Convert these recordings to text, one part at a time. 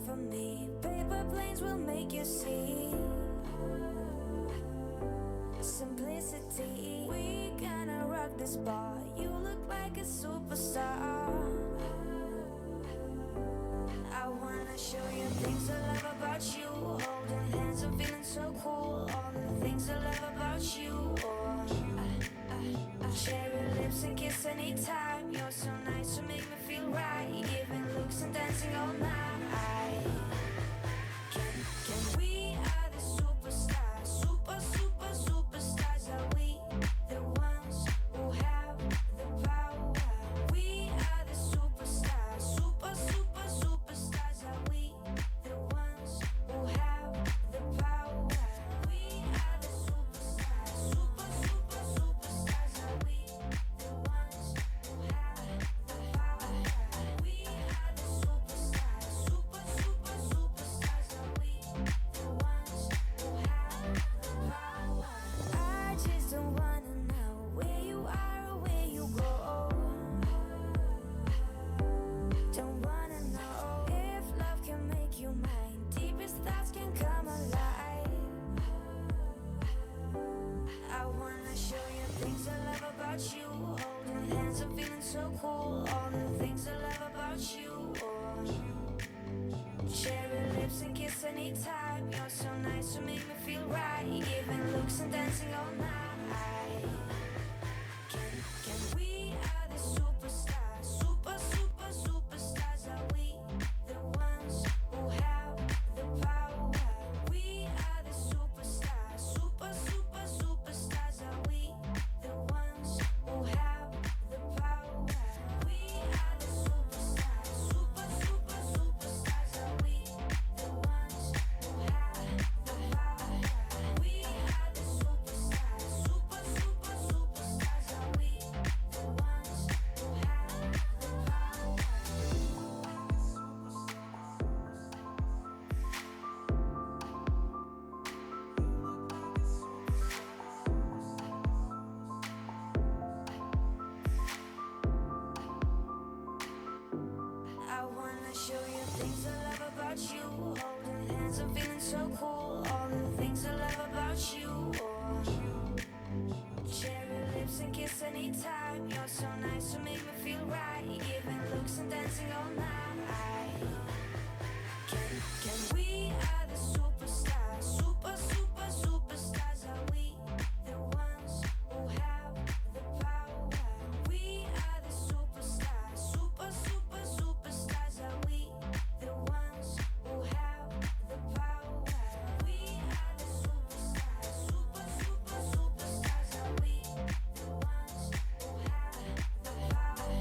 for me. Paper planes will make you see simplicity. We gonna rock this bar. You look like a superstar. I wanna show you things I love about you. Holding hands and feeling so cool. All the things I love about you. Cherry lips and kiss anytime. You're so nice to make me feel right. Giving looks and dancing all night. Can we are the superstars. Superstars. Are we the ones who have the power? We are the superstars. Superstars. Are we the ones who have the power? We are the superstars. Superstars. Are we the ones who have the power? We are the superstars. Superstars. Are we the ones who have the power? I just don't wanna know where you are or where you go. Don't wanna know if love can make you mine. Deepest thoughts can come alive. I wanna show you things I love about you. Holding hands and feeling so cool. All the things I love about you. Cherry lips and kiss anytime. You're so nice to make me feel right. Giving looks and dancing all night. Can we are the superstars. Superstars. Are we the ones who have the power? We are the superstars. Superstars. Are we the ones who have the power? We are the superstars. Superstars. Are we the ones who have the power? We are the superstars. Superstars. Are we the ones who have the power? I wanna show you things I love about you. Holding hands and feeling so cool. All the things I love about you. Cherry lips and kiss anytime. You're so nice to make me feel right. Giving looks and dancing all night. Can we are the superstars. Superstars. Are we the ones who have the power? We are the superstars. Superstars. Are we the ones who have the power? We are the superstars. Superstars. Are we the ones who have the power?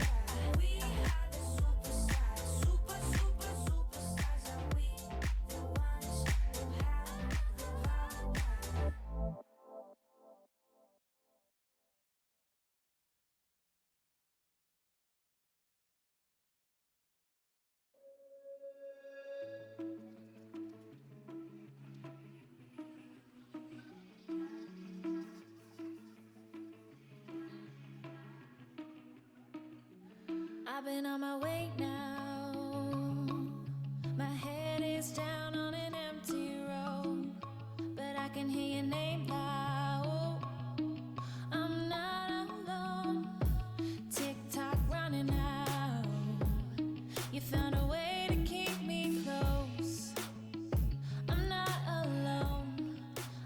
We are the superstars. Superstars. Are we the ones who have the power? I've been on my way now. My head is down on an empty road, but I can hear your name loud. I'm not alone. Tick tock running out. You found a way to keep me close. I'm not alone.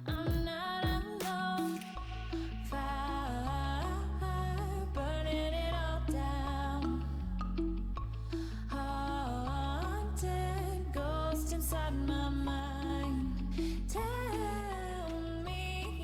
I'm not alone. Fire burning it all down. Haunted ghost inside my mind. Tell me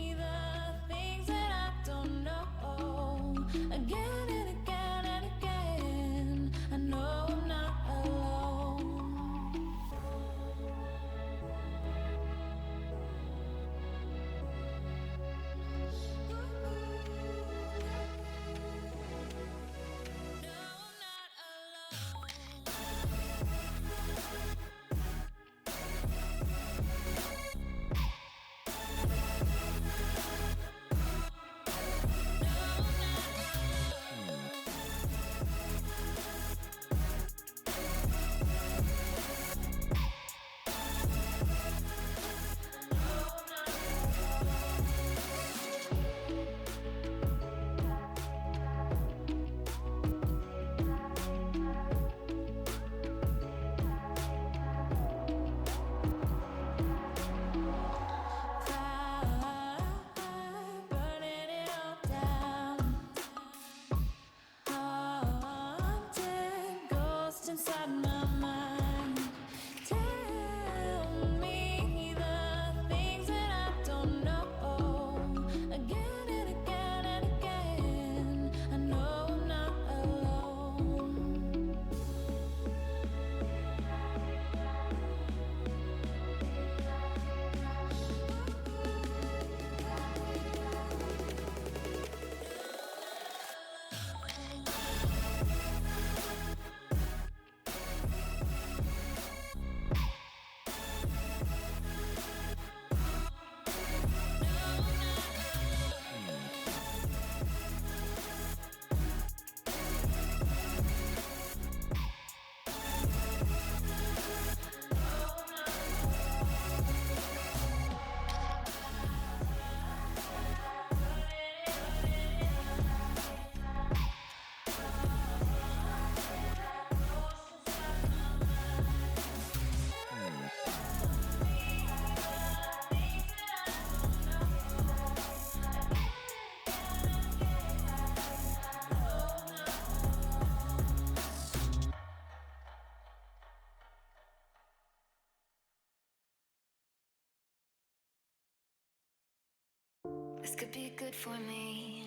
This could be good for me.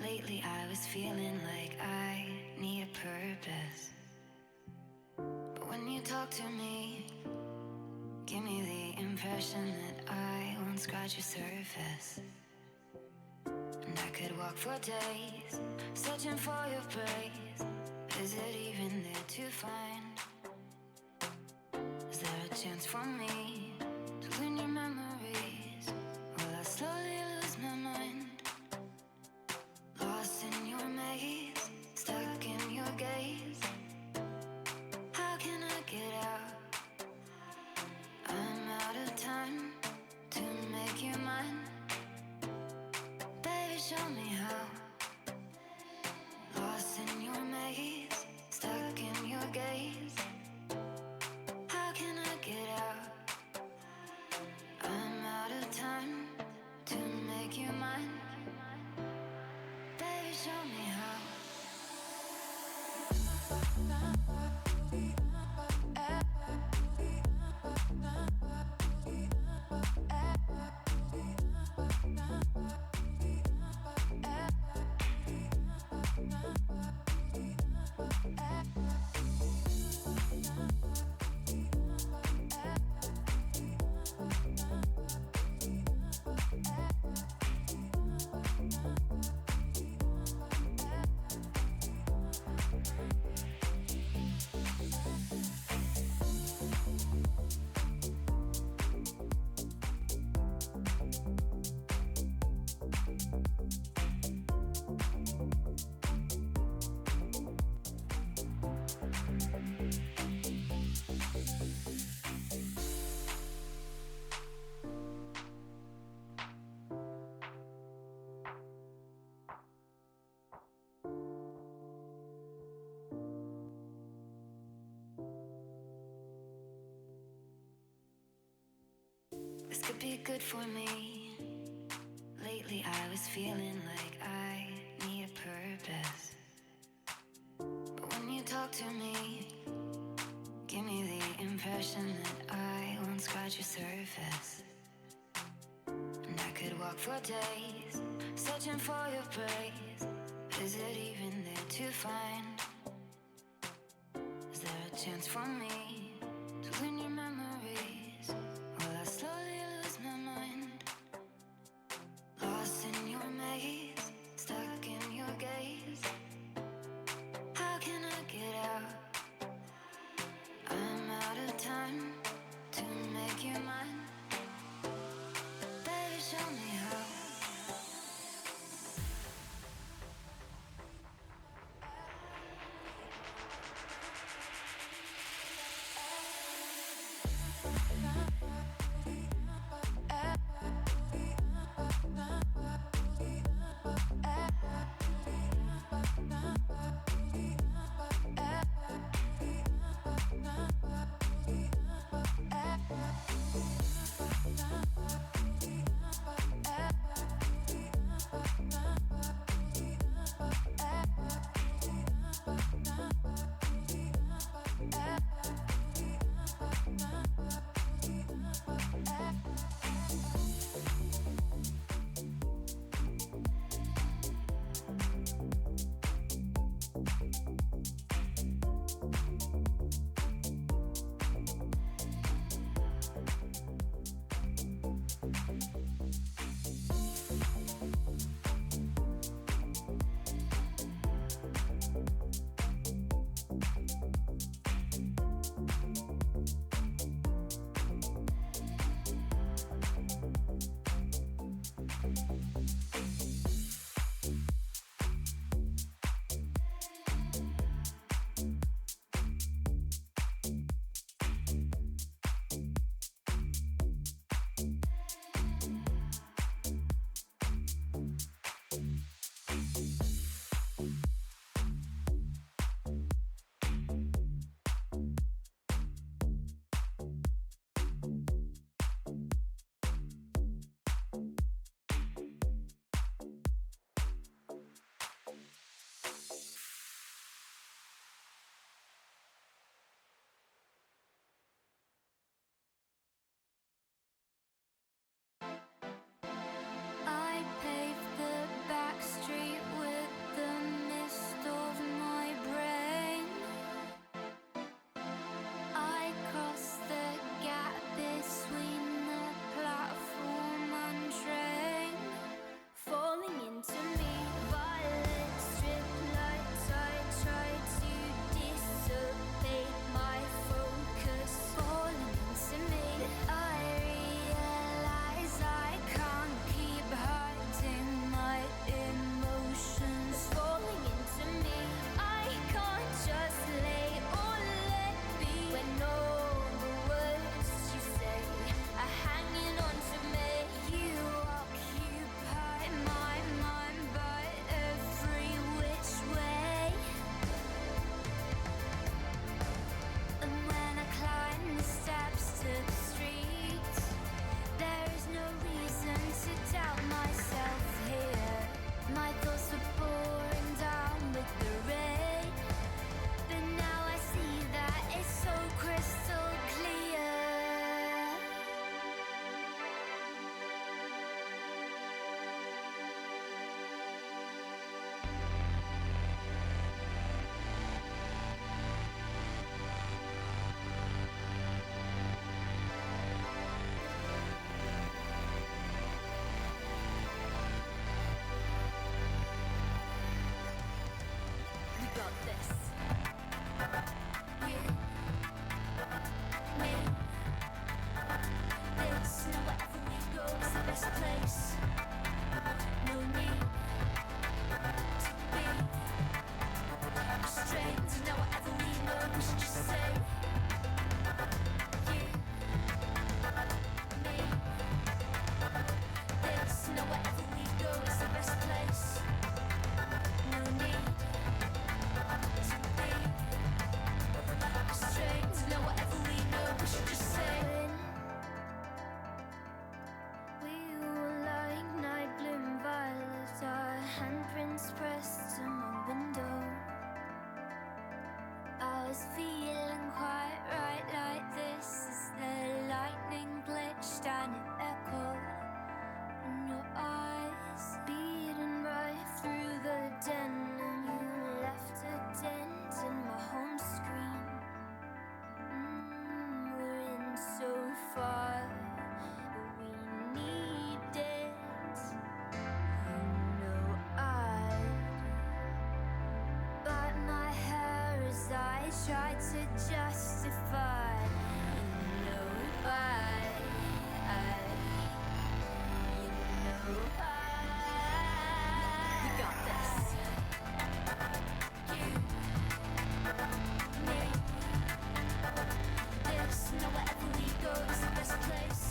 Lately I was feeling like I need a purpose. But when you talk to me, give me the impression that I won't scratch your surface. And I could walk for days, searching for your praise. Is it even there to find? Is there a chance for me to win your memories? Will I slowly lose my mind? Lost in your maze, stuck in your gaze. How can I get out? I'm out of time to make you mine. Baby, show me how. Lost in your maze, stuck in your gaze. How can I get out? I'm out of time to make you mine. Baby, show me how. This could be good for me. Lately I was feeling like I need a purpose. But when you talk to me, give me the impression that I won't scratch your surface. And I could walk for days, searching for your praise. Is it even there to find? Is there a chance for me to win your memories? Will I slowly lose my mind? Lost in your maze, stuck in your gaze. How can I get out? I'm out of time to make you mine. Baby, show me how. was feeling quite right like this as the lightning glitched and it echoed in your eyes, beating right through the den, and you left a dent in my home screen. We're in so far, but we need it. You know I'd bite my hair as I tried to justify. You know we got this. You, me, this. Now wherever we go is the best place.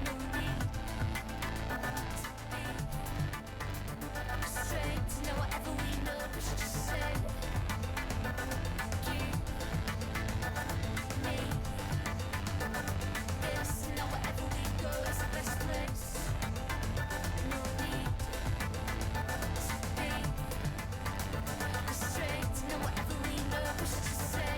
No need to be straight. Now whatever we know, we should just say. You, me, this. Now wherever we go is the best place. No need to be straight. Now whatever we know, we should just say.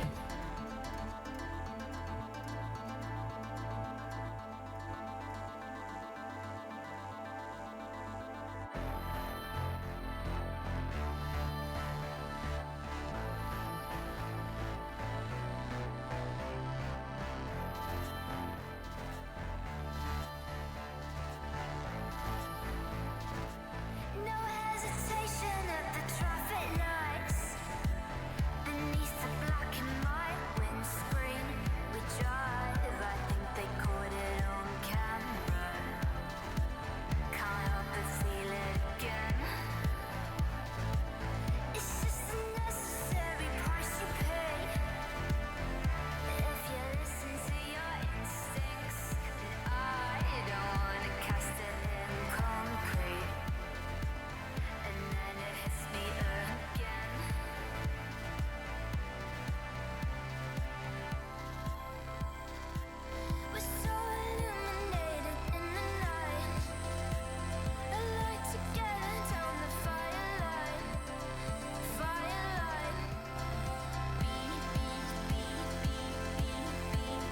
No hesitation at the traffic lights. Beneath the black and white windscreen, we drive. I think they caught it on camera. Can't help but feel it again. It's just a necessary price you pay if you listen to your instincts. I don't wanna cast it in concrete. And then it hits me again. We're so illuminated in the night. A light together down the firelight. Firelight. Beat, beat, beat, beat, beat, beat,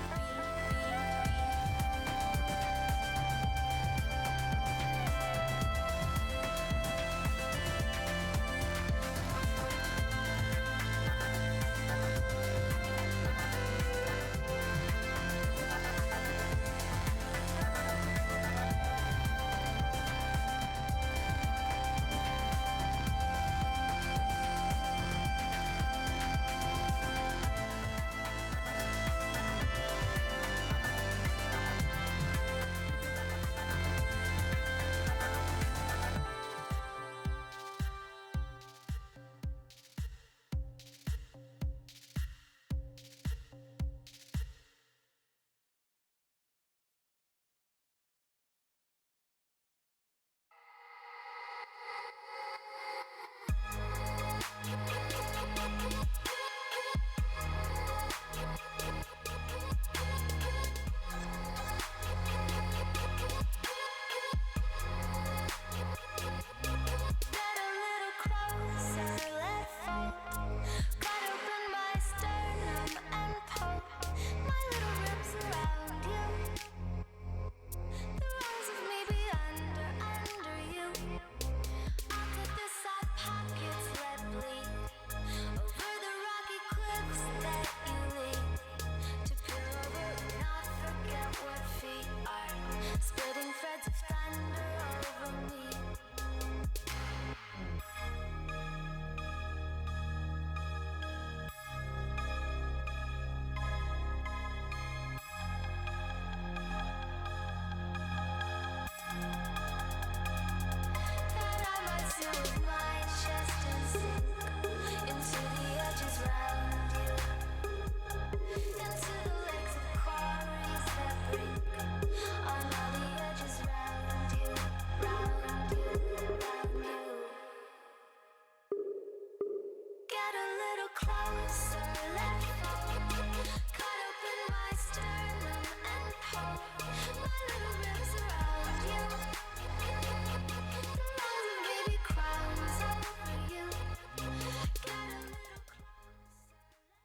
Get a little closer, let fall. Cut open my sternum and poke my little ribs around you. The walls of me be under you. I'll cut the soft pockets, let bleed over the rocky cliffs that you lead. To peer over and not forget what feet are. Splitting threads of thunder over me. That I might seal with my chest and sink into the edges round you. Into the legs of quarries that break on all the edges round you, round you, round you. Get a little closer, let fall. Cut open my sternum and poke my little ribs around you. The lines of baby crowns over you. Get a little closer.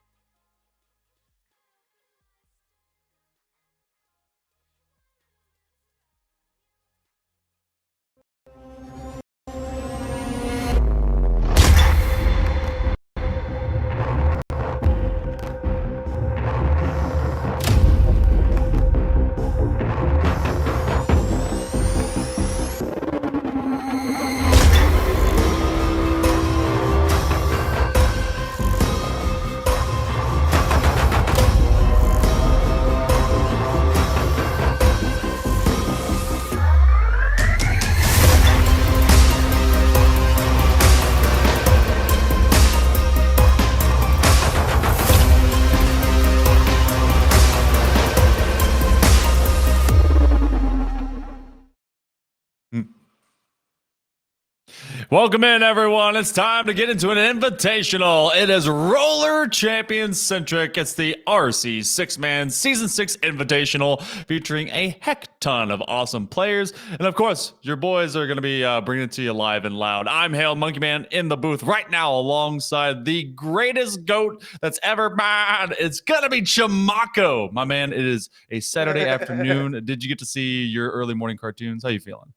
Welcome in, everyone. It's time to get into an invitational. It is roller champion centric. It's the RC six-man season 6 invitational featuring a heck ton of awesome players. And of course, your boys are going to be bringing it to you live and loud. I'm Hale Monkey Man in the booth right now alongside the greatest GOAT that's ever been. It's going to be Chamaco. My man, it is a Saturday afternoon. Did you get to see your early morning cartoons? How you feeling?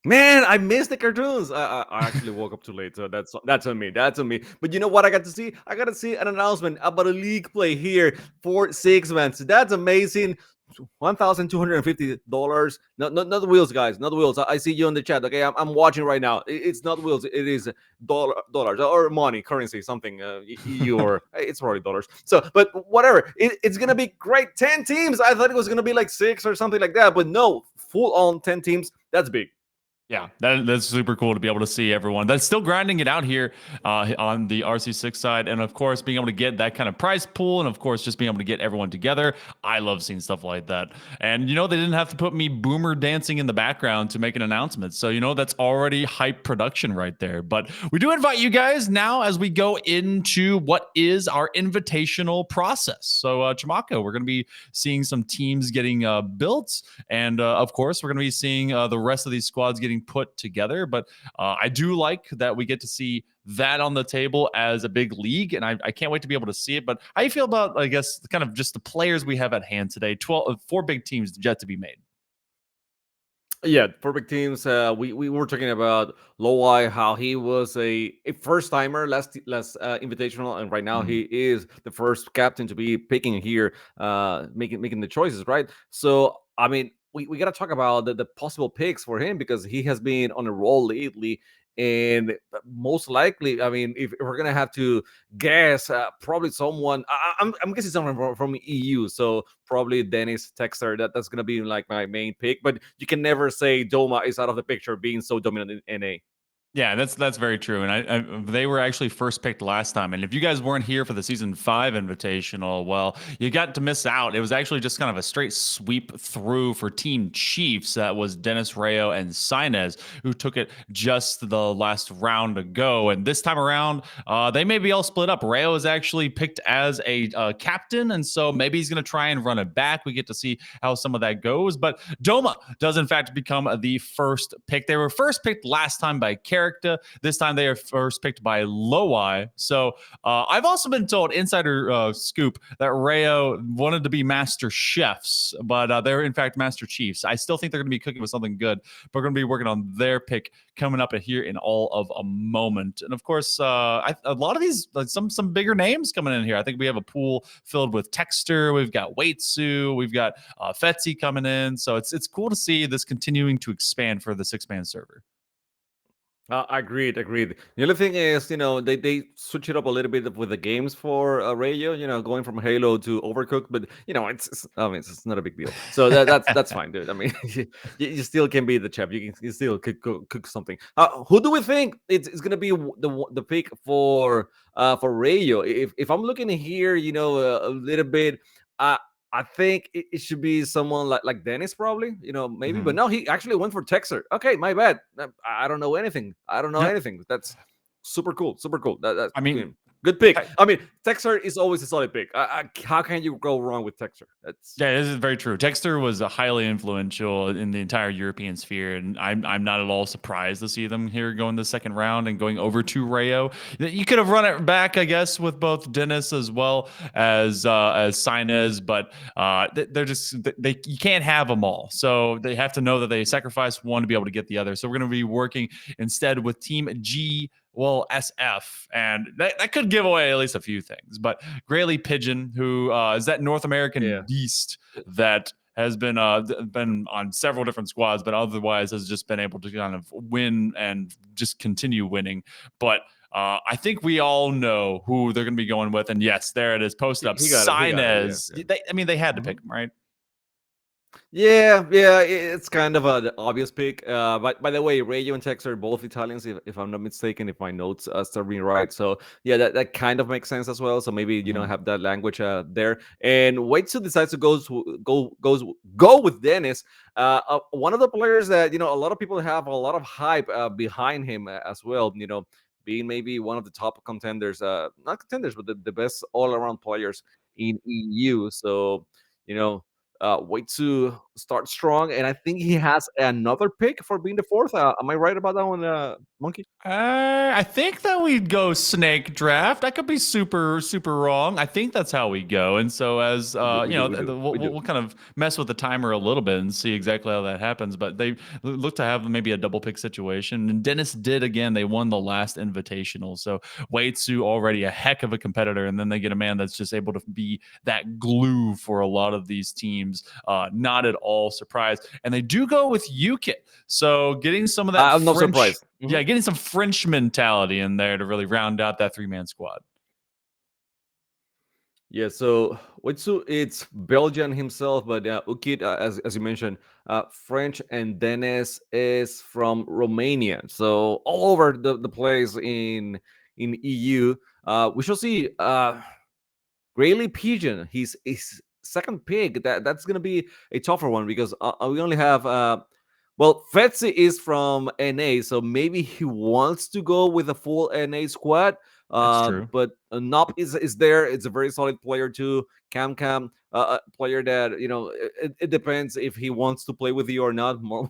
Man, I missed the cartoons. I actually woke up too late, so that's on me. That's on me. But you know what I got to see? I got to see an announcement about a league play here for six man. So that's amazing. $1,250. Not the wheels, guys. Not the wheels. I see you in the chat. Okay, I'm watching right now. It's not wheels. It is dollars or money, currency, something. EU or it's probably dollars. So, but whatever. It's gonna be great. 10 teams. I thought it was gonna be like 6 or something like that, but no, full on 10 teams. That's big. Yeah, that's super cool to be able to see everyone that's still grinding it out here on the RC6 side. And of course, being able to get that kind of prize pool and of course, just being able to get everyone together. I love seeing stuff like that. And, they didn't have to put me boomer dancing in the background to make an announcement. So, that's already hype production right there. But we do invite you guys now as we go into what is our invitational process. So, Chamaco, we're going to be seeing some teams getting built. And of course, we're going to be seeing the rest of these squads getting put together. But I do like that we get to see that on the table as a big league, and I can't wait to be able to see it. But how do you feel about, I guess, kind of just the players we have at hand today? 4 big teams yet to be made. Yeah, for big teams. We were talking about Lowai, how he was a first timer last invitational, and right now he is the first captain to be picking here, making the choices, right? So I mean, we got to talk about the possible picks for him because he has been on a roll lately. And most likely, I mean, if we're gonna have to guess, probably someone. I'm guessing someone from EU. So probably Dennis Texter. That's gonna be like my main pick. But you can never say Doma is out of the picture, being so dominant in NA. Yeah, that's very true. And they were actually first picked last time. And if you guys weren't here for the season 5 invitational, well, you got to miss out. It was actually just kind of a straight sweep through for Team Chiefs. That was Dennis Rayo and Sinez who took it just the last round ago. And this time around, they may be all split up. Rayo is actually picked as a captain, and so maybe he's going to try and run it back. We get to see how some of that goes. But Doma does in fact become the first pick. They were first picked last time by Character. This time they are first picked by Lowai. So I've also been told, insider scoop, that Rayo wanted to be master chefs, but they're in fact master chiefs. I still think they're going to be cooking with something good, but we're going to be working on their pick coming up here in all of a moment. And of course, a lot of these, like some bigger names coming in here. I think we have a pool filled with Texter. We've got Waitsu. We've got Fetzy coming in. So it's cool to see this continuing to expand for the 6-man server. Agreed. The only thing is, they switch it up a little bit with the games for Rayo, going from Halo to Overcooked, but I mean, it's not a big deal. So that's fine, dude. I mean, you still can be the chef. You still cook something. Who do we think it's gonna be the pick for Rayo? If I'm looking here, a little bit. I think it should be someone like Dennis, probably, maybe. But no, he actually went for Texer. Okay, my bad. I don't know anything. Anything. That's super cool. That's I mean, good pick. I mean, Texer is always a solid pick. How can you go wrong with Texer? Yeah, this is very true. Texter was highly influential in the entire European sphere, and I'm not at all surprised to see them here going the second round and going over to Rayo. You could have run it back, I guess, with both Dennis as well as Sinez, but they're just you can't have them all. So they have to know that they sacrifice one to be able to get the other. So we're going to be working instead with Team G. Well, SF, and that could give away at least a few things. But Grayley Pigeon, who is that North American beast that has been on several different squads, but otherwise has just been able to kind of win and just continue winning. But I think we all know who they're going to be going with. And yes, there it is, posted up. Sinez. They had to pick him, right? Yeah, it's kind of an obvious pick. But by the way, Reggio and Tex are both Italians, if I'm not mistaken, if my notes start being right. So yeah, that kind of makes sense as well. So maybe you don't Mhm. have that language there. And Waitsu decides to go with Dennis, one of the players that a a lot of people have a lot of hype behind him as well. Being maybe one of the top contenders, not contenders, but the best all around players in EU. So you know wait to start strong, and I think he has another pick for being the fourth. Am I right about that one, Monkey? I think that we'd go snake draft. I could be super, super wrong. I think that's how we go. And so, as We do, we do, we do. we'll kind of mess with the timer a little bit and see exactly how that happens. But they look to have maybe a double pick situation. And Dennis did again. They won the last invitational. So Waitsu already a heck of a competitor, and then they get a man that's just able to be that glue for a lot of these teams. Not at all surprised. And they do go with UKIT. So getting some of that I'm not French, surprised. Mhm. yeah, getting some French mentality in there to really round out that 3-man squad. Yeah, so Wetsu, it's Belgian himself, but Ukit, as you mentioned, French, and Dennis is from Romania. So all over the place in EU. We shall see. Rayleigh Pigeon, he's his second pick. That's gonna be a tougher one because we only have well, Fetzi is from NA, so maybe he wants to go with a full NA squad. That's true. But Nop is there. It's a very solid player too. Cam, a player that it depends if he wants to play with you or not more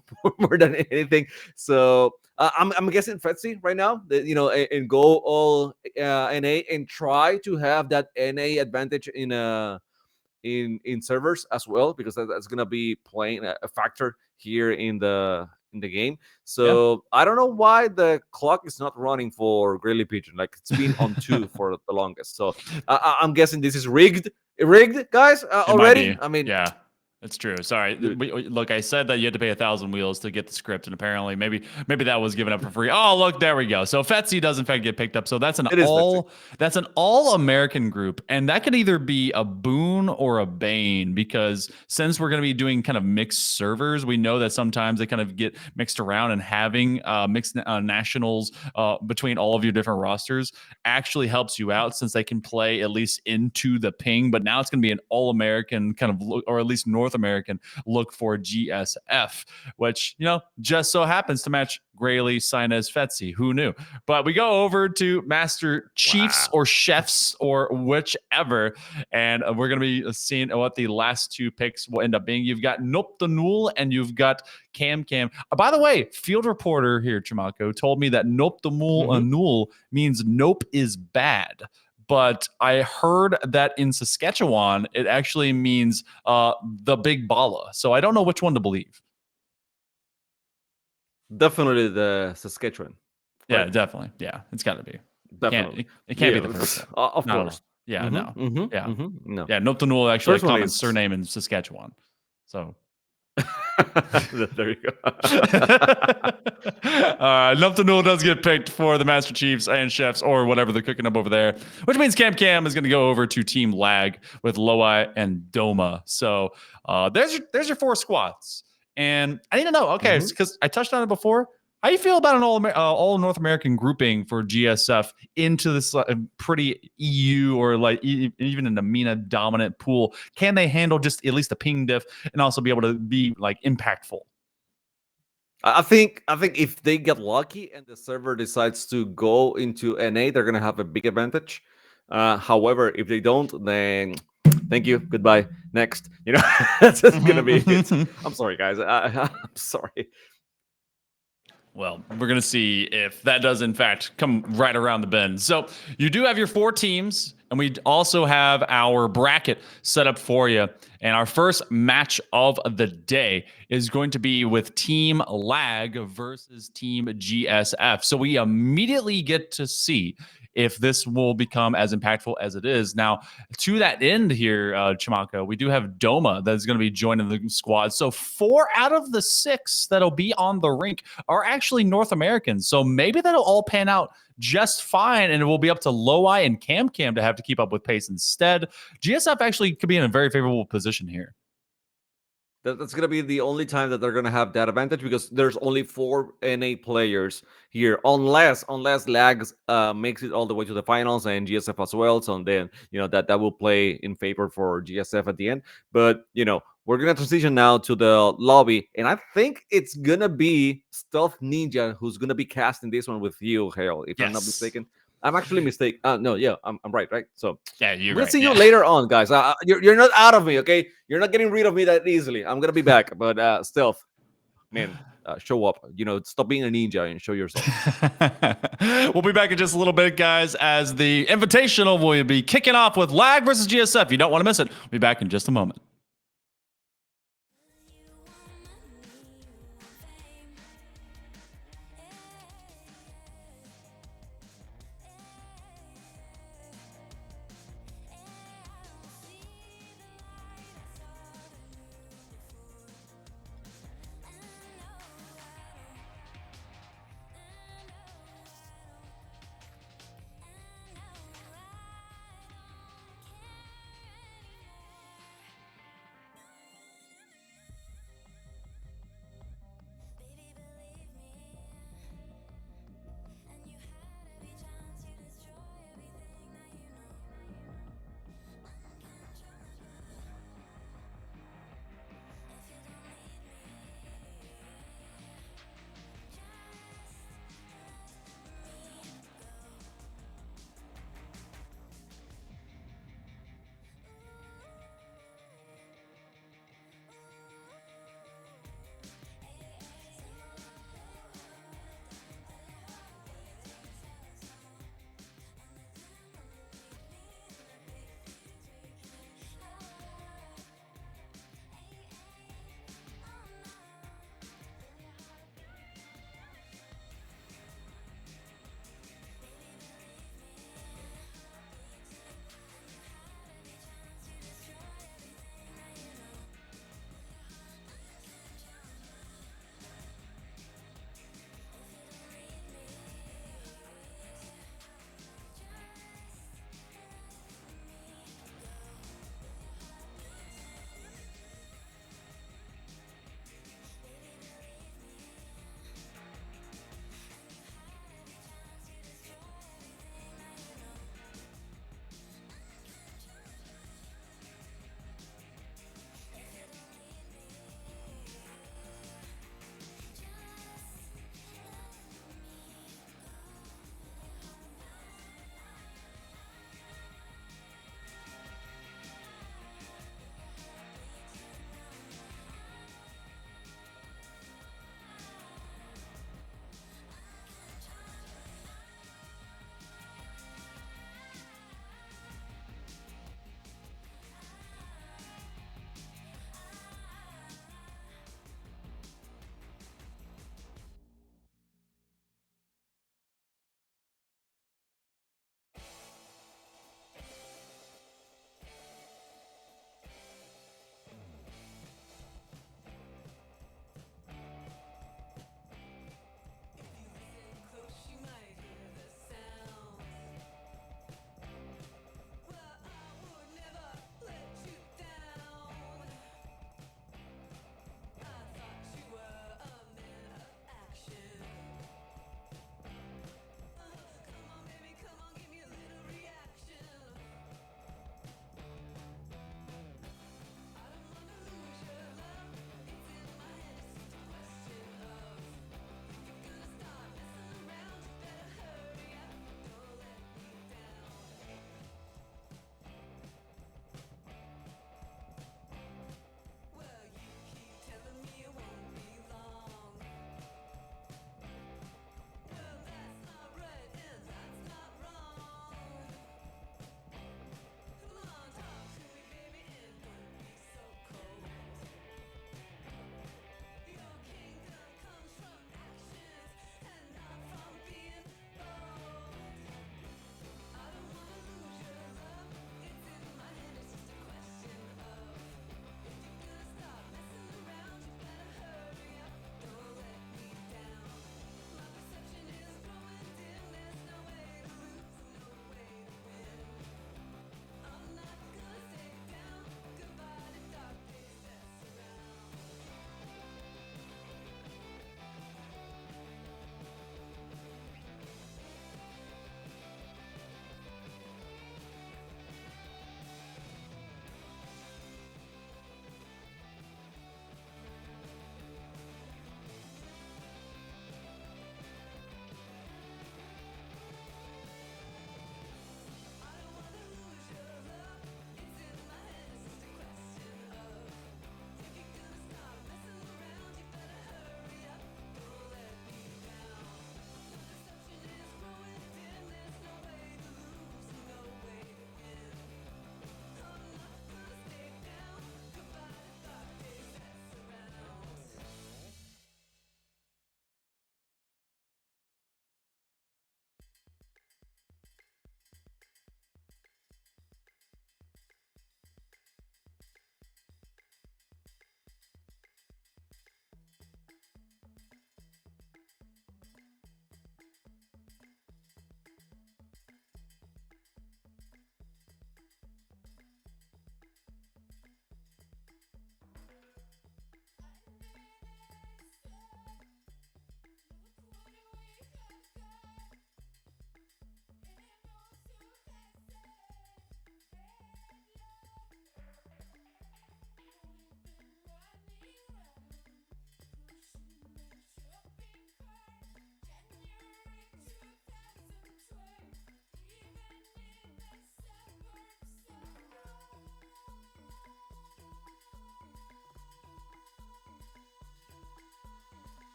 than anything. So I'm guessing Fetzi right now. And go all NA and try to have that NA advantage in servers as well, because that's gonna be playing a factor here in the game. Yeah. So I don't know why the clock is not running for Grayly Pigeon. Like, it's been on two for the longest. So I'm guessing this is rigged, guys. It might Already. be. I mean, Yeah. That's true. Sorry. dude, Look, I said that you had to pay 1,000 wheels to get the script, and apparently maybe that was given up for free. Oh, look, there we go. So Fetzi does in fact get picked up. So it is Fetzi. that's an all American group, and that could either be a boon or a bane, because since we're going to be doing kind of mixed servers, we know that sometimes they kind of get mixed around, and having mixed nationals between all of your different rosters actually helps you out, since they can play at least into the ping. But now it's going to be an all American kind of look, or at least North American look for GSF, which just so happens to match Grayley, Sinez, Fetzi. Who knew? But we go over to Master Chiefs Wow. or Chefs or whichever, and we're going to be seeing what the last two picks will end up being. You've got Nope the Nul and you've got Cam. By the way, field reporter here, Chimako, told me that Nope the Mhm. Nul means nope is bad. But I heard that in Saskatchewan, it actually means the big bala. So I don't know which one to believe. Definitely the Saskatchewan, Yeah, right? definitely. Yeah, it's got to be. Definitely. It can't be Yeah, the first one. of Not at all. course. Yeah, Mm-hmm. no. Mm-hmm. Yeah. Mm-hmm. No. Yeah, Noptanul actually a Personally, common it's surname in Saskatchewan. So there you go. Nuptanul does get picked for the Master Chiefs and Chefs, or whatever they're cooking up over there, which means Cam is going to go over to Team Lag with Loi and Doma. So there's your four squads. And I need to know, okay, Mhm. because I touched on it before. How do you feel about an all North American grouping for GSF into this pretty EU or like even an Amina dominant pool? Can they handle just at least a ping diff and also be able to be like impactful? I think if they get lucky and the server decides to go into NA, they're gonna have a big advantage. However, if they don't, then thank you, goodbye, next. That's just gonna be it. I'm sorry, guys. I'm sorry. Well, we're going to see if that does, in fact, come right around the bend. So you do have your four teams, and we also have our bracket set up for you. And our first match of the day is going to be with Team Lag versus Team GSF. So we immediately get to see if this will become as impactful as it is. Now, to that end here, Chimako, we do have Doma that's going to be joining the squad. So 4 out of the 6 that'll be on the rink are actually North Americans. So maybe that'll all pan out just fine, and it will be up to Loi and Cam to have to keep up with pace instead. GSF actually could be in a very favorable position here. That's gonna be the only time that they're gonna have that advantage because there's only 4 NA players here, unless Lags makes it all the way to the finals and GSF as well. So then that will play in favor for GSF at the end. But we're gonna transition now to the lobby, and I think it's gonna be Stealth Ninja who's gonna be casting this one with you, Hale, if I'm not Yes. mistaken. I'm actually mistaken. No, yeah, I'm right, right? So Yeah, I'm you're gonna right. see you Yeah. later on, guys. You're not out of me, okay? You're not getting rid of me that easily. I'm gonna be back, but Stealth, man, show up. Stop being a ninja and show yourself. We'll be back in just a little bit, guys, as the Invitational will be kicking off with Lag versus GSF. You don't want to miss it. We'll be back in just a moment.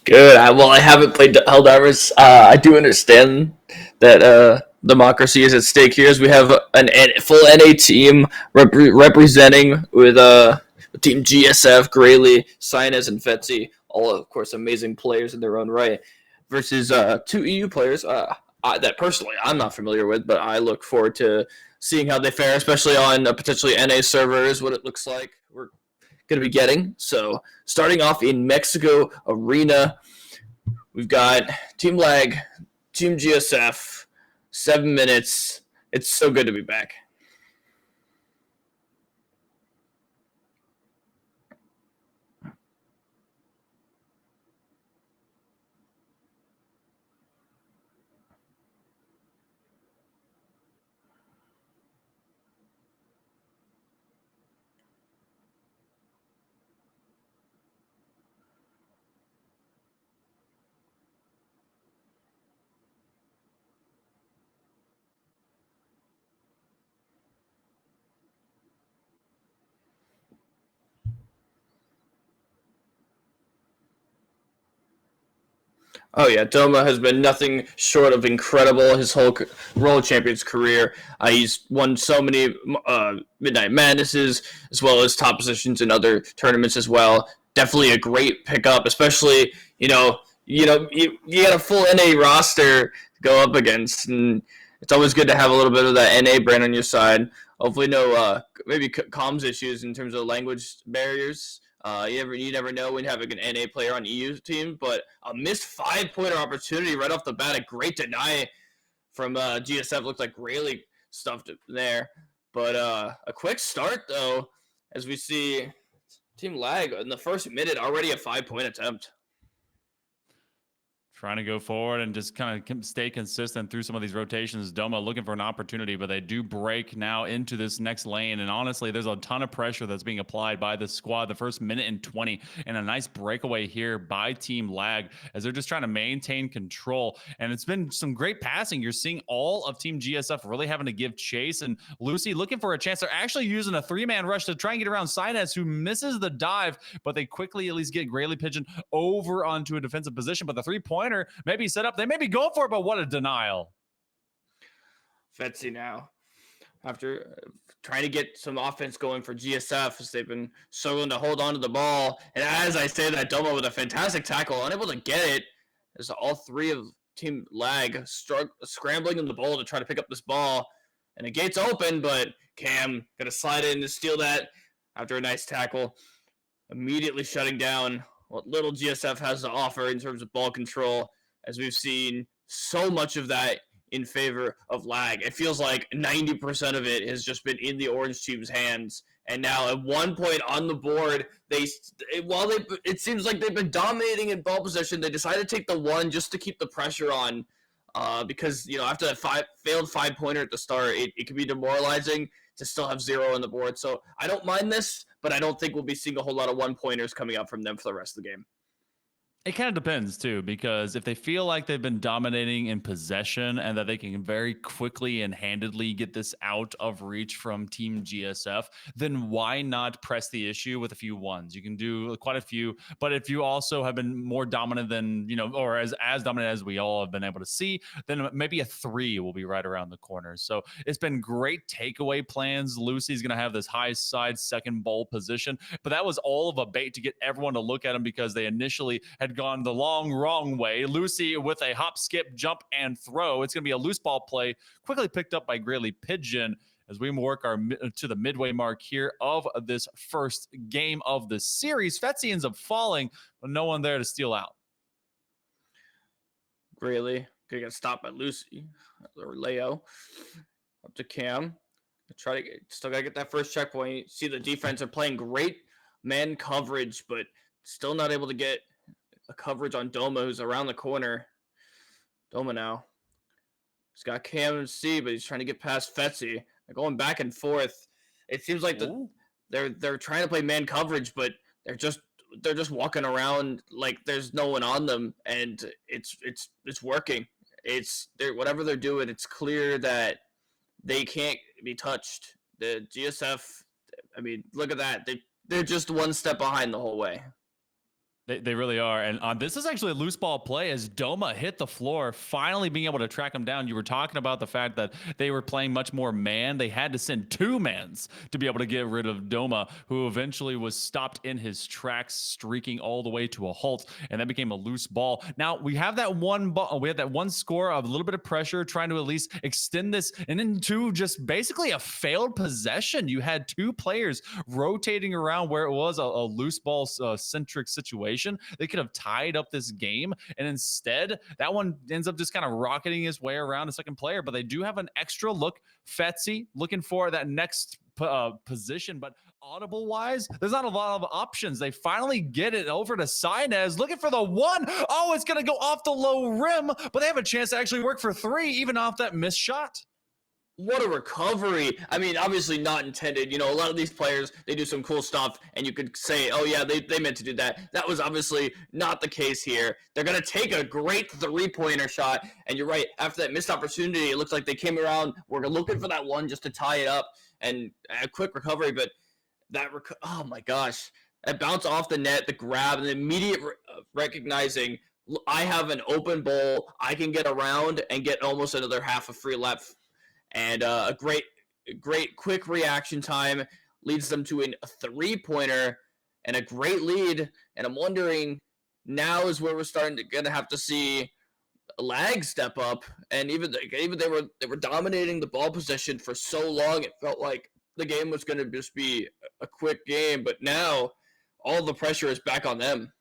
Good. Well, I haven't played Helldivers. I do understand that democracy is at stake here, as we have full NA team representing with Team GSF, Grayley, Sinez, and Fetzy, all of course amazing players in their own right, versus two EU players that personally I'm not familiar with, but I look forward to seeing how they fare, especially on potentially NA servers, what it looks like. We're going to be getting. So starting off in Mexico Arena, we've got Team Lag, Team GSF, 7 minutes. It's so good to be back. Oh yeah, Doma has been nothing short of incredible his whole World Champions career. He's won so many Midnight Madnesses, as well as top positions in other tournaments as well. Definitely a great pickup, especially you got a full NA roster to go up against, and it's always good to have a little bit of that NA brand on your side. Hopefully, no maybe comms issues in terms of language barriers. You never know when you have an NA player on EU team, but a missed 5-pointer opportunity right off the bat. A great deny from GSF. Looked like really stuffed there, but a quick start though, as we see Team Lag in the first minute already a 5-point attempt. Trying to go forward and just kind of stay consistent through some of these rotations. Doma looking for an opportunity, but they do break now into this next lane. And honestly, there's a ton of pressure that's being applied by this squad. The first minute and 20, and a nice breakaway here by Team Lag as they're just trying to maintain control. And it's been some great passing. You're seeing all of Team GSF really having to give chase. And Lucy looking for a chance. They're actually using a 3-man rush to try and get around Sinez, who misses the dive, but they quickly at least get Grayley Pigeon over onto a defensive position. But the 3-pointer maybe set up. They may be going for it, but what a denial. Fetzy now, after trying to get some offense going for GSF, as they've been struggling to hold on to the ball. And as I say that, Domo with a fantastic tackle, unable to get it, as all three of Team Lag scrambling in the ball to try to pick up this ball. And the gate's open, but Cam going to slide in to steal that after a nice tackle, immediately shutting down what little GSF has to offer in terms of ball control, as we've seen so much of that in favor of Lag. It feels like 90% of it has just been in the orange team's hands. And now at one point on the board, it seems like they've been dominating in ball possession. They decided to take the one just to keep the pressure on, because after that failed 5-pointer at the start, it can be demoralizing to still have 0 on the board. So I don't mind this, but I don't think we'll be seeing a whole lot of 1-pointers coming up from them for the rest of the game. It kind of depends too, because if they feel like they've been dominating in possession and that they can very quickly and handedly get this out of reach from Team GSF, then why not press the issue with a few ones? You can do quite a few, but if you also have been more dominant than, or as dominant as we all have been able to see, then maybe a 3 will be right around the corner. So it's been great takeaway plans. Lucy's going to have this high side second ball position, but that was all of a bait to get everyone to look at him because they initially had gone the wrong way. Lucy with a hop, skip, jump, and throw. It's going to be a loose ball play, quickly picked up by Grayley Pigeon as we work to the midway mark here of this first game of the series. Fetzy ends up falling, but no one there to steal out. Grayley gonna get stopped by Lucy or Leo. Up to Cam. Still gotta get that first checkpoint. You see the defense are playing great man coverage, but still not able to get a coverage on Doma, who's around the corner. Doma now. He's got Cam and C, but he's trying to get past Fetzy. They're going back and forth. It seems like they're trying to play man coverage, but they're just walking around like there's no one on them, and it's working. Whatever they're doing, it's clear that they can't be touched. The GSF, I mean, look at that. They're just one step behind the whole way. They really are. And this is actually a loose ball play as Doma hit the floor, finally being able to track him down. You were talking about the fact that they were playing much more man. They had to send 2-mans to be able to get rid of Doma, who eventually was stopped in his tracks, streaking all the way to a halt. And that became a loose ball. Now, we have that one ball. We had that one score of a little bit of pressure, trying to at least extend this and into just basically a failed possession. You had 2 players rotating around where it was a loose ball centric situation. They could have tied up this game, and instead that one ends up just kind of rocketing his way around a second player. But they do have an extra look. Fetzy looking for that next position, but audible wise, there's not a lot of options. They finally get it over to Sinez, looking for the 1. Oh, it's going to go off the low rim, but they have a chance to actually work for 3, even off that missed shot. What a recovery. I mean, obviously not intended. You know, a lot of these players, they do some cool stuff, and you could say, oh, yeah, they meant to do that. That was obviously not the case here. They're going to take a great three-pointer shot, and you're right. After that missed opportunity, it looks like they came around. We're looking for that one just to tie it up, and a quick recovery, but that oh, my gosh. That bounce off the net, the grab, and the immediate recognizing, I have an open bowl. I can get around and get almost another half a free left. And a great, quick reaction time leads them to a three-pointer and a great lead. And I'm wondering, now is where we're gonna have to see Lag step up. And even they were dominating the ball possession for so long, it felt like the game was gonna just be a quick game. But now all the pressure is back on them.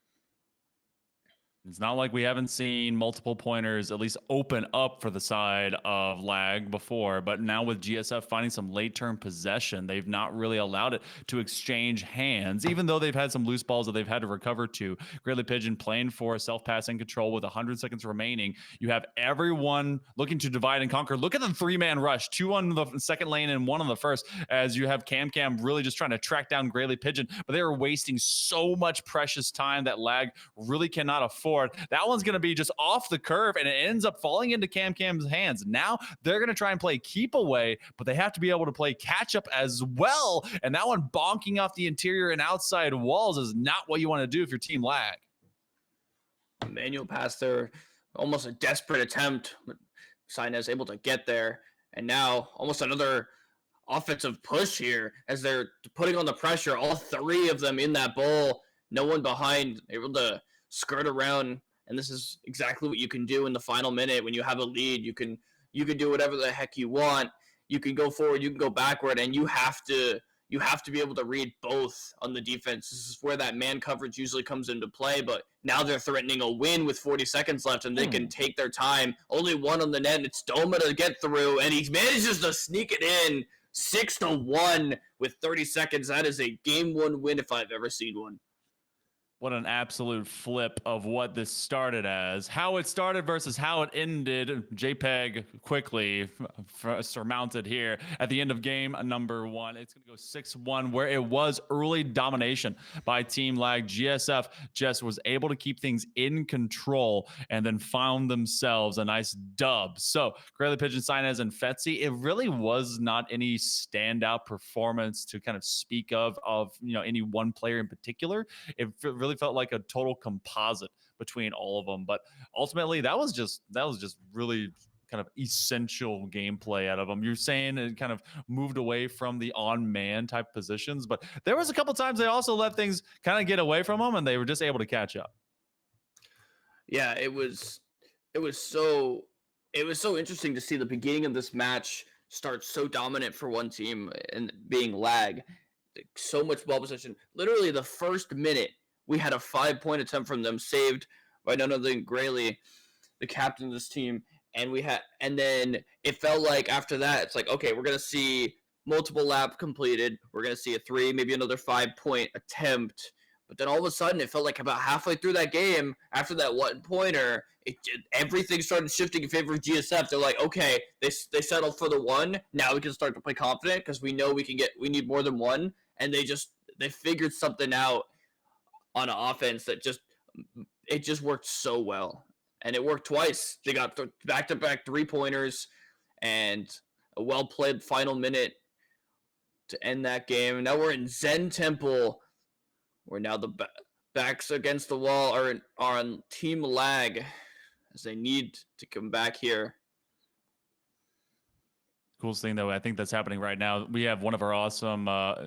It's not like we haven't seen multiple pointers at least open up for the side of Lag before, but now with GSF finding some late-term possession, they've not really allowed it to exchange hands, even though they've had some loose balls that they've had to recover to. Greatly Pigeon playing for self-passing control with 100 seconds remaining. You have everyone looking to divide and conquer. Look at the 3-man rush, 2 on the second lane and 1 on the first, as you have Cam really just trying to track down Greatly Pigeon, but they are wasting so much precious time that Lag really cannot afford. That one's going to be just off the curve, and it ends up falling into Cam's hands. Now they're going to try and play keep away, but they have to be able to play catch up as well. And that one bonking off the interior and outside walls is not what you want to do if you're Team Lag. Manual pass there, almost a desperate attempt. Sinez able to get there, and now almost another offensive push here as they're putting on the pressure. All 3 of them in that bowl, no one behind, able to skirt around, and this is exactly what you can do in the final minute when you have a lead. You can do whatever the heck you want. You can go forward, you can go backward, and you have to be able to read both on the defense. This is where that man coverage usually comes into play, but now they're threatening a win with 40 seconds left, and they can take their time. Only 1 on the net, and it's Doma to get through, and he manages to sneak it in 6-1 with 30 seconds. That is a game 1 win if I've ever seen one. What an absolute flip of what this started as. How it started versus how it ended. JPEG quickly surmounted here at the end of game number 1. It's going to go 6-1, where it was early domination by Team Lag. GSF just was able to keep things in control and then found themselves a nice dub. So, Greatly Pigeon, Sinez, and Fetzy, it really was not any standout performance to kind of speak of any one player in particular. It really felt like a total composite between all of them, but ultimately that was just really kind of essential gameplay out of them. You're saying it kind of moved away from the on-man type positions, but there was a couple times they also let things kind of get away from them, and they were just able to catch up. Yeah, it was so interesting to see the beginning of this match start so dominant for one team and being Lag. So much ball possession. Literally the first minute, we had a 5-point attempt from them, saved by none other than Greatly, the captain of this team. And then it felt like after that, it's like, okay, we're gonna see multiple laps completed. We're gonna see a 3, maybe another 5-point attempt. But then all of a sudden, it felt like about halfway through that game, after that 1-pointer, everything started shifting in favor of GSF. They're like, okay, they settled for the 1. Now we can start to play confident because we know we need more than 1. And they figured something out on an offense that just worked so well. And it worked twice. They got back-to-back 3-pointers and a well-played final minute to end that game. And now we're in Zen Temple, where now the backs against the wall are on team lag as they need to come back here. Coolest thing though, I think that's happening right now. We have one of our awesome, our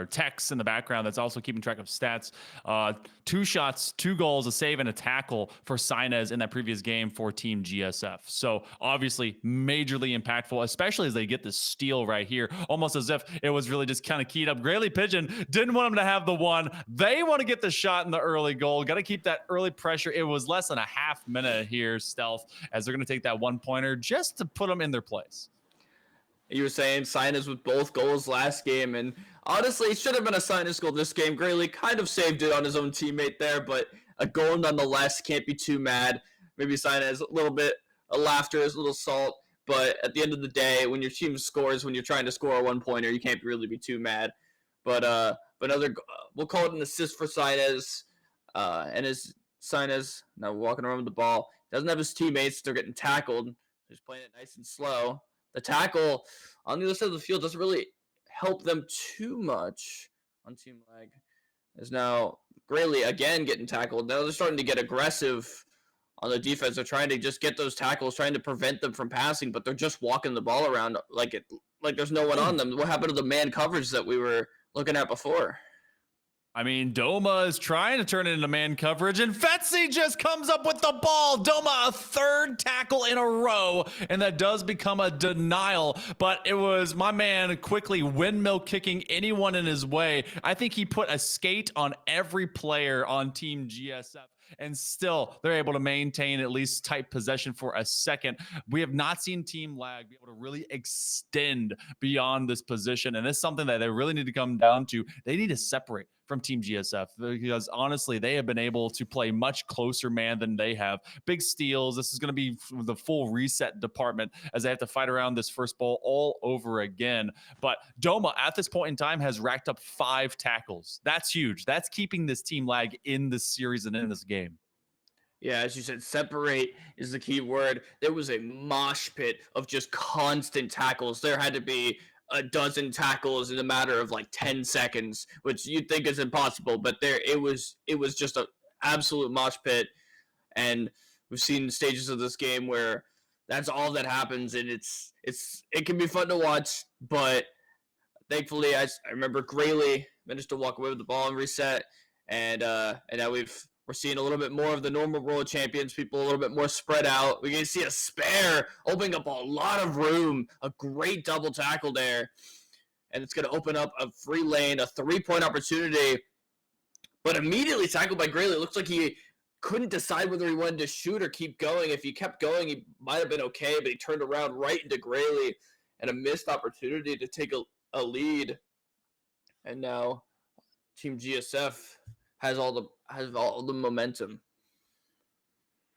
techs in the background that's also keeping track of stats. 2 shots, 2 goals, a save, and a tackle for Sainez in that previous game for Team GSF. So obviously, majorly impactful, especially as they get this steal right here, almost as if it was really just kind of keyed up. Grayley Pigeon didn't want him to have the one. They want to get the shot in the early goal. Got to keep that early pressure. It was less than a half minute here, Stealth, as they're going to take that 1-pointer just to put them in their place. You were saying Sinus with both goals last game, and honestly, it should have been a Sinus goal this game. Grayley kind of saved it on his own teammate there, but a goal nonetheless. Can't be too mad. Maybe Sinus a little bit of laughter, a little salt, but at the end of the day, when your team scores, when you're trying to score a 1-pointer, you can't really be too mad. But another, we'll call it an assist for Sinus, and his Sinus now walking around with the ball. Doesn't have his teammates. They're getting tackled. He's playing it nice and slow. The tackle on the other side of the field doesn't really help them too much on team lag. Is now Grayley again getting tackled. Now they're starting to get aggressive on the defense. They're trying to just get those tackles, trying to prevent them from passing, but they're just walking the ball around like there's no one on them. What happened to the man coverage that we were looking at before? I mean, Doma is trying to turn it into man coverage, and Fetzy just comes up with the ball. Doma, a 3rd tackle in a row, and that does become a denial. But it was my man quickly windmill kicking anyone in his way. I think he put a skate on every player on Team GSF. And still, they're able to maintain at least tight possession for a second. We have not seen Team Lag be able to really extend beyond this position. And it's something that they really need to come down to. They need to separate from Team GSF because honestly, they have been able to play much closer man than they have. Big steals. This is going to be the full reset department as they have to fight around this first ball all over again. But Doma at this point in time has racked up 5 tackles. That's huge. That's keeping this Team Lag in this series and in this game. Yeah, as you said, separate is the key word. There was a mosh pit of just constant tackles. There had to be a dozen tackles in a matter of like 10 seconds, which you'd think is impossible, but it was just an absolute mosh pit. And we've seen stages of this game where that's all that happens, and it can be fun to watch, but thankfully I remember Grayley managed to walk away with the ball and reset, and now we're seeing a little bit more of the normal world champions, people a little bit more spread out. We're going to see a spare opening up a lot of room, a great double tackle there. And it's going to open up a free lane, a 3-point opportunity. But immediately tackled by Grayley. It looks like he couldn't decide whether he wanted to shoot or keep going. If he kept going, he might have been okay, but he turned around right into Grayley and a missed opportunity to take a lead. And now Team GSF has all the momentum.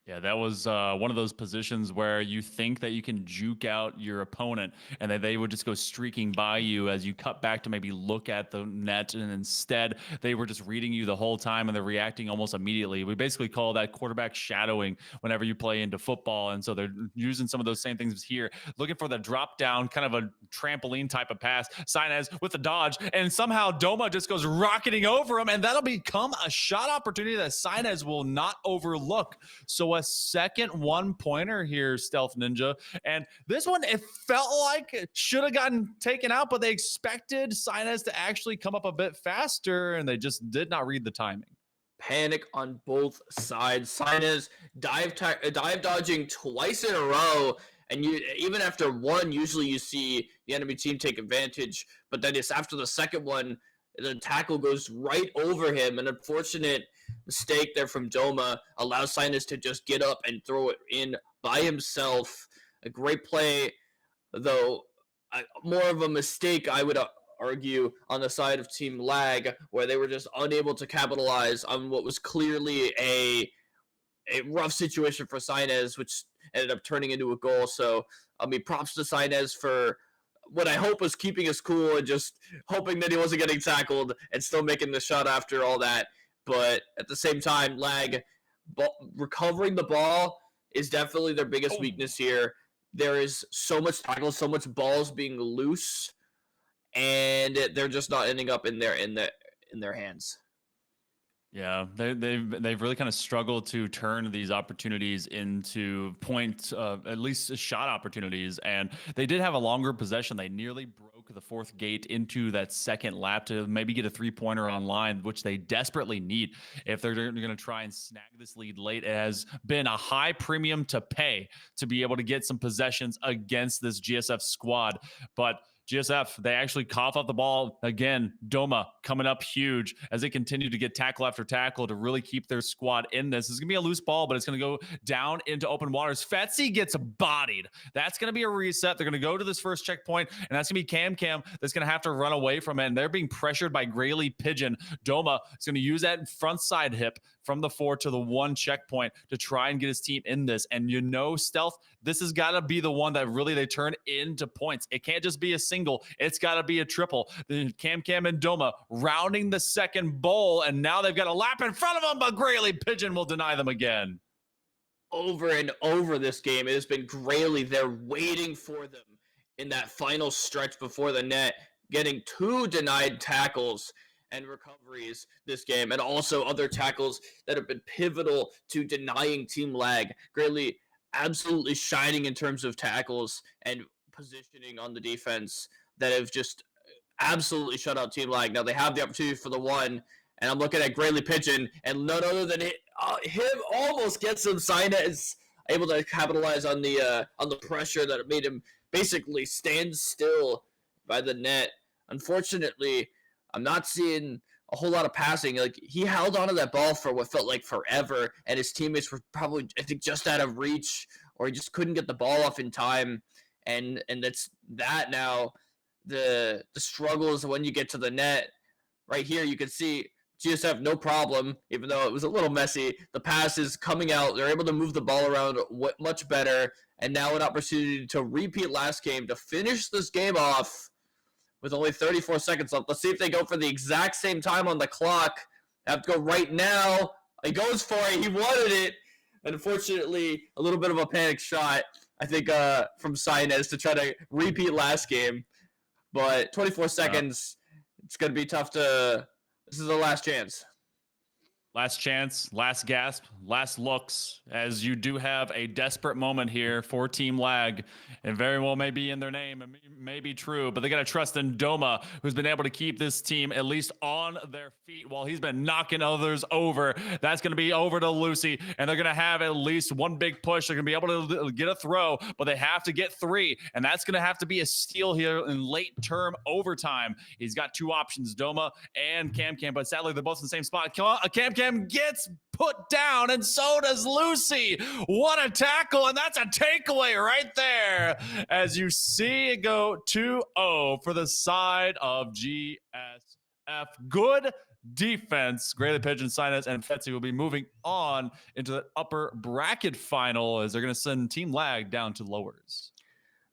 Yeah, that was one of those positions where you think that you can juke out your opponent and that they would just go streaking by you as you cut back to maybe look at the net. And instead, they were just reading you the whole time and they're reacting almost immediately. We basically call that quarterback shadowing whenever you play into football. And so they're using some of those same things here, looking for the drop down, kind of a trampoline type of pass. Sainez with the dodge, and somehow Doma just goes rocketing over him, and that'll become a shot opportunity that Sainez will not overlook. So a second 1-pointer here, Stealth Ninja. And this one, it felt like it should have gotten taken out, but they expected Sainez to actually come up a bit faster, and they just did not read the timing. Panic on both sides. Sainez dive dodging twice in a row, and even after one, usually you see the enemy team take advantage, but then it's after the second one, the tackle goes right over him. An unfortunate mistake there from Doma allows Sainez to just get up and throw it in by himself. A great play, though more of a mistake, I would argue, on the side of Team Lag, where they were just unable to capitalize on what was clearly a rough situation for Sainez, which ended up turning into a goal. So, I mean, props to Sainez for what I hope was keeping us cool and just hoping that he wasn't getting tackled and still making the shot after all that. But at the same time, Lag recovering the ball is definitely their biggest weakness here. There is so much tackle, so much balls being loose, and they're just not ending up in their hands. Yeah, they've really kind of struggled to turn these opportunities into at least shot opportunities, and they did have a longer possession. They nearly broke the fourth gate into that second lap to maybe get a 3-pointer online, which they desperately need if they're going to try and snag this lead late. It has been a high premium to pay to be able to get some possessions against this GSF squad, but GSF, they actually cough up the ball again. Doma coming up huge as they continue to get tackle after tackle to really keep their squad in this. It's going to be a loose ball, but it's going to go down into open waters. Fetzy gets bodied. That's going to be a reset. They're going to go to this first checkpoint, and that's going to be Cam that's going to have to run away from it. And they're being pressured by Grayley Pigeon. Doma is going to use that front side hip from the 4 to the 1 checkpoint to try and get his team in this. And Stealth, this has got to be the one that really they turn into points. It can't just be a single. It's got to be a triple. Then Cam and Doma rounding the second bowl, and now they've got a lap in front of them, but Grayley Pigeon will deny them again. Over and over this game, it has been Grayley. They're waiting for them in that final stretch before the net, getting 2 denied tackles and recoveries this game, and also other tackles that have been pivotal to denying team lag. Grayley absolutely shining in terms of tackles and positioning on the defense that have just absolutely shut out team lag. Now they have the opportunity for the 1, and I'm looking at Grayley Pigeon, and none other than him almost gets him. Sainez able to capitalize on the pressure that made him basically stand still by the net. Unfortunately, I'm not seeing a whole lot of passing. Like, he held onto that ball for what felt like forever, and his teammates were probably, I think, just out of reach, or he just couldn't get the ball off in time. And that's that now. The struggles when you get to the net. Right here, you can see GSF no problem, even though it was a little messy. The pass is coming out. They're able to move the ball around much better, and now an opportunity to repeat last game to finish this game off with only 34 seconds left. Let's see if they go for the exact same time on the clock. They have to go right now. He goes for it. He wanted it. Unfortunately, a little bit of a panic shot, I think, from Sainez to try to repeat last game. But 24 seconds, it's going to be tough to – this is the last chance. Last chance, last gasp, last looks, as you do have a desperate moment here for Team Lag. It very well may be in their name, it may be true, but they got to trust in Doma, who's been able to keep this team at least on their feet while he's been knocking others over. That's going to be over to Lucy, and they're going to have at least one big push. They're going to be able to get a throw, but they have to get 3, and that's going to have to be a steal here in late term overtime. He's got 2 options, Doma and Cam, but sadly they're both in the same spot. Cam gets put down, and so does Lucy. What a tackle, and that's a takeaway right there as you see it go 2-0 for the side of GSF. Good defense. Grayley Pigeon, Sainez, and Fetzy will be moving on into the upper bracket final as they're going to send Team Lag down to lowers.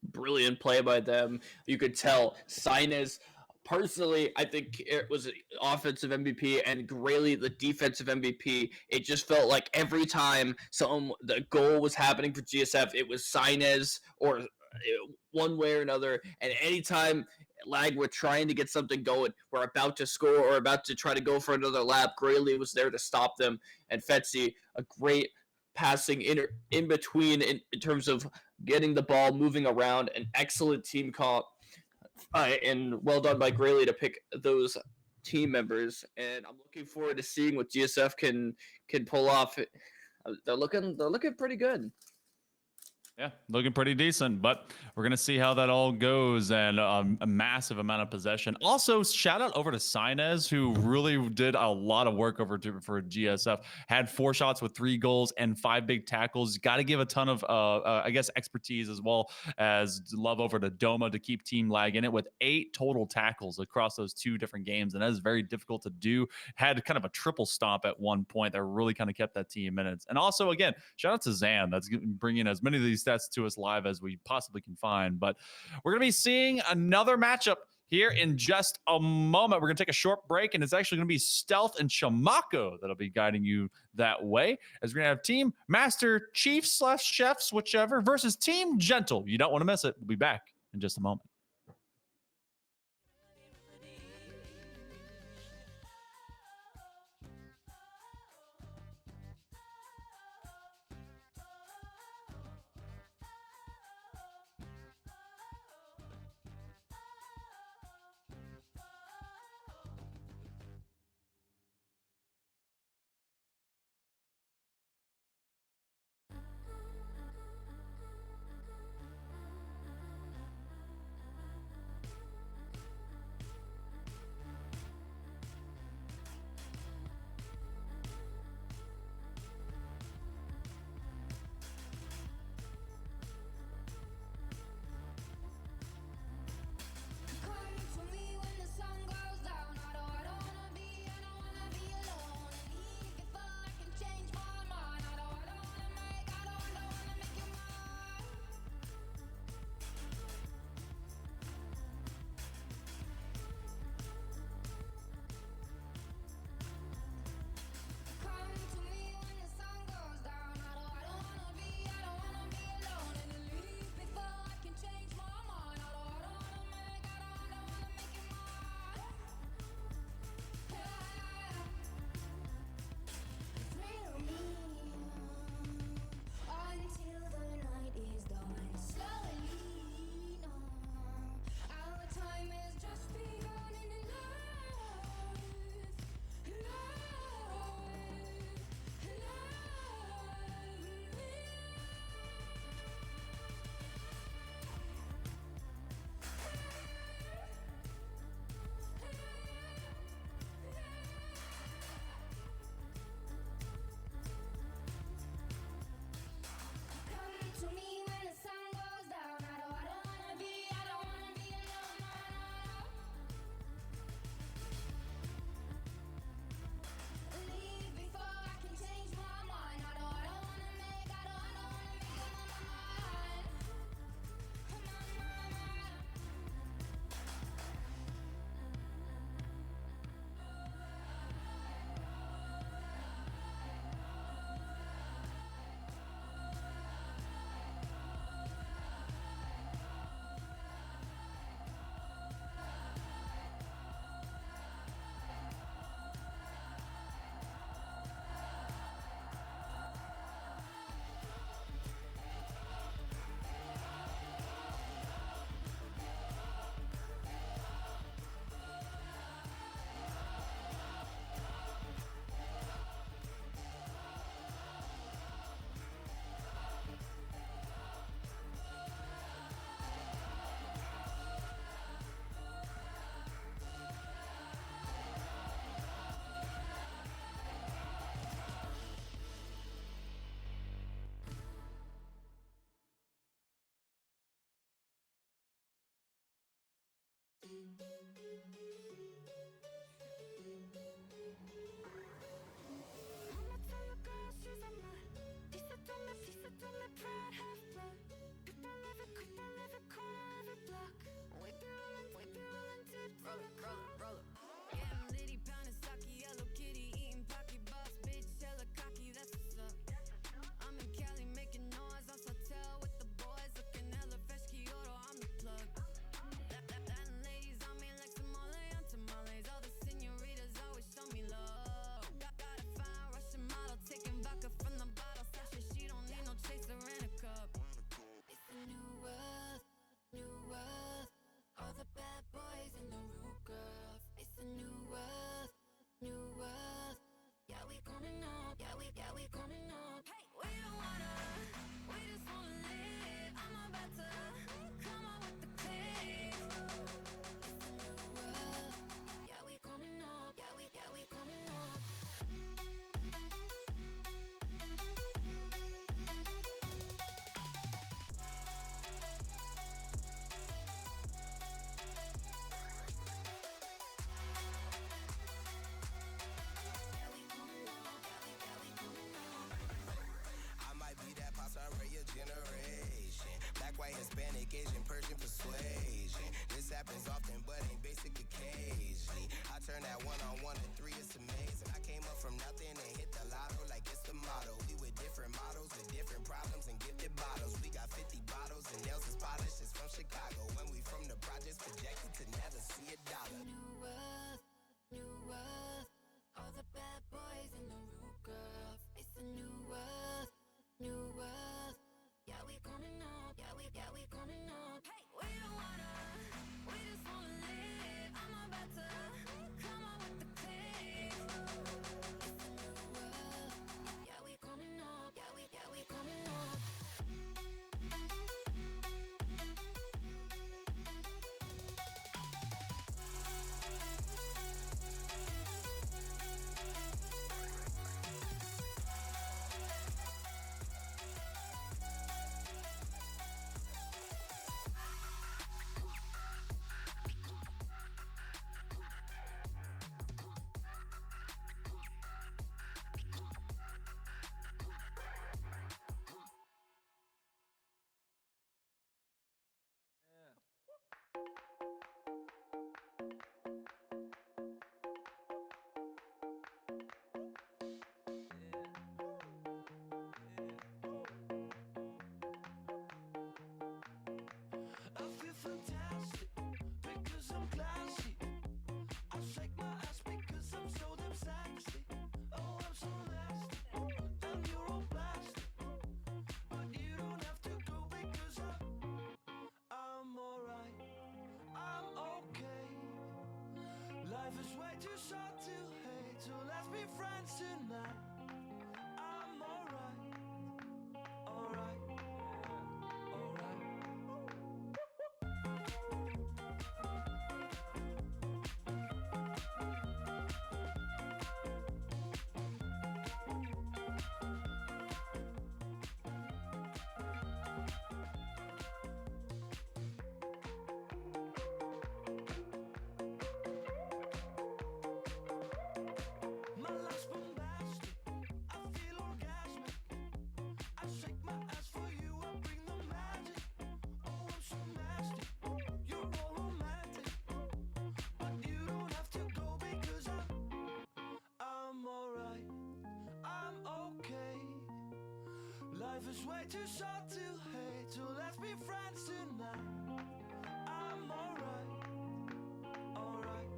Brilliant play by them. You could tell Sainez, personally, I think it was offensive MVP, and Grayley the defensive MVP. It just felt like every time the goal was happening for GSF, it was Sainez or one way or another. And anytime Lag were trying to get something going, we're about to score or about to try to go for another lap, Grayley was there to stop them. And Fetzy, a great passing in between in terms of getting the ball moving around, an excellent team call. And well done by Grayley to pick those team members. And I'm looking forward to seeing what GSF can pull off. They're looking pretty good. Yeah, looking pretty decent, but we're going to see how that all goes, and a massive amount of possession. Also, shout out over to Sainez, who really did a lot of work for GSF. Had 4 shots with 3 goals and 5 big tackles. Got to give a ton of, expertise as well as love over to Doma to keep Team Lag in it with 8 total tackles across those 2 different games, and that is very difficult to do. Had kind of a triple stomp at one point that really kind of kept that team in minutes. And also, again, shout out to Zan that's bringing as many of these stats to us live as we possibly can find. But we're going to be seeing another matchup here in just a moment. We're going to take a short break, and it's actually going to be Stealth and Chamako that'll be guiding you that way, as we're going to have Team Master Chiefs / Chefs, whichever, versus Team Gentle. You don't want to miss it. We'll be back in just a moment. I'ma tell your girl she's a mud. Piece of me, pride, half blood. Could I live a corner of a block? We be rolling deep, roll up. Getting litty, pounding sake, yellow kitty, eating pocky boss, bitch, hella cocky, that's what's up. I'm in Cali making noise on Sotel with the boys, looking hella fresh, Kyoto, I'm the plug. Latin ladies on me like Somali on tamales, all the senoritas always show me love. Got a fine Russian model, taking vodka from the bottle, Sasha, she don't need no chaser in a cup. It's a new world. All the bad boys and the rude girls. It's a new world. Yeah, we coming up. We coming up. Hey, we don't wanna, we just wanna live. I'm about to come on with the click. It's a new world. Yeah, we coming up. Yeah, we coming up. I might be that Pasaraya generation. Black, white, Hispanic, Asian, Persian persuasion. This happens often, but ain't basic occasionally. I turn that 1-on-1 to 3, it's amazing. I came up from nothing and hit the lotto like it's the motto. We with different models, with different problems and gifted bottles. We got 50 bottles and nails is polished. It's from Chicago. When we from the projects, projected to never see a dollar. New world. All the bad boys and the rude girls. It's a new world. Yeah, we coming up. Yeah, we coming up. Hey, we don't wanna, we just wanna live. I'm about to come on with the click. It's a new world. Yeah, we coming up. Yeah, we coming up. I feel fantastic because I'm classy. I shake my ass because I'm so damn sexy. Oh, I'm so nasty, and you're all plastic. But you don't have to go because I'm alright. I'm okay. Life is way too short to hate, so let's be friends tonight. I'm alright, alright, alright. My life's bombastic, I feel orgasmic. I shake my ass for you, I bring the magic. Oh, I'm so nasty, you're all romantic. But you don't have to go because I'm alright, I'm okay. Life is way too short to hate, so let's be friends tonight. I'm alright, alright, alright.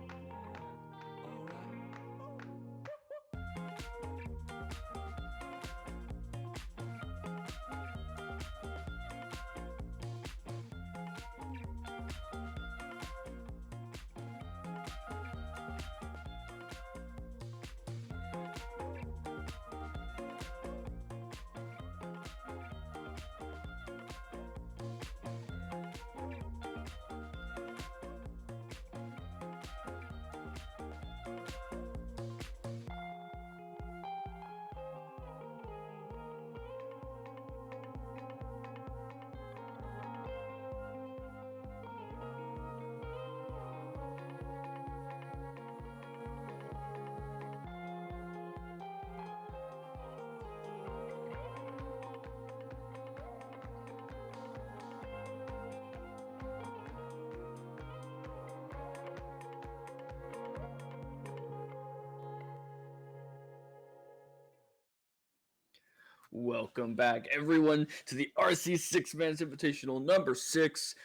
Welcome back, everyone, to the RC Six Man's Invitational number 6.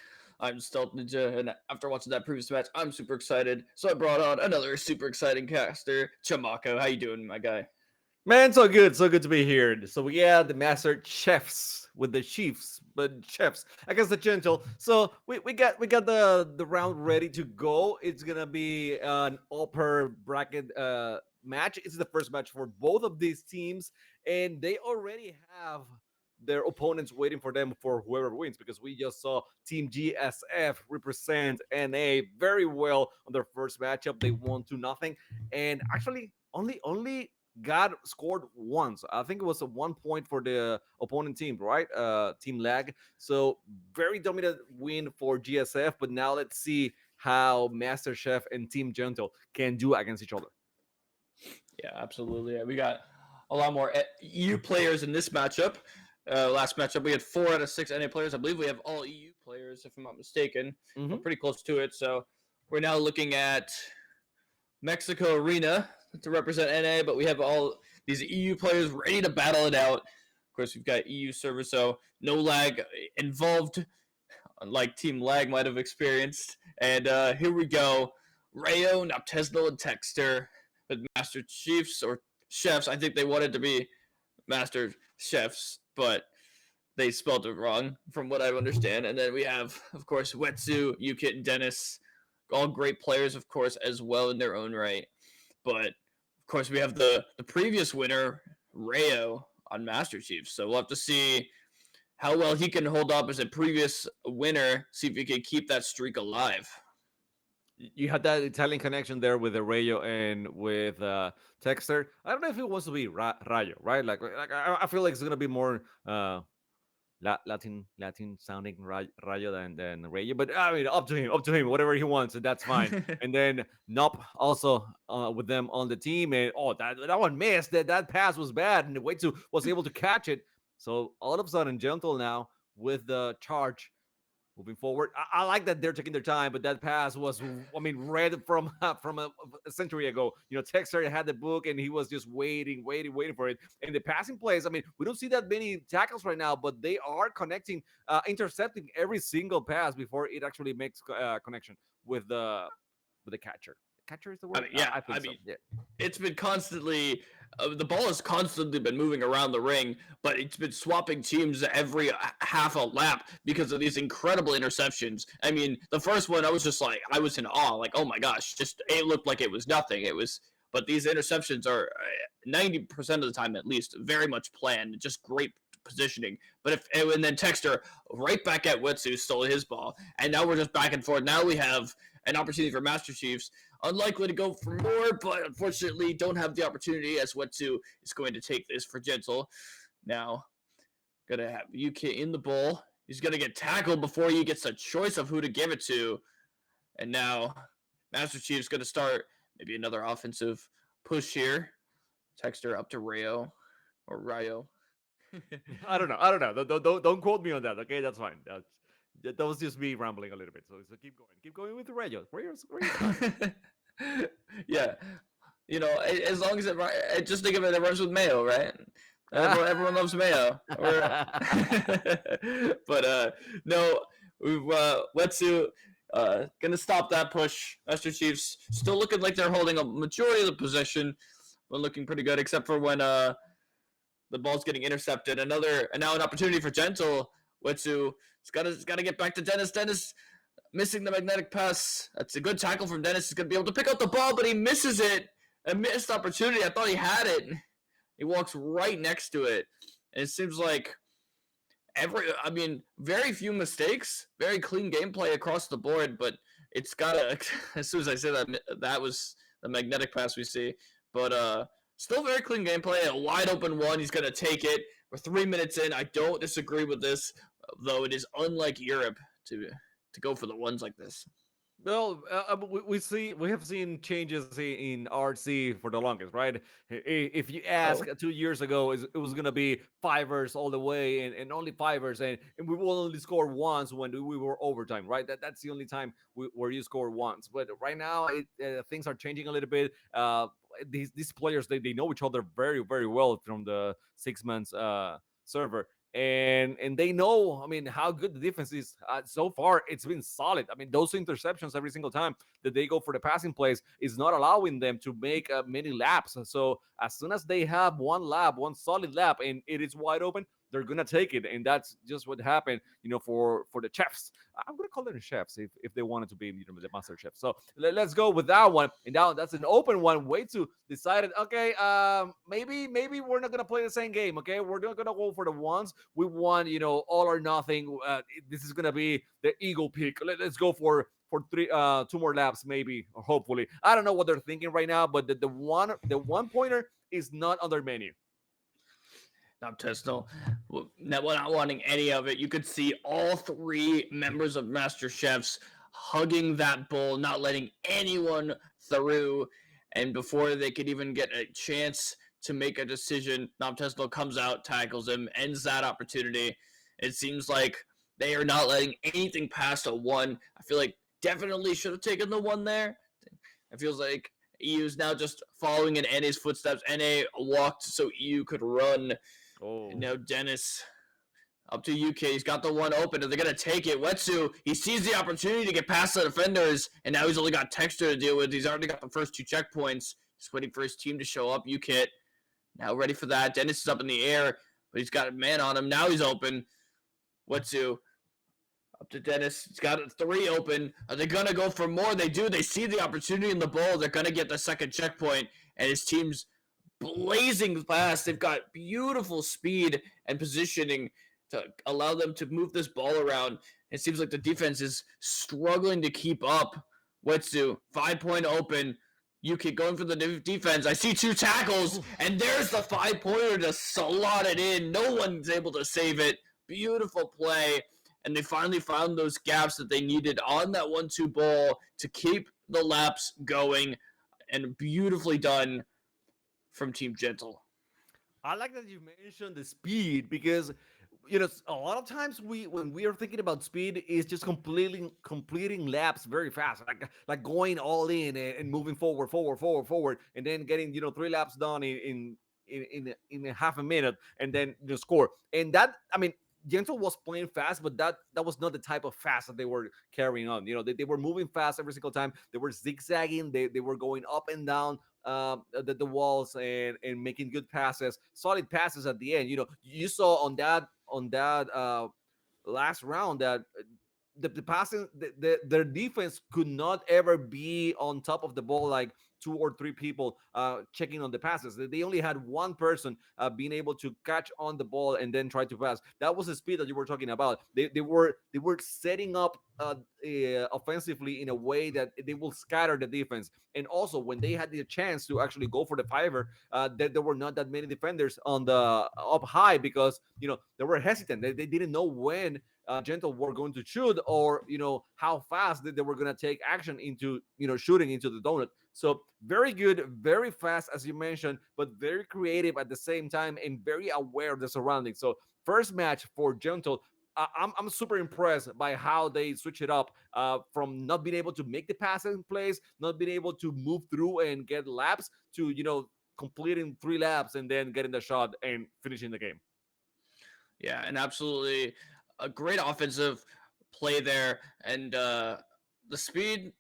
I'm Stealth Ninja, and after watching that previous match, I'm super excited. So I brought on another super exciting caster, Chamako. How you doing, my guy? Man, so good to be here. So we had the master chefs with the chiefs, but chefs against the gentle. So we got the round ready to go. It's gonna be an upper bracket match. It's the first match for both of these teams, and they already have their opponents waiting for them for whoever wins, because we just saw Team GSF represent NA very well on their first matchup. They won 2-0, and actually only got scored once. I think it was a 1 point for the opponent team, right? Team lag. So very dominant win for GSF. But now let's see how Master Chef and Team Gentle can do against each other. Yeah, absolutely. We got a lot more EU players in this matchup. Last matchup, we had 4 out of 6 NA players. I believe we have all EU players, if I'm not mistaken. We're pretty close to it. So we're now looking at Mexico Arena to represent NA, but we have all these EU players ready to battle it out. Of course, we've got EU server, so no lag involved, unlike Team Lag might have experienced. And here we go. Rayo, Noctesnal, and Texter with Master Chiefs or Chefs. I think they wanted to be Master Chefs, but they spelled it wrong from what I understand. And then we have, of course, Wetsu, Ukit, and Dennis. All great players, of course, as well in their own right. But, of course, we have the previous winner, Rayo, on Master Chiefs. So we'll have to see how well he can hold up as a previous winner, see if he can keep that streak alive. You had that Italian connection there with the Rayo and with Texter. I don't know if it wants to be Rayo, right? Like I feel like it's gonna be more Latin sounding Rayo than Rayo. But I mean, up to him, whatever he wants, and that's fine. And then Nop also with them on the team, and that one missed. That pass was bad, and the way to was able to catch it. So all of a sudden, Gentle now with the charge moving forward. I like that they're taking their time, but that pass was, I mean, read from a century ago. You know, Texter had the book and he was just waiting for it. And the passing plays, I mean, we don't see that many tackles right now, but they are connecting, intercepting every single pass before it actually makes connection with the catcher. Catcher is the word. I think so. Yeah. It's been constantly the ball has constantly been moving around the ring, but it's been swapping teams every half a lap because of these incredible interceptions. I mean, the first one I was just like, I was in awe, like, oh my gosh, just it looked like it was nothing. It was, but these interceptions are 90% of the time at least very much planned, just great positioning. But and then Texter right back at Wetsu stole his ball, and now we're just back and forth. Now we have an opportunity for Master Chiefs. Unlikely to go for more, but unfortunately don't have the opportunity as Wetsu is going to take this for Gentle. Now, gonna have UK in the bowl. He's gonna get tackled before he gets a choice of who to give it to. And now, Master Chief's gonna start maybe another offensive push here. Texter up to Rayo or Rayo. I don't know. Don't quote me on that. Okay, that's fine. That was just me rambling a little bit. So keep going with the Rayo. Rayo's Yeah, you know, as long as it just think of it runs with mayo, right? Everyone loves mayo. But no, we've Wetsu gonna stop that push. Master Chiefs still looking like they're holding a majority of the possession, but looking pretty good, except for when the ball's getting intercepted. And now an opportunity for Gentle. Wetsu has got to get back to Dennis. Dennis missing the magnetic pass. That's a good tackle from Dennis. He's going to be able to pick up the ball, but he misses it. A missed opportunity. I thought he had it. He walks right next to it. And it seems like very few mistakes, very clean gameplay across the board, but it's got to, as soon as I say that was the magnetic pass we see. But still very clean gameplay. A wide open one. He's going to take it. We're 3 minutes in. I don't disagree with this, though it is unlike Europe to go for the ones like this. Well, we have seen changes in RC for the longest, right? If you ask 2 years ago, it was gonna be fivers all the way and only fivers, and we will only score once when we were overtime, right? That's the only time where you score once. But right now, things are changing a little bit. These players they know each other very well from the 6 months server. And they know, I mean, how good the defense is. So far, it's been solid. I mean, those interceptions every single time that they go for the passing plays is not allowing them to make many laps. So as soon as they have one solid lap, and it is wide open, they're gonna take it, and that's just what happened, for the chefs. I'm gonna call them chefs if they wanted to be, the master chef. So let's go with that one, and now that's an open one. Way to decided, okay, maybe we're not gonna play the same game. Okay, we're not gonna go for the ones we want, all or nothing. This is gonna be the eagle pick. Let's go for two more laps, maybe, or hopefully. I don't know what they're thinking right now, but the one pointer is not on their menu. Not Tesno. Not wanting any of it. You could see all three members of Master Chefs hugging that bull, not letting anyone through. And before they could even get a chance to make a decision, Tesno comes out, tackles him, ends that opportunity. It seems like they are not letting anything past a one. I feel like definitely should have taken the one there. It feels like EU's now just following in NA's footsteps. NA walked so EU could run. Oh, And now Dennis up to UK. He's got the one open. Are they going to take it? Wetsu, he sees the opportunity to get past the defenders, and now he's only got Texter to deal with. He's already got the first two checkpoints. Just waiting for his team to show up. UKIT now ready for that. Dennis is up in the air, but he's got a man on him. Now he's open. Wetsu up to Dennis. He's got three open. Are they going to go for more? They do. They see the opportunity in the ball. They're going to get the second checkpoint, and his team's blazing fast. They've got beautiful speed and positioning to allow them to move this ball around. It seems like the defense is struggling to keep up. Wetsu, 5-point open. UK going for the defense. I see two tackles, and there's the 5-pointer to slot it in. No one's able to save it. Beautiful play. And they finally found those gaps that they needed on that 1-2 ball to keep the laps going. And beautifully done from Team Gentle. I like that you mentioned the speed, because a lot of times when we are thinking about speed, is just completing laps very fast, like going all in and moving forward, and then getting 3 laps done in a half a minute, and then score. And that, I mean, Gentle was playing fast, but that was not the type of fast that they were carrying on. They were moving fast every single time. They were zigzagging. They were going up and down the walls, and making good passes, solid passes at the end. You saw on that last round that the passing, their defense could not ever be on top of the ball, like 2 or 3 people checking on the passes. They only had one person being able to catch on the ball and then try to pass. That was the speed that you were talking about. They were setting up offensively in a way that they will scatter the defense. And also, when they had the chance to actually go for the fiver, there were not that many defenders on the up high, because they were hesitant. They didn't know when Gentle were going to shoot, or how fast they were going to take action into shooting into the donut. So very good, very fast, as you mentioned, but very creative at the same time, and very aware of the surroundings. So first match for Gentle, I'm super impressed by how they switch it up from not being able to make the passing plays, not being able to move through and get laps, to completing 3 laps and then getting the shot and finishing the game. Yeah, and absolutely a great offensive play there, and the speed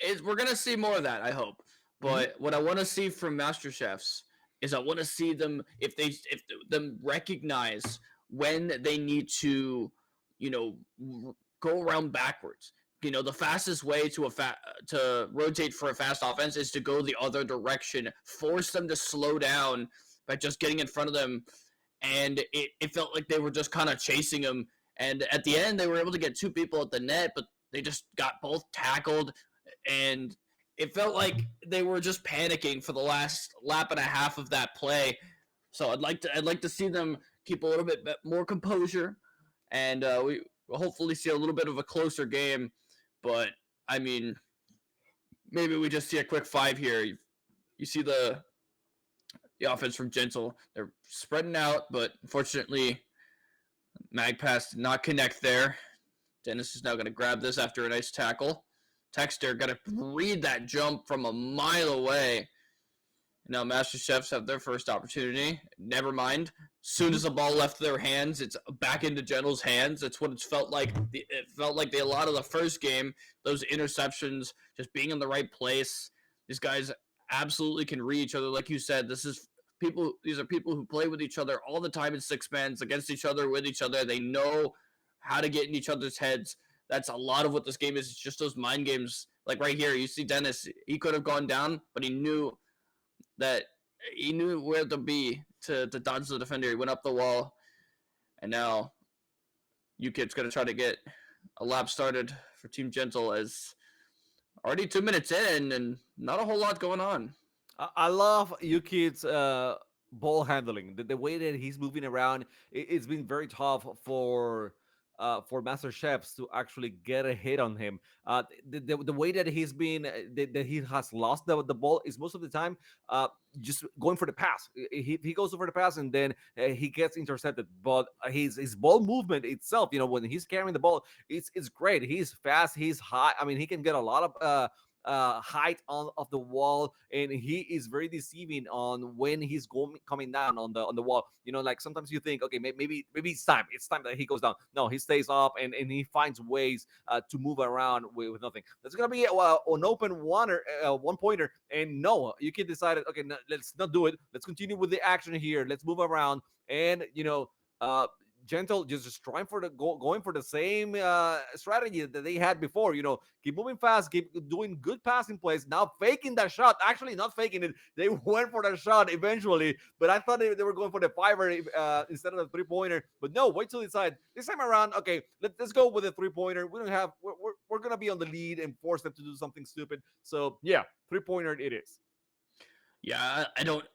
is, we're gonna see more of that, I hope. But what I want to see from Master Chefs is, I want to see them, if them recognize when they need to go around backwards. The fastest way to rotate for a fast offense is to go the other direction. Force them to slow down by just getting in front of them. And it felt like they were just kind of chasing them. And at the end, they were able to get 2 people at the net, but they just got both tackled. And it felt like they were just panicking for the last lap and a half of that play. So I'd like to see them keep a little bit more composure, and we will hopefully see a little bit of a closer game. But I mean, maybe we just see a quick 5 here. You see the offense from Gentle. They're spreading out, but unfortunately, Magpass did not connect there. Dennis is now going to grab this after a nice tackle. Texter got to read that jump from a mile away. Now Master Chefs have their first opportunity. Never mind. Soon as the ball left their hands, it's back into Gentle's hands. It's what it's felt like. It felt like a lot of the first game, those interceptions, just being in the right place. These guys absolutely can read each other, like you said. These are people who play with each other all the time in six mans against each other, with each other. They know how to get in each other's heads. That's a lot of what this game is. It's just those mind games. Like right here, you see Dennis. He could have gone down, but that he knew where to be to dodge the defender. He went up the wall, and now UKIP's going to try to get a lap started for Team Gentle as already 2 minutes in and not a whole lot going on. I love UKID's ball handling. The way that he's moving around, it's been very tough for Master Chefs to actually get a hit on him. The way that he's been that he has lost the ball is most of the time just going for the pass. He goes over the pass and then he gets intercepted. But his ball movement itself, when he's carrying the ball, it's great. He's fast. He's high. I mean, he can get a lot of height of the wall, and he is very deceiving on when he's coming down on the wall. Like sometimes you think, okay, maybe it's time that he goes down. No, he stays up and he finds ways to move around with nothing. That's gonna be an open one pointer, and no, you can decide, okay, no, let's not do it. Let's continue with the action here. Let's move around, and Gentle just trying going for the same strategy that they had before. Keep moving fast, keep doing good passing plays. Now faking that shot, actually not faking it. They went for the shot eventually, but I thought they were going for the fiver instead of the 3-pointer. But no, wait till decide this time around. Okay, let's go with the 3-pointer. We're gonna be on the lead and force them to do something stupid. So yeah, 3-pointer it is. Yeah, I don't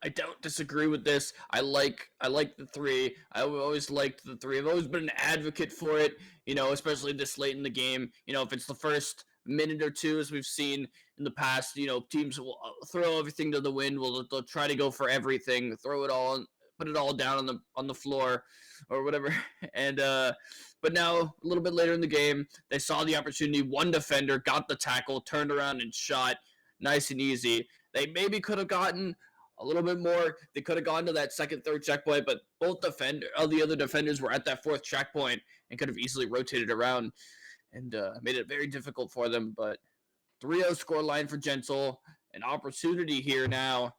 disagree with this. I like the three. I've always liked the three. I've always been an advocate for it, especially this late in the game. If it's the first minute or two, as we've seen in the past, teams will throw everything to the wind. They'll try to go for everything, throw it all, put it all down on the floor or whatever. And but now a little bit later in the game, they saw the opportunity. One defender got the tackle, turned around and shot, nice and easy. They maybe could have gotten a little bit more. They could have gone to that second, third checkpoint, but both the other defenders were at that fourth checkpoint and could have easily rotated around and made it very difficult for them. But 3-0 scoreline for Gentle. An opportunity here now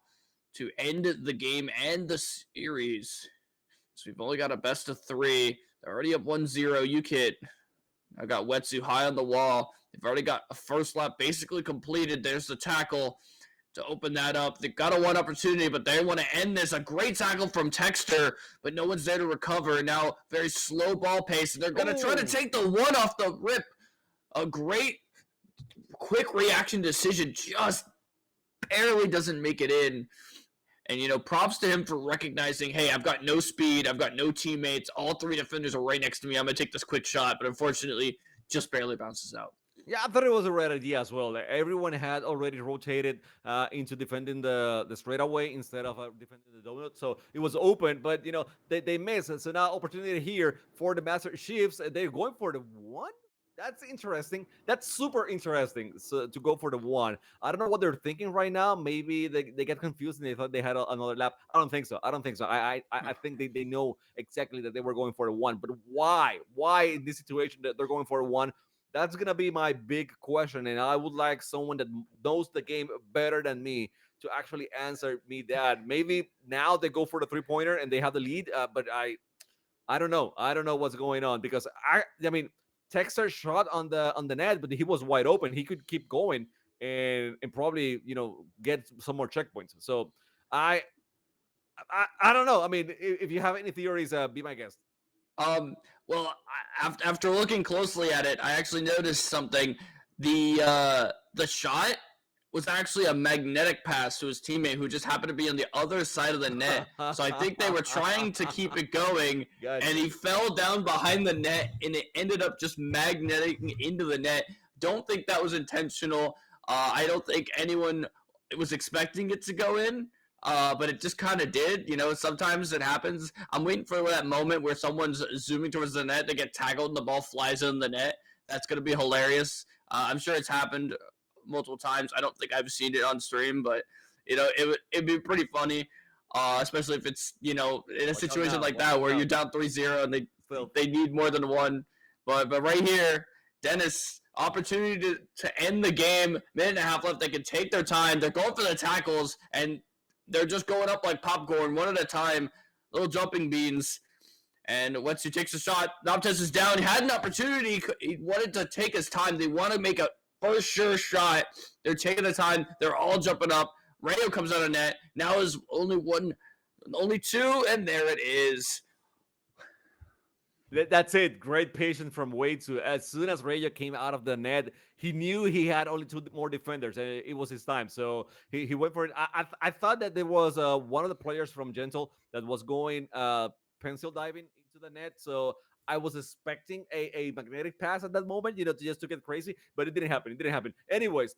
to end the game and the series. So we've only got a best of 3. They're already up 1-0. UKIT. I got Wetsu high on the wall. They've already got a first lap basically completed. There's the tackle to open that up. They got a one opportunity, but they want to end this. A great tackle from Texter, but no one's there to recover. Now, very slow ball pace. They're going to try to take the one off the rip. A great, quick reaction decision. Just barely doesn't make it in. And, props to him for recognizing, hey, I've got no speed. I've got no teammates. All 3 defenders are right next to me. I'm going to take this quick shot. But unfortunately, just barely bounces out. Yeah, I thought it was a red idea as well. Everyone had already rotated into defending the straightaway instead of defending the donut. So it was open, but, they missed. So now opportunity here for the Master Chiefs. They're going for the one? That's interesting. That's super interesting. So to go for the one. I don't know what they're thinking right now. Maybe they get confused and they thought they had another lap. I don't think so. I think they know exactly that they were going for the one. But why? Why in this situation that they're going for a one? That's going to be my big question, and I would like someone that knows the game better than me to actually answer me that. Maybe now they go for the 3-pointer and they have the lead, but I don't know. I don't know what's going on because I mean, Texter shot on the net, but he was wide open. He could keep going and probably get some more checkpoints. So I don't know. I mean, if you have any theories, be my guest. Well, after looking closely at it, I actually noticed something. The shot was actually a magnetic pass to his teammate who just happened to be on the other side of the net. So I think they were trying to keep it going, Gotcha. and he fell down behind the net, and it ended up just magneting into the net. Don't think that was intentional. I don't think anyone was expecting it to go in. But it just kind of did. Sometimes it happens. I'm waiting for that moment where someone's zooming towards the net, they get tackled, and the ball flies in the net. That's going to be hilarious. I'm sure it's happened multiple times. I don't think I've seen it on stream, but, it'd be pretty funny. especially if it's in a Watch out situation now, like watch that out where now. you're down 3-0 and Still. they need more than one. But right here, Dennis, opportunity to end the game. Minute and a half left. They can take their time. They're going for the tackles, and they're just going up like popcorn, one at a time, little jumping beans. And Wetsu takes a shot. Noptes is down. He had an opportunity. He wanted to take his time. They want to make a for sure shot. They're taking the time. They're all jumping up. Rayo comes out of net. Now is only two, and there it is. That's it. Great patience from Wade. As soon as Rayo came out of the net, he knew he had only two more defenders, and it was his time. So he went for it. I thought that there was one of the players from Gentle that was going pencil diving into the net. So I was expecting a magnetic pass at that moment, just to get crazy, but it didn't happen. It didn't happen. Anyways,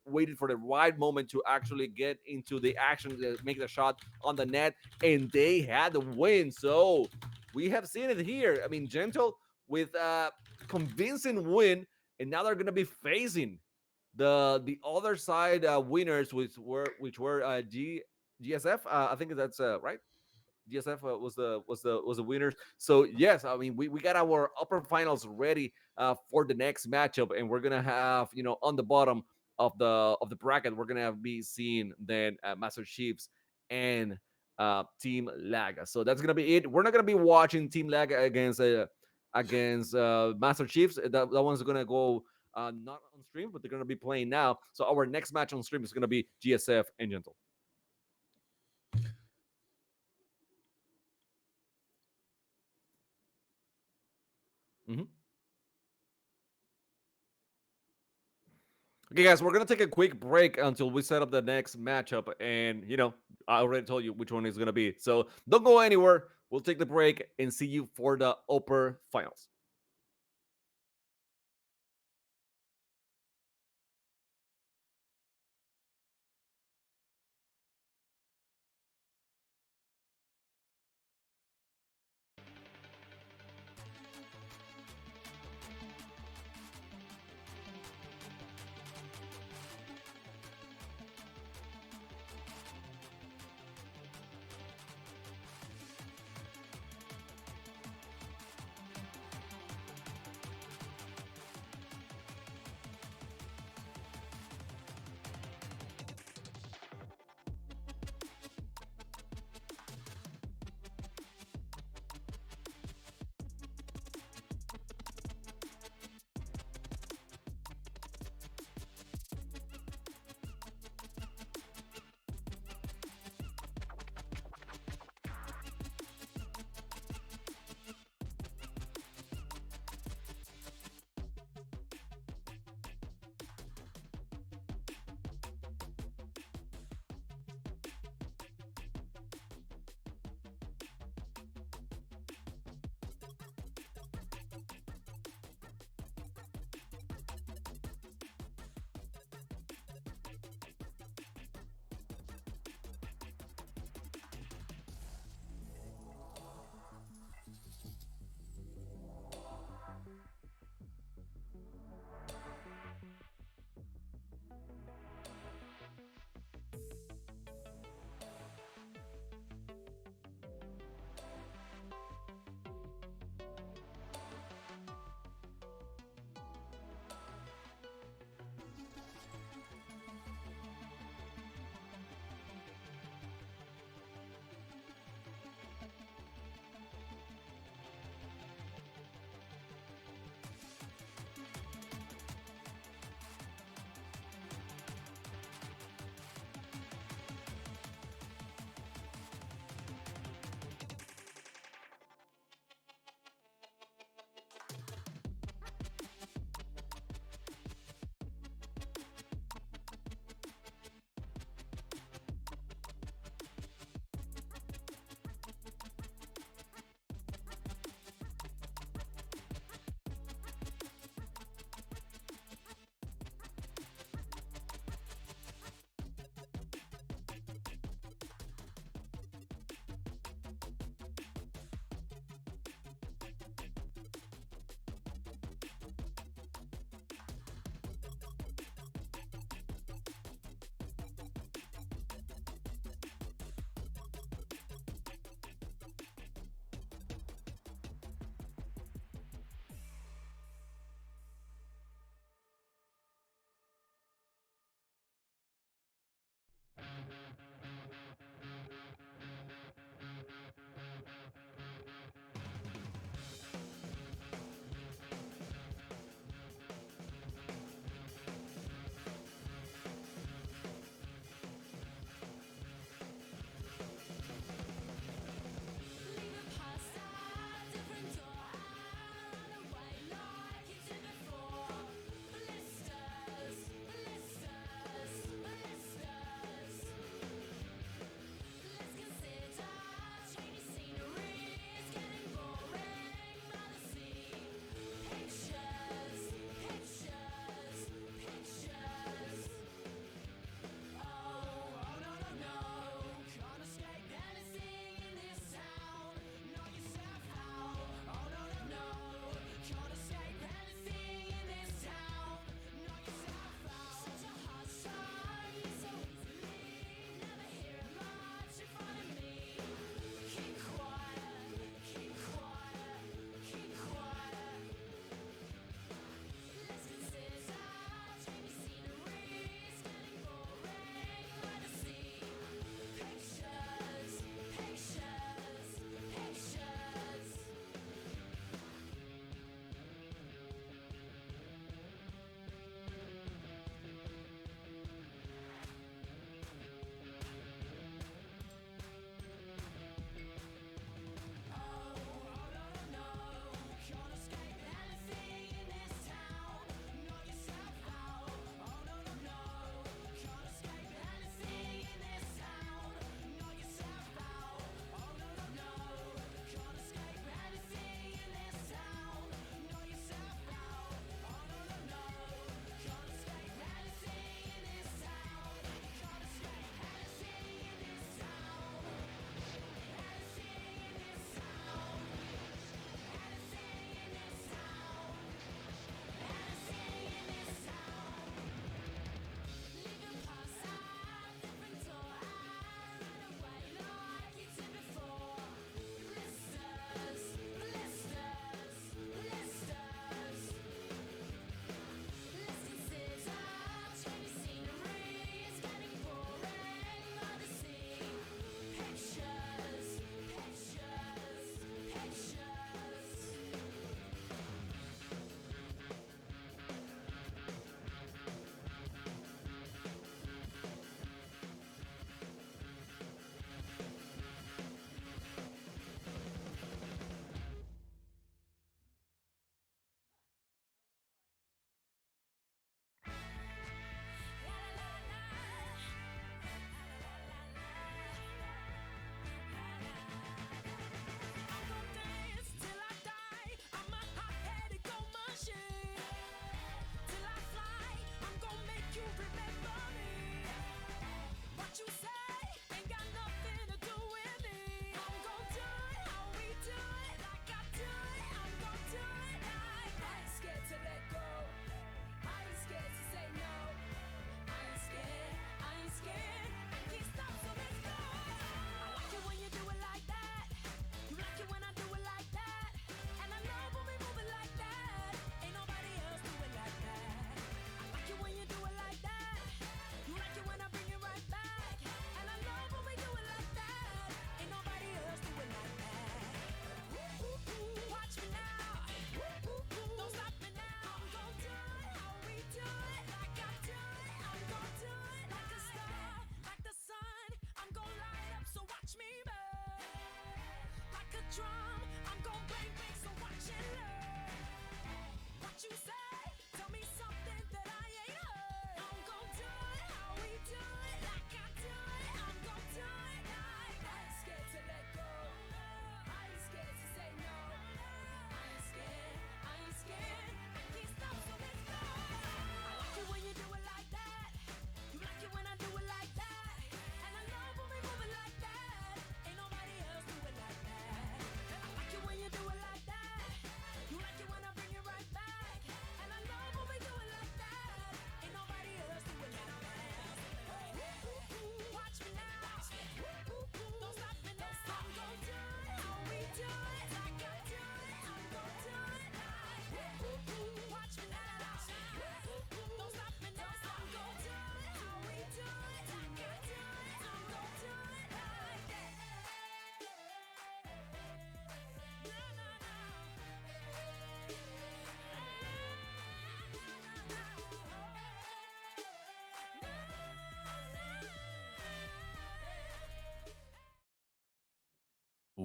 waited for the right moment to actually get into the action, to make the shot on the net, and they had the win. So we have seen it here. I mean, Gentle with a convincing win, and now they're going to be facing the other side winners, which were GSF. I think that's right. GSF was the winners. So yes, I mean we got our upper finals ready for the next matchup, and we're gonna have on the bottom of the bracket we're gonna be seeing then Master Chiefs and Team Lag. So that's gonna be it. We're not gonna be watching Team Lag against Master Chiefs. That one's gonna go not on stream, but they're gonna be playing now. So our next match on stream is gonna be GSF and Gentle. Mm-hmm. Okay, guys, we're gonna take a quick break until we set up the next matchup, and I already told you which one is gonna be. So don't go anywhere. We'll take the break and see you for the upper finals.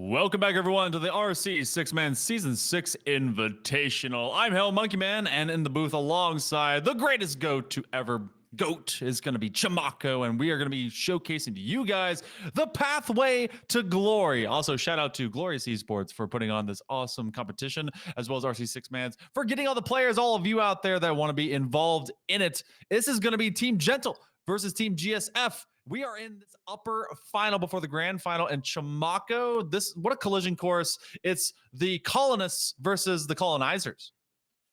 Welcome back, everyone, to the RC Six Man Season 6 Invitational. I'm Hell Monkey Man, and in the booth alongside the greatest goat to ever goat is going to be Chamaco, and we are going to be showcasing to you guys the pathway to glory. Also, shout out to Glorious Esports for putting on this awesome competition, as well as RC Six Mans for getting all the players, all of you out there that want to be involved in it. This is going to be Team Gentle versus Team GSF. We are in this upper final before the grand final, and Chamaco, what a collision course. It's the colonists versus the colonizers.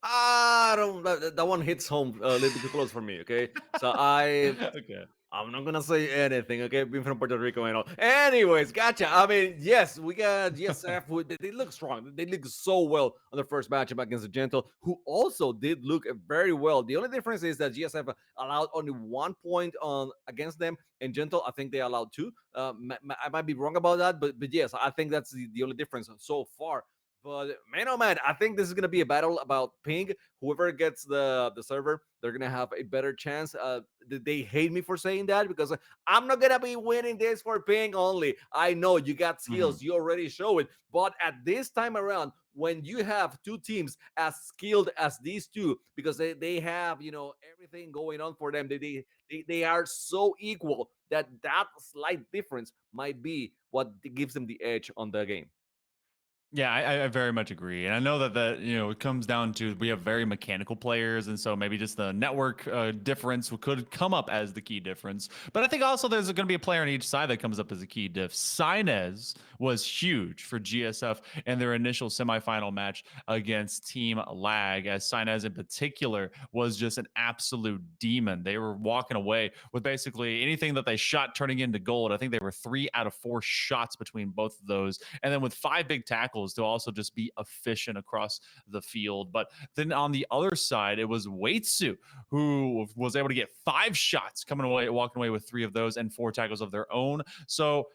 I don't. That one hits home a little bit too close for me. Okay, so Okay. I'm not gonna say anything, okay? Being from Puerto Rico and all. Anyways, gotcha. I mean, yes, we got GSF. They look strong. They look so well on the first matchup against the Gentle, who also did look very well. The only difference is that GSF allowed only 1 point on against them, and Gentle, I think they allowed 2. I might be wrong about that, but yes, I think that's the only difference so far. But man, oh man, I think this is gonna be a battle about ping. Whoever gets the server, they're gonna have a better chance. They hate me for saying that because I'm not gonna be winning this for ping only. I know you got skills, you already show it. But at this time around, when you have two teams as skilled as these two, because they have everything going on for them, they are so equal that slight difference might be what gives them the edge on the game. Yeah, I very much agree, and I know that it comes down to we have very mechanical players, and so maybe just the network difference could come up as the key difference. But I think also there's going to be a player on each side that comes up as a key diff. Sinez was huge for GSF in their initial semifinal match against Team Lag, as Sinez in particular was just an absolute demon. They were walking away with basically anything that they shot turning into gold. I think they were 3 out of 4 shots between both of those, and then with 5 big tackles to also just be efficient across the field. But then on the other side, it was Waitsu who was able to get 5 shots walking away with 3 of those and 4 tackles of their own. So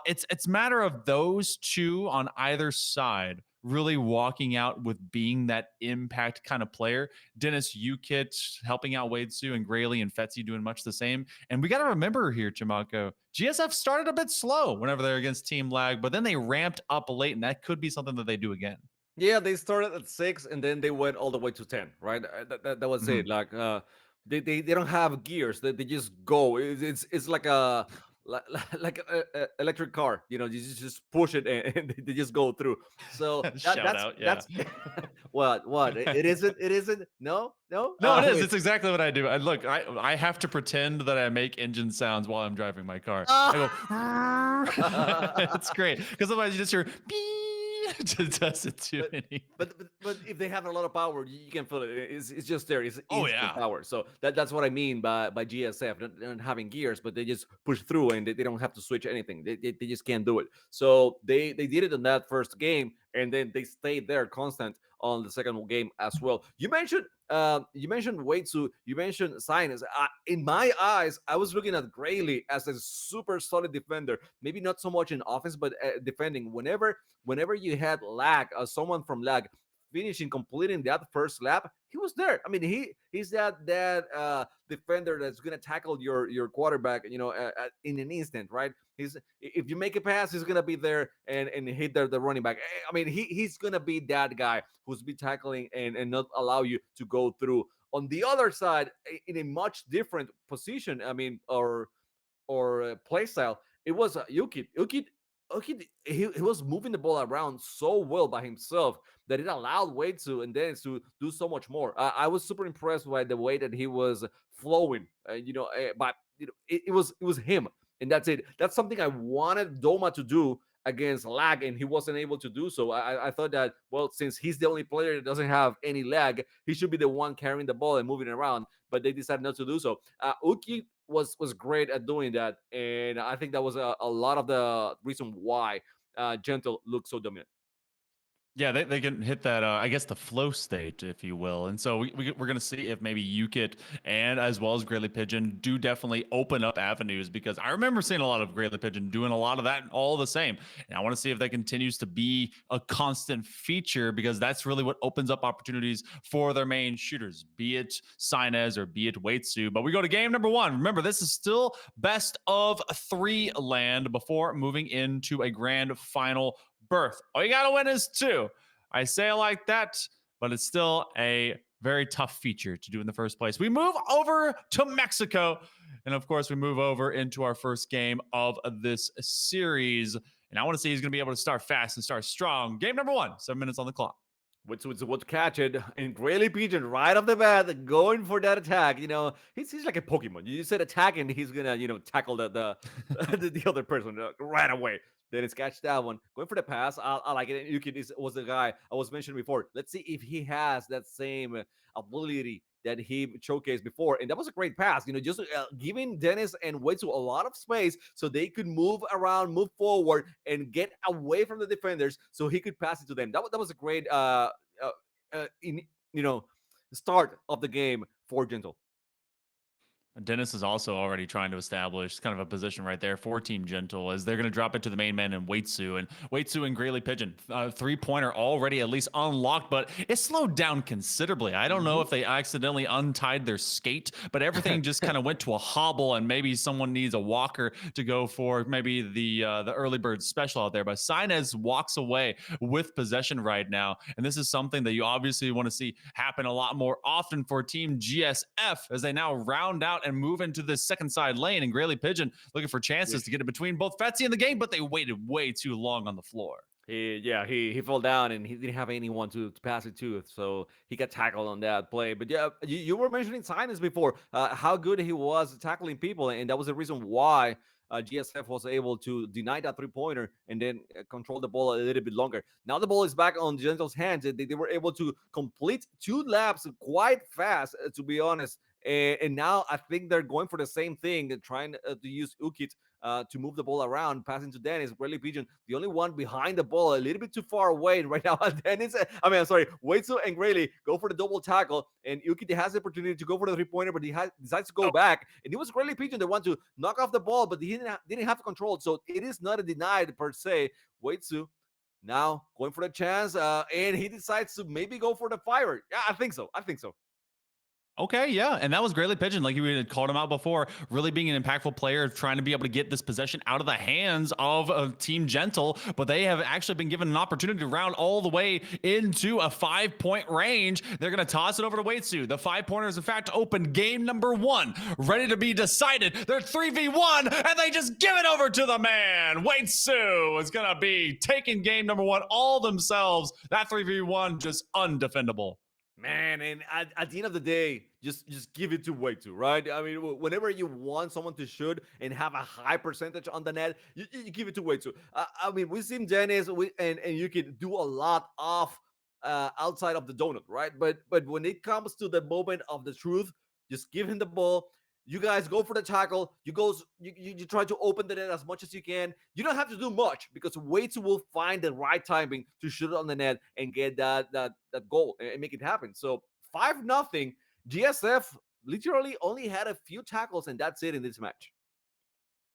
it's matter of those two on either side really walking out with being that impact kind of player. Dennis Ukit helping out Wade Sue, and Grayley and Fetzy doing much the same. And we got to remember here, Chamaco, GSF started a bit slow whenever they're against Team Lag, but then they ramped up late, and that could be something that they do again. Yeah, they started at 6 and then they went all the way to 10, right? That was it. Like they don't have gears. They just go. It's like a like a electric car. You just push it and they just go through. So Shout out, yeah. that's what it isn't. It isn't. No. No, it is. It's exactly what I do. I have to pretend that I make engine sounds while I'm driving my car. I go, it's great because otherwise you just hear beep. It doesn't do anything. But if they have a lot of power, you can feel it. It's just there. It's Oh, instant yeah. power. So that's what I mean by GSF not having gears, but they just push through and they don't have to switch anything. They just can't do it. So they did it in that first game, and then they stayed there constant on the second game as well. You mentioned Waitsu, you mentioned Sinus. In my eyes, I was looking at Grayley as a super solid defender. Maybe not so much in offense, but defending. Whenever you had Lag, someone from Lag completing that first lap, he was there. I mean, he's that defender that's gonna tackle your quarterback, in an instant, right? If you make a pass, he's gonna be there and hit the running back. I mean, he's gonna be that guy who's be tackling and not allow you to go through. On the other side, in a much different position, I mean, or play style, it was Yuki. He was moving the ball around so well by himself that it allowed Wade and Dennis to do so much more. I was super impressed by the way that he was flowing. But it was him, and that's it. That's something I wanted Doma to do against Lag, and he wasn't able to do so. I thought that, well, since he's the only player that doesn't have any lag, he should be the one carrying the ball and moving around, but they decided not to do so. Uki was great at doing that, and I think that was a lot of the reason why Gentle looked so dominant. Yeah, they can hit that, I guess, the flow state, if you will. And so we're going to see if maybe Ukit and as well as Grayley Pigeon do definitely open up avenues, because I remember seeing a lot of Grayley Pigeon doing a lot of that all the same. And I want to see if that continues to be a constant feature, because that's really what opens up opportunities for their main shooters, be it Sinez or be it Waitsu. But we go to game number 1. Remember, this is still best of 3 land before moving into a grand final berth. All you got to win is 2. I say it like that, but it's still a very tough feature to do in the first place. We move over to Mexico. And of course, we move over into our first game of this series. And I want to see who's going to be able to start fast and start strong. Game number 1, 7 minutes on the clock. What's catch it and Grayley Pigeon right off the bat going for that attack. He's like a Pokemon. You said attack and he's gonna tackle the the other person right away. Then it's catch that one going for the pass. I like it. And Yuki was the guy I was mentioning before. Let's see if he has that same ability that he showcased before, and that was a great pass. Just giving Dennis and Weitsu a lot of space so they could move around, move forward, and get away from the defenders, so he could pass it to them. That was a great uh, in start of the game for Gentle. Dennis is also already trying to establish kind of a position right there for Team Gentle as they're going to drop it to the main man and Waitsu. And Waitsu and Grayley Pigeon, 3-pointer already at least unlocked, but it slowed down considerably. I don't know if they accidentally untied their skate, but everything just kind of went to a hobble, and maybe someone needs a walker to go for maybe the early bird special out there. But Sainez walks away with possession right now, and this is something that you obviously want to see happen a lot more often for Team GSF as they now round out and move into the second side lane. And Grayley Pigeon looking for chances to get it between both Fetsy and the game, but they waited way too long on the floor. He fell down and he didn't have anyone to pass it to, so he got tackled on that play. But yeah, you were mentioning Sinus before, how good he was tackling people, and that was the reason why GSF was able to deny that 3-pointer and then control the ball a little bit longer. Now the ball is back on Gentle's hands. They were able to complete 2 laps quite fast, to be honest. And now I think they're going for the same thing, trying to use Ukit to move the ball around, passing to Dennis. Grayley Pigeon, the only one behind the ball, a little bit too far away. And right now, Dennis, I'm sorry, Waitsu and Grayley go for the double tackle, and Ukit has the opportunity to go for the 3-pointer, but he decides to go back. And it was Grayley Pigeon that wanted to knock off the ball, but he didn't have control. So it is not a denied per se. Waitsu now going for the chance, and he decides to maybe go for the fire. Yeah, I think so. Okay, yeah, and that was Grayley Pigeon, like we had called him out before, really being an impactful player, trying to be able to get this possession out of the hands of Team Gentle, but they have actually been given an opportunity to round all the way into a 5-point range. They're going to toss it over to Waitsu. The 5-pointer is, in fact, open game number 1, ready to be decided. They're 3v1, and they just give it over to the man. Waitsu is going to be taking game number 1 all themselves. That 3v1 just undefendable. Man, and at the end of the day, just give it to Waitsu, right? I mean, whenever you want someone to shoot and have a high percentage on the net, you give it to Waitsu. I mean, we've seen Dennis and you can do a lot of outside of the donut, right? But when it comes to the moment of the truth, just give him the ball. You guys go for the tackle. You try to open the net as much as you can. You don't have to do much because Waitsu will find the right timing to shoot it on the net and get that goal and make it happen. So 5-0. GSF literally only had a few tackles and that's it in this match.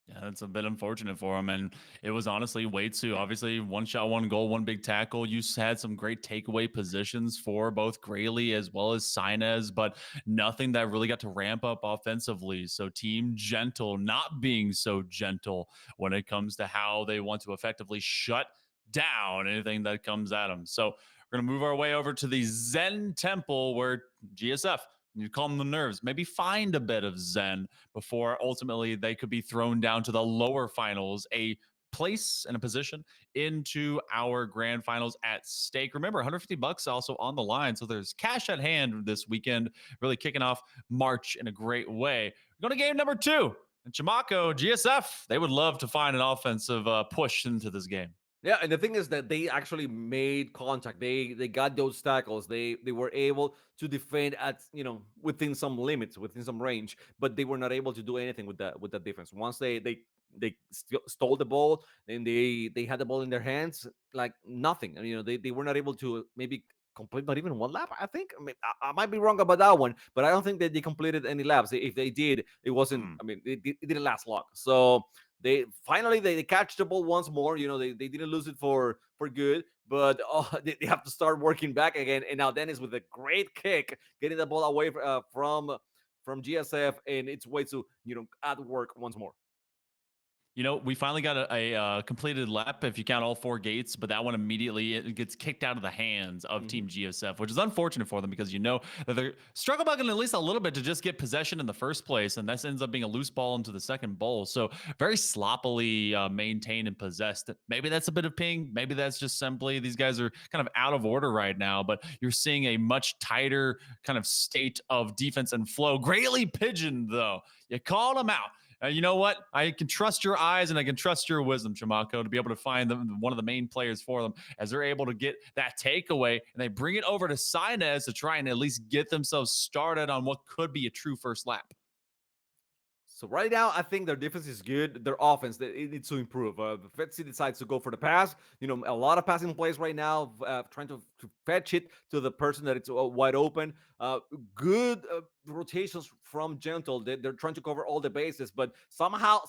Yeah, that's a bit unfortunate for him. And it was honestly Waitsu. Obviously, 1 shot, 1 goal, 1 big tackle. You had some great takeaway positions for both Grayley as well as Sainez, but nothing that really got to ramp up offensively. So Team Gentle not being so gentle when it comes to how they want to effectively shut down anything that comes at them. So we're going to move our way over to the Zen Temple where GSF, you calm the nerves, maybe find a bit of zen before ultimately they could be thrown down to the lower finals, a place and a position into our grand finals at stake. Remember, $150 also on the line. So there's cash at hand this weekend, really kicking off March in a great way. We're going to game number 2. And Chamaco, GSF, they would love to find an offensive push into this game. Yeah, and the thing is that they actually made contact. They got those tackles. They were able to defend at within some limits, within some range, but they were not able to do anything with that defense. Once they stole the ball and they had the ball in their hands, like nothing. And, they were not able to maybe complete not even 1 lap. I think. I mean, I might be wrong about that one, but I don't think that they completed any laps. If they did, it wasn't. I mean, it didn't last long. So they finally they catch the ball once more. They didn't lose it for good, but they have to start working back again. And now Dennis with a great kick, getting the ball away from GSF, and it's way to add work once more. We finally got a completed lap if you count all four gates, but that one immediately it gets kicked out of the hands of Team GSF, which is unfortunate for them because that they're struggle bugging at least a little bit to just get possession in the first place, and that ends up being a loose ball into the second bowl. So very sloppily maintained and possessed. Maybe that's a bit of ping. Maybe that's just simply these guys are kind of out of order right now, but you're seeing a much tighter kind of state of defense and flow. Greatly Pigeon, though. You called him out. You know what? I can trust your eyes and I can trust your wisdom, Chimako, to be able to find one of the main players for them as they're able to get that takeaway and they bring it over to Sinez to try and at least get themselves started on what could be a true first lap. So right now, I think their defense is good. Their offense, it needs to improve. Fetsi decides to go for the pass. A lot of passing plays right now, trying to fetch it to the person that it's wide open. Good rotations from Gentle. They're trying to cover all the bases, but somehow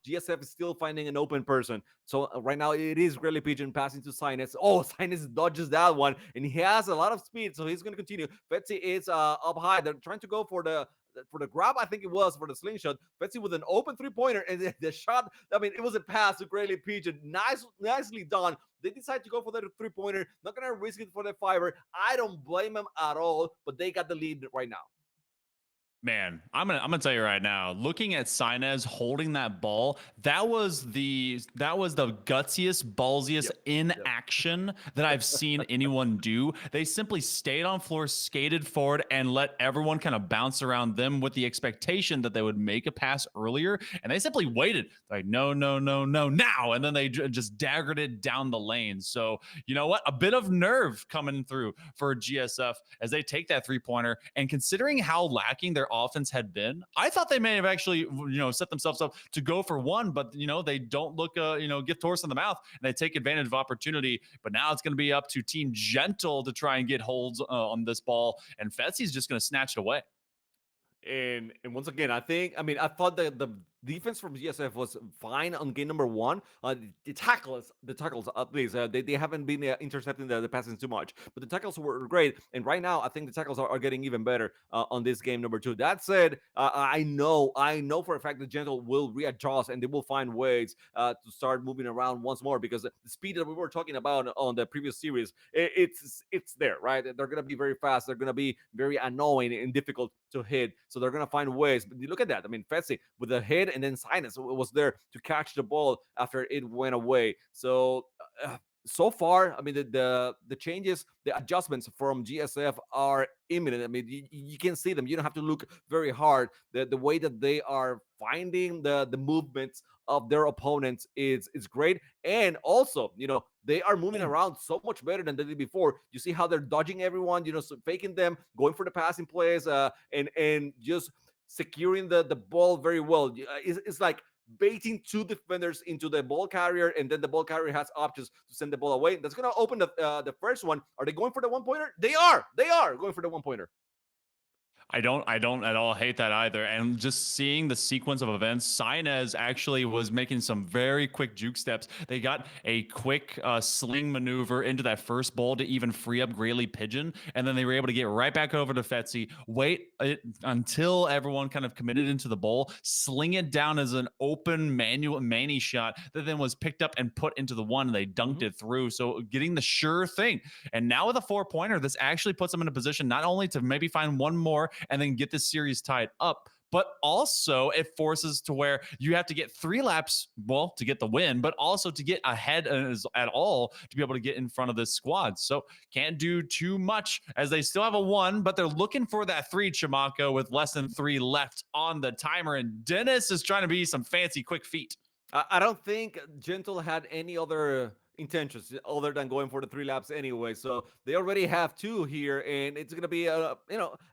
GSF is still finding an open person. So right now, it is Grelly Pigeon passing to Sinus. Oh, Sinus dodges that one, and he has a lot of speed, so he's going to continue. Fetsi is up high. They're trying to go for the grab, I think it was for the slingshot. Betsy with an open 3-pointer, and the shot. I mean, it was a pass to Grayling Pigeon. Nicely done. They decide to go for the 3-pointer. Not gonna risk it for the fiver. I don't blame them at all, but they got the lead right now. Man, I'm gonna tell you right now. Looking at Sinez holding that ball, that was the gutsiest, ballsiest inaction that I've seen anyone do. They simply stayed on floor, skated forward, and let everyone kind of bounce around them with the expectation that they would make a pass earlier. And they simply waited, like no, now, and then they just daggered it down the lane. So you know what? A bit of nerve coming through for GSF as they take that 3-pointer. And considering how lacking their offense had been, I thought they may have actually, set themselves up to go for one, but they don't look, gift horse in the mouth, and they take advantage of opportunity. But now it's going to be up to Team Gentle to try and get holds on this ball, and Fetsy's just going to snatch it away. And once again, I thought that the defense from GSF was fine on game number 1. The tackles at least they haven't been intercepting the passes too much, but the tackles were great. And right now, I think the tackles are getting even better on this game number 2. That said, I know for a fact that Gentle will readjust and they will find ways to start moving around once more, because the speed that we were talking about on the previous series, it's there, right? They're gonna be very fast. They're gonna be very annoying and difficult to hit. So they're gonna find ways. But look at that. I mean, Fetsi with the hit, and then Sinus was there to catch the ball after it went away. So so far, I mean, the changes, the adjustments from GSF are imminent. I mean, you can see them. You don't have to look very hard. The way that they are finding the movements of their opponents is great. And also, they are moving around so much better than they did before. You see how they're dodging everyone, so faking them, going for the passing plays, and just securing the ball very well. It's like baiting 2 defenders into the ball carrier, and then the ball carrier has options to send the ball away. That's going to open the first one. Are they going for the 1-pointer? They are going for the 1-pointer. I don't at all hate that either. And just seeing the sequence of events, Sinez actually was making some very quick juke steps. They got a quick sling maneuver into that first ball to even free up Grayling Pigeon. And then they were able to get right back over to Fetsi, wait until everyone kind of committed into the bowl, sling it down as an open Manny shot that then was picked up and put into the one, and they dunked it through. So getting the sure thing. And now with a 4-pointer, this actually puts them in a position not only to maybe find one more and then get this series tied up, but also it forces to where you have to get 3 laps, to get the win, but also to get ahead at all to be able to get in front of this squad. So can't do too much as they still have a 1, but they're looking for that 3, Chimako, with less than 3 left on the timer. And Dennis is trying to be some fancy quick feet. I don't think Gentle had any other intentions other than going for the 3 laps anyway. So they already have 2 here, and it's gonna be a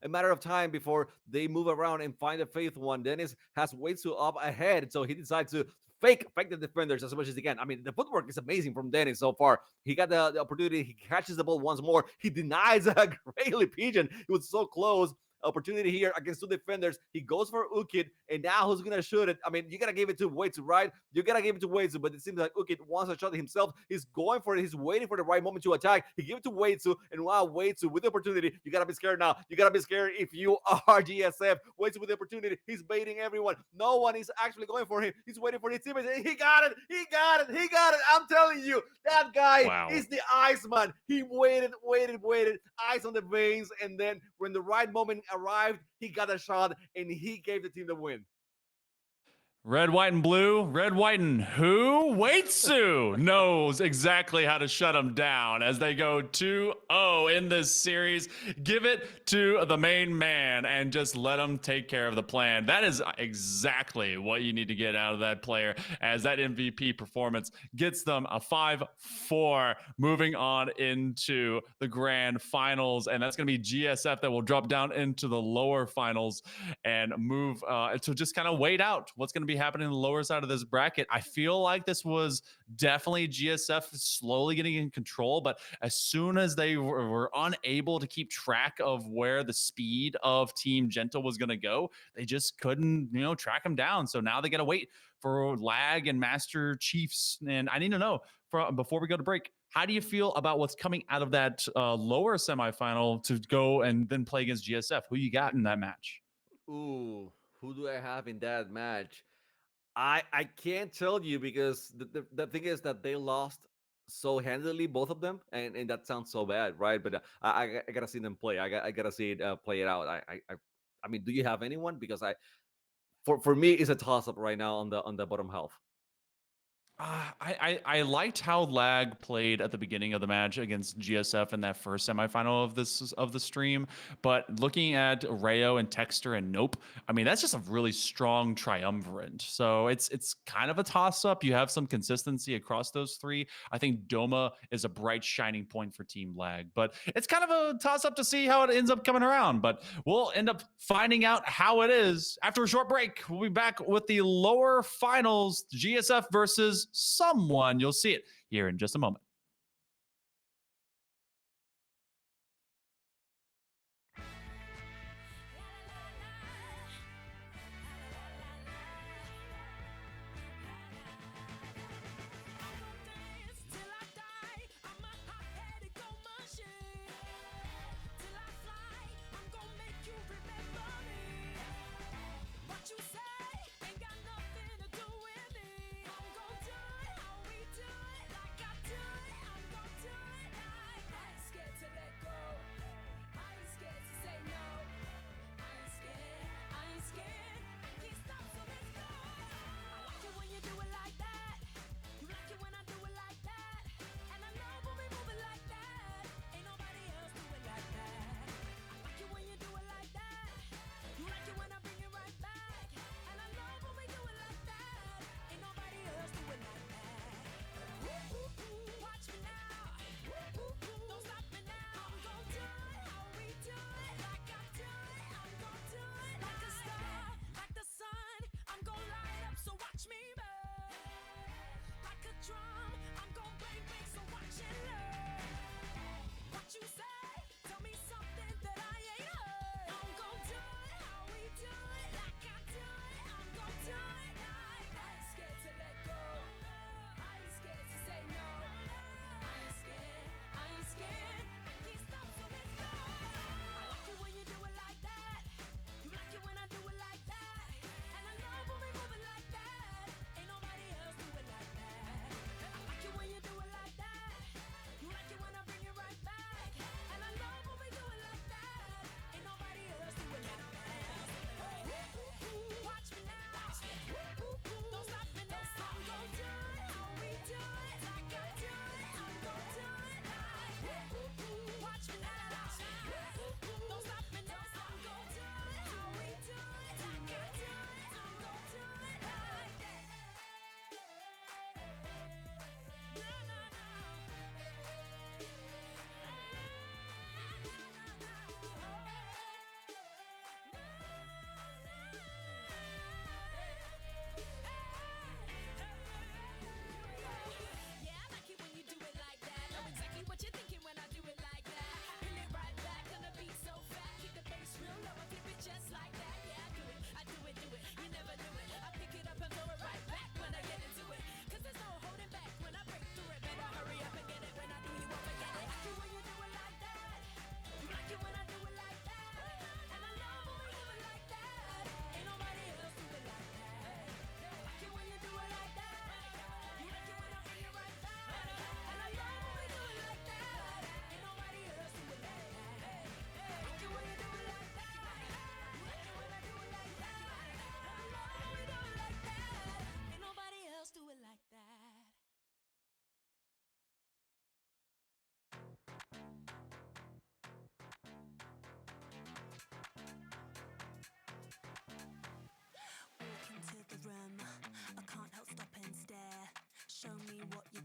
matter of time before they move around and find a 5th one. Dennis has way too up ahead, so he decides to fake the defenders as much as he can. I mean, the footwork is amazing from Dennis so far. He got the opportunity. He catches the ball once more. He denies a Grayling Pigeon. It was so close. opportunity here against two defenders. He goes for Ukit, and now who's gonna shoot it? I mean, you gotta give it to Waitsu, right? You gotta give it to Waitsu, but it seems like Ukit wants a shot himself. He's going for it. He's waiting for the right moment to attack. He gives it to Waitsu, and wow, Waitsu with the opportunity. You gotta be scared now. You gotta be scared if you are GSF. Waitsu with the opportunity. He's baiting everyone. No one is actually going for him. He's waiting for his teammates. He got it. He got it. He got it. I'm telling you, that guy Wow. is the Iceman. He waited, ice on the veins, and then when the right moment arrived, he got a shot, and he gave the team the win. Red, white, and blue. Red, white, and who? Waitsu knows exactly how to shut them down as they go 2-0 in this series. Give it to the main man and just let him take care of the plan. That is exactly what you need to get out of that player, as that MVP performance gets them a 5-4, moving on into the grand finals. And that's going to be GSF that will drop down into the lower finals and move to just kind of wait out what's going to be happening in the lower side of this bracket. I feel like this was definitely GSF slowly getting in control, but as soon as they were unable to keep track of where the speed of Team Gentle was going to go, they just couldn't, track them down. So now they got to wait for Lag and Master Chiefs. And I need to know, before we go to break, how do you feel about what's coming out of that lower semifinal to go and then play against GSF? Who you got in that match? Ooh, who do I have in that match? I can't tell you because the thing is that they lost so handily, both of them, and that sounds so bad, right? But I gotta see them play. I gotta see it play it out. I mean, do you have anyone? Because for me, it's a toss up right now on the bottom half. I liked how Lag played at the beginning of the match against GSF in that first semifinal of the stream, but looking at Rayo and Texter and Nope, I mean that's just a really strong triumvirate. So it's kind of a toss up. You have some consistency across those three. I think Doma is a bright shining point for Team Lag, but it's kind of a toss up to see how it ends up coming around. But we'll end up finding out how it is after a short break. We'll be back with the lower finals, GSF versus someone. You'll see it here in just a moment.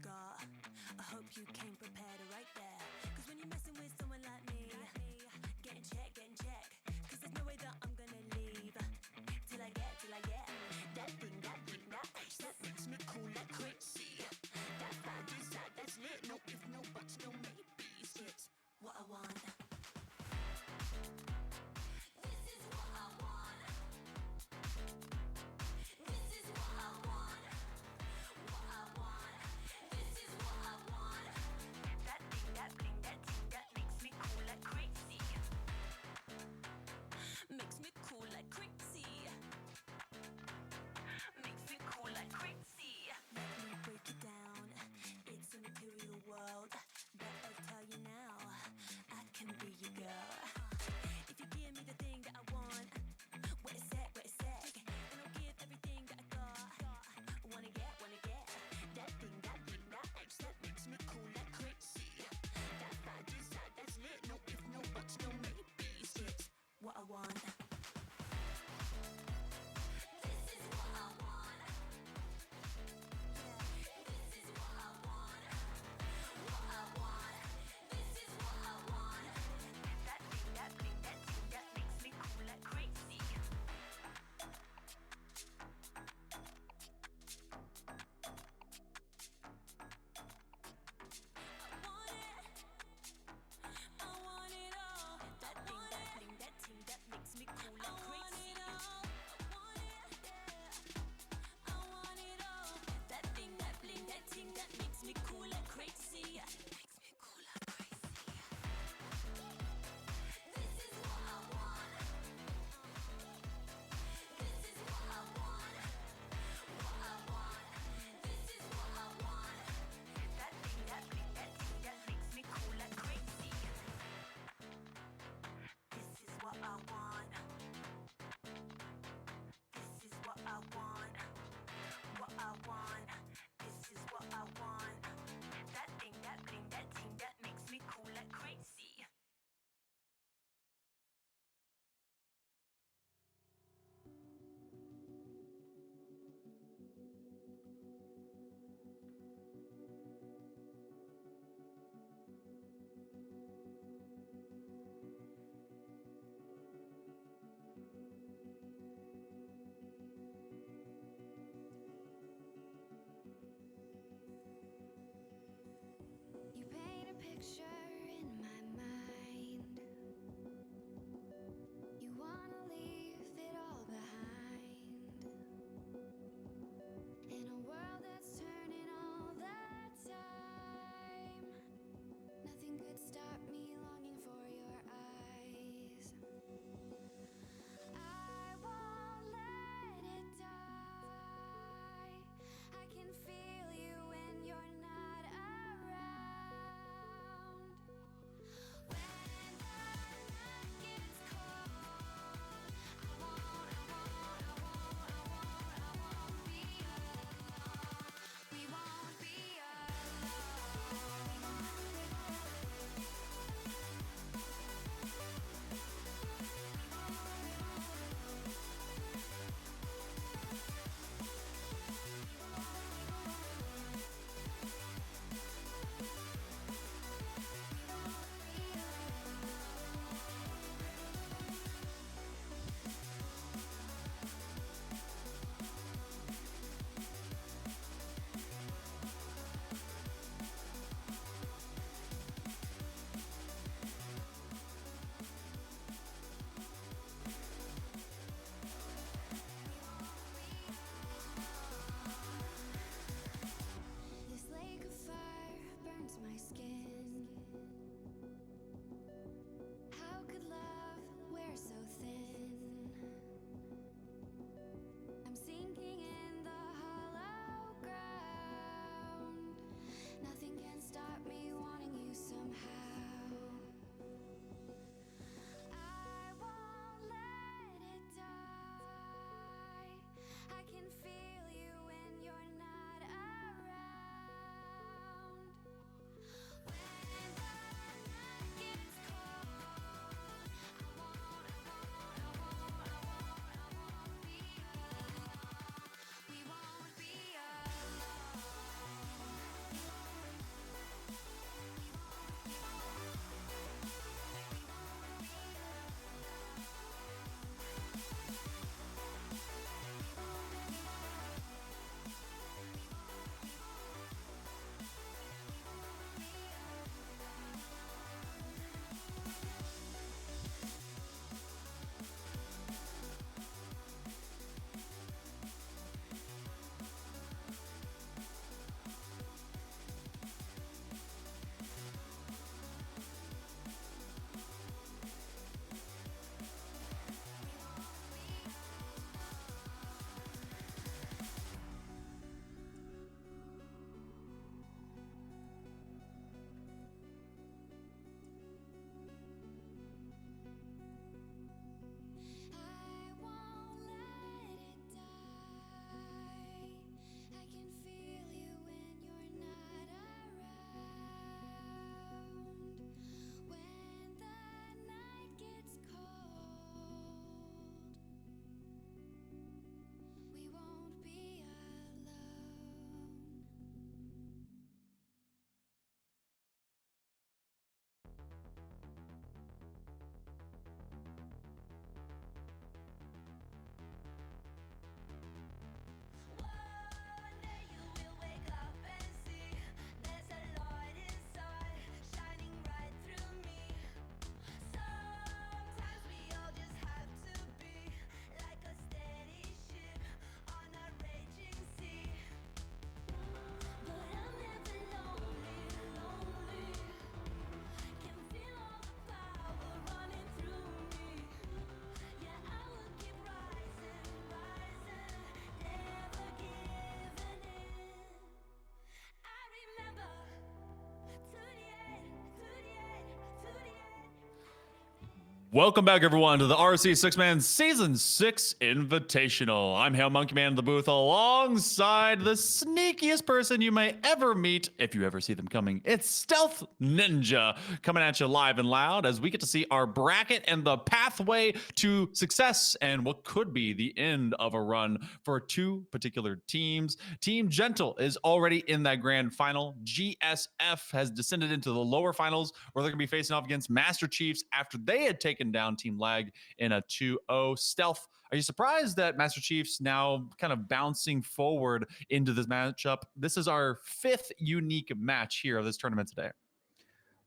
got. I hope you came prepared right there. Cause when you're messing with someone like me, getting check. Cause there's no way that I'm gonna leave till I get that thing, that H that makes me cool like crazy. That vibe inside, that's lit. No if, no buts, no maybes. It's what I want. This is what I want. This is what I want. What I want. This is what I want. That thing, that bling, that thing that makes me cool like crazy. Makes me cool like crazy. Makes me cool like crazy. Let me break it down. It's a material world, but I'll tell you now, I can be your girl. If you give me the thing that I want, what is that? And I'll give everything that I got. Wanna get that thing, that bling, that H that makes me cool like crazy. That vibe inside, that's lit. No if, no buts, no maybes. It's what I want. This is what I want. Yeah, this is what I want. What I want. This is what I want. That Welcome back, everyone, to the RC Six Man Season 6 Invitational. I'm Hail Monkey Man in the booth alongside the sneakiest person you may ever meet if you ever see them coming. It's Stealth Ninja coming at you live and loud as we get to see our bracket and the pathway to success and what could be the end of a run for two particular teams. Team Gentle is already in that grand final. GSF has descended into the lower finals where they're going to be facing off against Master Chiefs after they had taken down Team Lag in a 2-0 stealth. Are you surprised that Master Chiefs now kind of bouncing forward into this matchup? This is our fifth unique match here of this tournament today.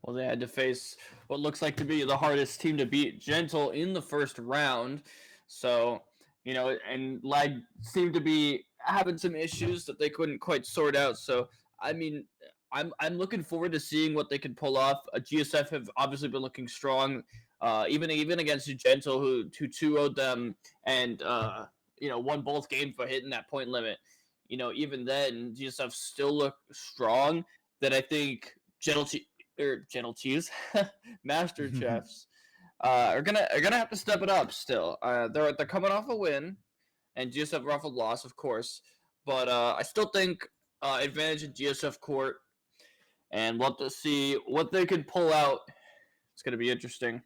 Well, they had to face what looks like to be the hardest team to beat, Gentle, in the first round. So, and Lag seemed to be having some issues that they couldn't quite sort out. So, I mean, I'm looking forward to seeing what they can pull off. GSF have obviously been looking strong, even against Gentle, who 2-0'd them and won both games for hitting that point limit. Even then, GSF still look strong. That I think Gentle Chiefs, Master Chiefs, are gonna have to step it up. Still, they're coming off a win, and GSF are off a loss, of course. But I still think advantage in GSF court. And we'll have to see what they can pull out. It's going to be interesting.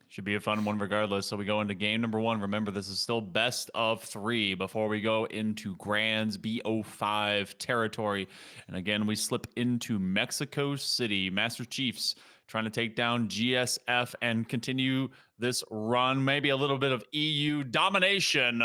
Should be a fun one regardless. So we go into game number 1. Remember, this is still best of 3 before we go into Grands BO5 territory. And again, we slip into Mexico City. Master Chiefs trying to take down GSF and continue this run, maybe a little bit of EU domination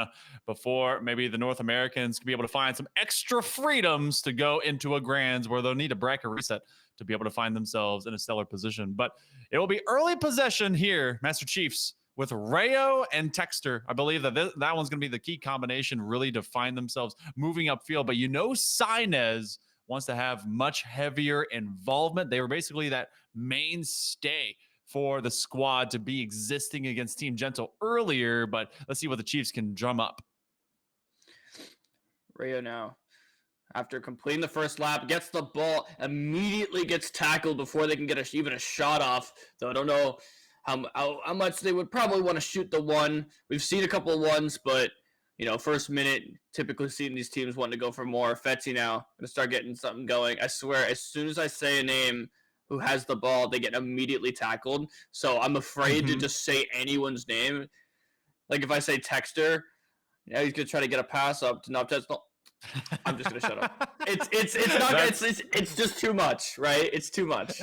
before maybe the North Americans can be able to find some extra freedoms to go into a Grands where they'll need a bracket reset to be able to find themselves in a stellar position. But it will be early possession here, Master Chiefs, with Rayo and Texter. I believe that that one's going to be the key combination really to find themselves moving upfield. But Sainez wants to have much heavier involvement. They were basically that mainstay for the squad to be existing against Team Gentle earlier, but let's see what the Chiefs can drum up. Rayo now, after completing the first lap, gets the ball, immediately gets tackled before they can get even a shot off. Though I don't know how much they would probably want to shoot the one. We've seen a couple of ones, but first minute, typically seeing these teams wanting to go for more. Fetzy now going to start getting something going. I swear, as soon as I say a name who has the ball, they get immediately tackled. So I'm afraid to just say anyone's name. Like if I say Texter, he's going to try to get a pass up to Noptez. No, I'm just going to shut up. It's just too much, right? It's too much.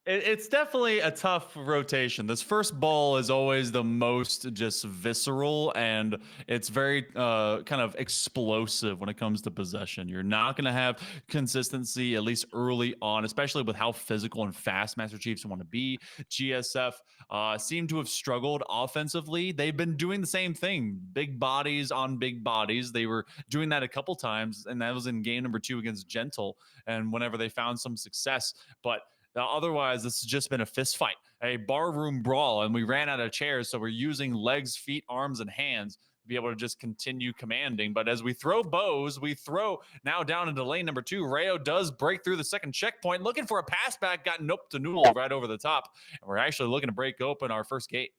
It's definitely a tough rotation. This first ball is always the most just visceral, and it's very kind of explosive when it comes to possession. You're not going to have consistency, at least early on, especially with how physical and fast Master Chiefs want to be. GSF seem to have struggled offensively. They've been doing the same thing, big bodies on big bodies. They were doing that a couple times, and that was in game number 2 against Gentle, and whenever they found some success. But otherwise, this has just been a fist fight, a barroom brawl, and we ran out of chairs, so we're using legs, feet, arms, and hands to be able to just continue commanding. But as we throw bows, we throw now down into lane number 2. Rayo does break through the second checkpoint, looking for a pass back, got nope to noodle right over the top, and we're actually looking to break open our first gate.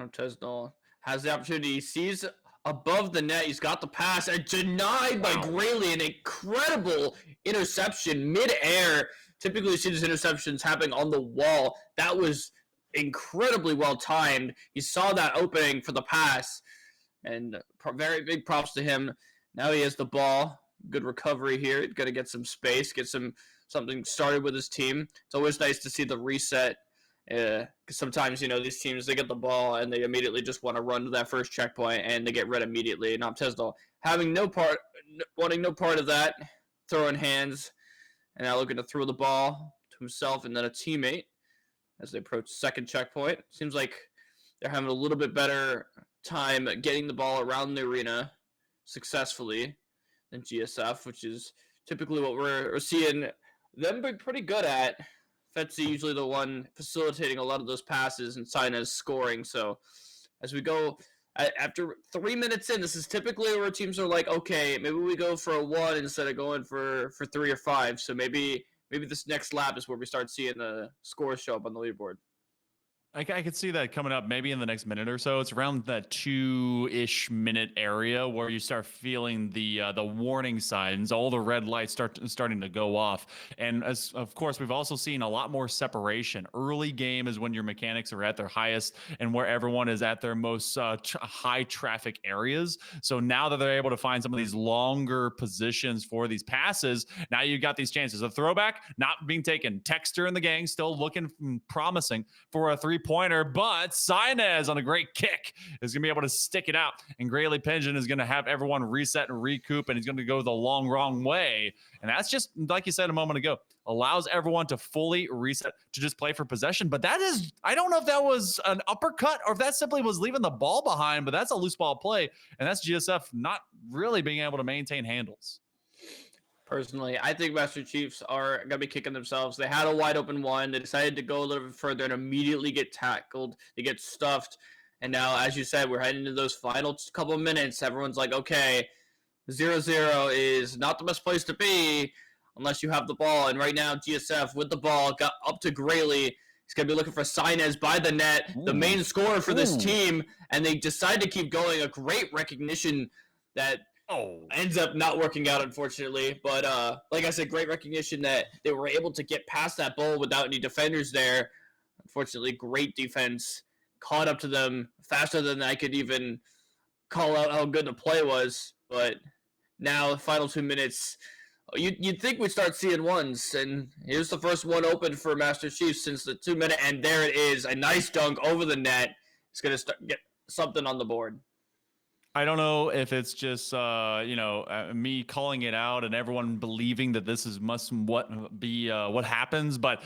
Tesnol has the opportunity, he sees above the net, he's got the pass, and denied by Grayley, an incredible interception mid-air. Typically, you see these interceptions happening on the wall. That was incredibly well timed. He saw that opening for the pass, and very big props to him. Now he has the ball. Good recovery here. He's got to get some space, get something started with his team. It's always nice to see the reset. Because sometimes, these teams, they get the ball and they immediately just want to run to that first checkpoint and they get red immediately. And Optesdal wanting no part of that, throwing hands, and now looking to throw the ball to himself and then a teammate as they approach second checkpoint. Seems like they're having a little bit better time getting the ball around the arena successfully than GSF, which is typically what we're seeing them be pretty good at. Fetzy usually the one facilitating a lot of those passes and Sainez scoring. So as we go after 3 minutes in, this is typically where teams are like, okay, maybe we go for a 1 instead of going for 3 or 5. So maybe this next lap is where we start seeing the scores show up on the leaderboard. I could see that coming up maybe in the next minute or so. It's around that 2-ish minute area where you start feeling the warning signs, all the red lights starting to go off. And as of course, we've also seen a lot more separation. Early game is when your mechanics are at their highest and where everyone is at their most high traffic areas. So now that they're able to find some of these longer positions for these passes, now you've got these chances. A throwback not being taken. Texter and the gang still looking promising for a three-pointer, but Sainez on a great kick is going to be able to stick it out, and Grayley Pigeon is going to have everyone reset and recoup, and he's going to go the wrong way. And that's just, like you said a moment ago, allows everyone to fully reset to just play for possession. But that is, I don't know if that was an uppercut or if that simply was leaving the ball behind, but that's a loose ball play, and that's GSF not really being able to maintain handles. Personally, I think Master Chiefs are going to be kicking themselves. They had a wide open one. They decided to go a little bit further and immediately get tackled. They get stuffed. And now, as you said, we're heading into those final couple of minutes. Everyone's like, okay, 0-0 is not the best place to be unless you have the ball. And right now, GSF with the ball got up to Grayley. He's going to be looking for Sainez by the net, the main scorer for this team. And they decide to keep going. A great recognition that ends up not working out, unfortunately. But like I said, great recognition that they were able to get past that ball without any defenders there. Unfortunately, great defense. Caught up to them faster than I could even call out how good the play was. But now, the final 2 minutes, you'd think we'd start seeing ones. And here's the first one open for Master Chiefs since the 2 minute. And there it is, a nice dunk over the net. It's going to get something on the board. I don't know if it's just me calling it out and everyone believing that this is what happens, but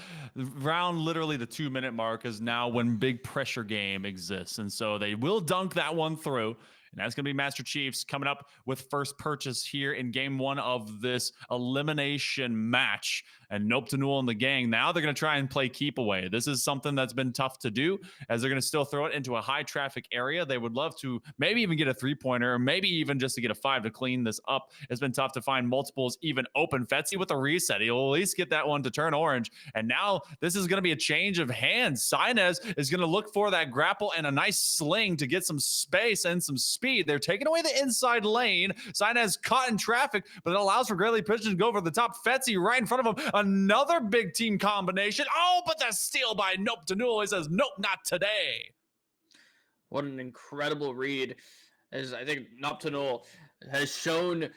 around literally the 2 minute mark is now when big pressure game exists, and so they will dunk that one through. And that's going to be Master Chiefs coming up with first purchase here in game one of this elimination match. And Nope to Newell and the gang, now they're going to try and play keep away. This is something that's been tough to do, as they're going to still throw it into a high traffic area. They would love to maybe even get a three-pointer, or maybe even just to get a 5 to clean this up. It's been tough to find multiples even open. Fetzy with a reset. He'll at least get that one to turn orange. And now this is going to be a change of hands. Sainez is going to look for that grapple and a nice sling to get some space and some speed. They're taking away the inside lane. Sainez caught in traffic, but it allows for Grayley Pigeon to go over the top. Fetzy right in front of him. Another big team combination. Oh, but the steal by Nope to Newell. He says, nope, not today. What an incredible read. As I think Nope to Newell has shown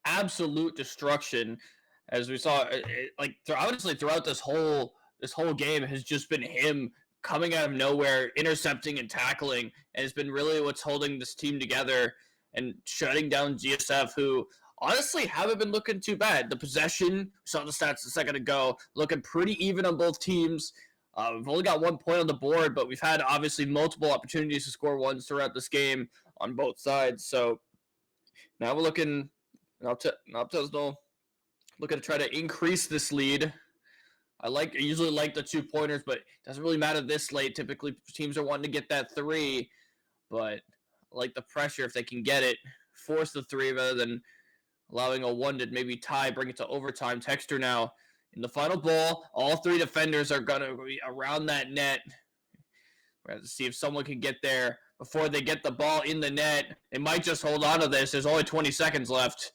absolute destruction, as we saw, honestly, throughout this whole game has just been him coming out of nowhere, intercepting and tackling, and it's been really what's holding this team together and shutting down GSF, who honestly haven't been looking too bad. The possession, we saw the stats a second ago, looking pretty even on both teams. We've only got 1 point on the board, but we've had obviously multiple opportunities to score ones throughout this game on both sides. So now we're looking, looking to try to increase this lead. I usually like the 2 pointers, but it doesn't really matter this late. Typically, teams are wanting to get that 3, but I like the pressure if they can get it, force the 3 rather than allowing a 1 to maybe tie, bring it to overtime. Texter now in the final ball. All 3 defenders are going to be around that net. We have to see if someone can get there before they get the ball in the net. They might just hold on to this. There's only 20 seconds left.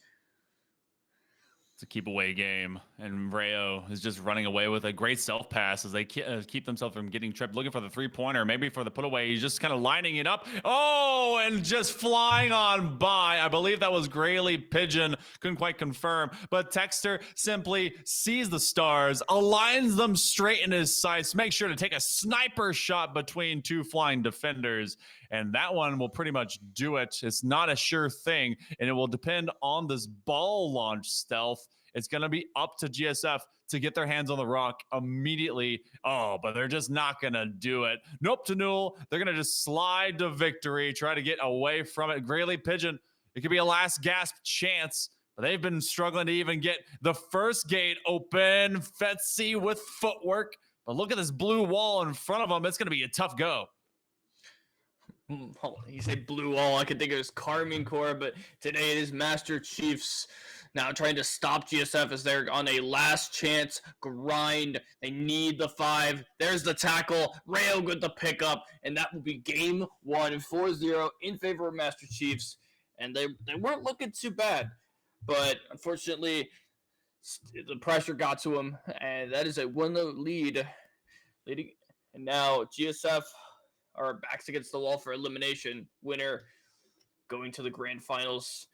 To keep away game, and Rayo is just running away with a great self pass as they keep themselves from getting tripped, looking for the 3-pointer, maybe for the put away. He's just kind of lining it up. Oh, and just flying on by. I believe that was Grayley Pigeon. Couldn't quite confirm, but Texter simply sees the stars, aligns them straight in his sights, makes sure to take a sniper shot between 2 flying defenders. And that one will pretty much do it. It's not a sure thing, and it will depend on this ball launch stealth. It's going to be up to GSF to get their hands on the rock immediately. Oh, but they're just not going to do it. Nope to Newell. They're going to just slide to victory, try to get away from it. Grayley Pigeon, it could be a last gasp chance, but they've been struggling to even get the first gate open. Fetzy with footwork. But look at this blue wall in front of them. It's going to be a tough go. You say blue wall, I could think it was Carmine Corps, but today it is Master Chiefs. now trying to stop GSF as they're on a last chance grind. They need the 5. There's the tackle. Rayo with the pickup, and that will be game 1, 4-0 in favor of Master Chiefs. And they weren't looking too bad, but unfortunately, the pressure got to them, and that is a 1-0 lead. Leading, and now GSF are backs against the wall for elimination. Winner going to the grand finals.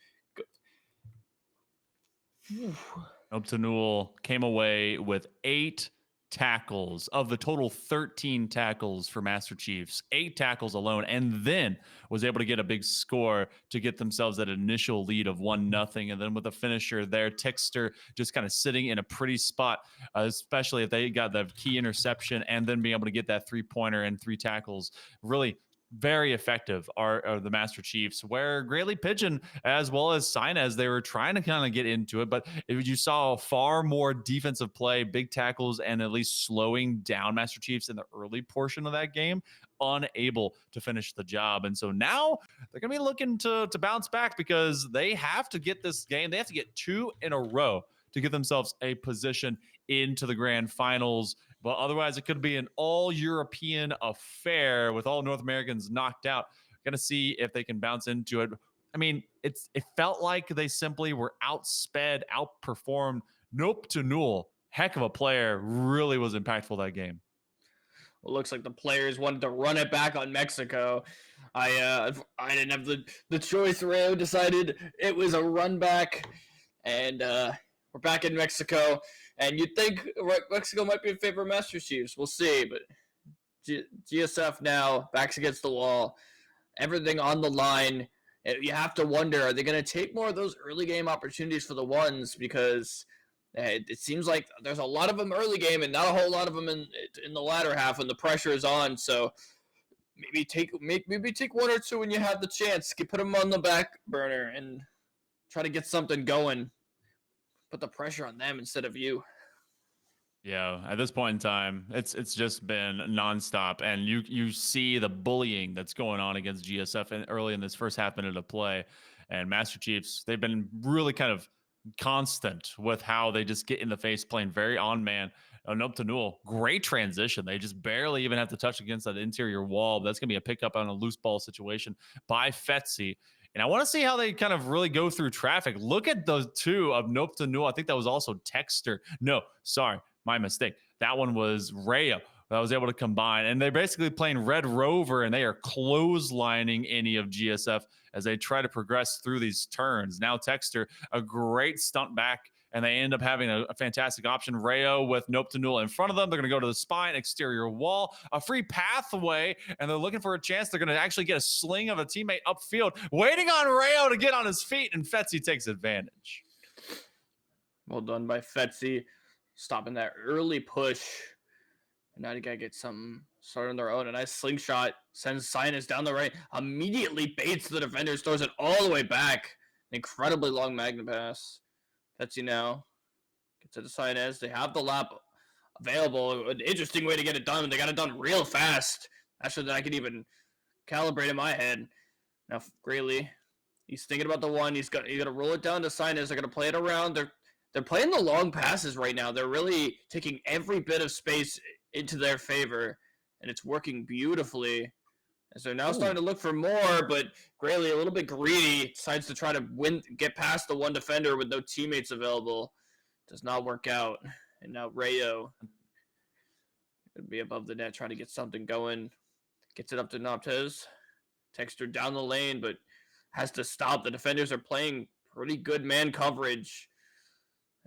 Optanul came away with 8 tackles of the total 13 tackles for Master Chiefs, 8 tackles alone, and then was able to get a big score to get themselves that initial lead of 1-0. And then with the finisher there, Tixter just kind of sitting in a pretty spot, especially if they got the key interception and then being able to get that 3-pointer and 3 tackles. Really very effective are the Master Chiefs, where Graylee Pigeon as well as Sinez, they were trying to kind of get into it, but you saw far more defensive play, big tackles, and at least slowing down Master Chiefs in the early portion of that game, unable to finish the job. And so now they're going to be looking to bounce back, because they have to get this game. They have to get 2 in a row to get themselves a position into the grand finals. But otherwise, it could be an all-European affair with all North Americans knocked out. Going to see if they can bounce into it. I mean, it felt like they simply were outsped, outperformed. Nope to Newell. Heck of a player. Really was impactful that game. Well, looks like the players wanted to run it back on Mexico. I didn't have the choice. Rayo decided it was a run back, and we're back in Mexico. And you'd think Mexico might be in favor of Master Chiefs. We'll see. But GSF now, backs against the wall. Everything on the line. You have to wonder, are they going to take more of those early game opportunities for the ones? Because it seems like there's a lot of them early game and not a whole lot of them in the latter half when the pressure is on. So maybe take 1 or 2 when you have the chance. Put them on the back burner and try to get something going. Put the pressure on them instead of you. Yeah, at this point in time, it's just been nonstop, and you see the bullying that's going on against GSF early in this first half minute of play. And Master Chiefs, they've been really kind of constant with how they just get in the face, playing very on man. Nope to Newell, great transition. They just barely even have to touch against that interior wall. That's going to be a pickup on a loose ball situation by Fetzi. And I want to see how they kind of really go through traffic. Look at those 2 of Nope to Newell. I think that was also Texter. No, sorry, my mistake. That one was Rayo that was able to combine. And they're basically playing Red Rover, and they are clotheslining any of GSF as they try to progress through these turns. Now Texter, a great stunt back, and they end up having a fantastic option. Rayo with Nope to Newell in front of them. They're going to go to the spine, exterior wall, a free pathway, and they're looking for a chance. They're going to actually get a sling of a teammate upfield, waiting on Rayo to get on his feet, and Fetzi takes advantage. Well done by Fetzi, stopping that early push. And now you got to get some started on their own. A nice slingshot sends Sinus down the right, immediately baits the defenders, throws it all the way back. An incredibly long Magna pass. Fetzi now gets it to Sinez. They have the lap available. An interesting way to get it done. They got it done real fast. Faster than I could even calibrate in my head. Now Graylee, he's thinking about the one. He's got to roll it down to Sinez. They're going to play it around. They're playing the long passes right now. They're really taking every bit of space into their favor, and it's working beautifully. And so now starting to look for more, but Graylee, a little bit greedy, decides to try to get past the one defender with no teammates available. Does not work out. And now Rayo would be above the net, trying to get something going. Gets it up to Naptez. Texter down the lane, but has to stop. The defenders are playing pretty good man coverage.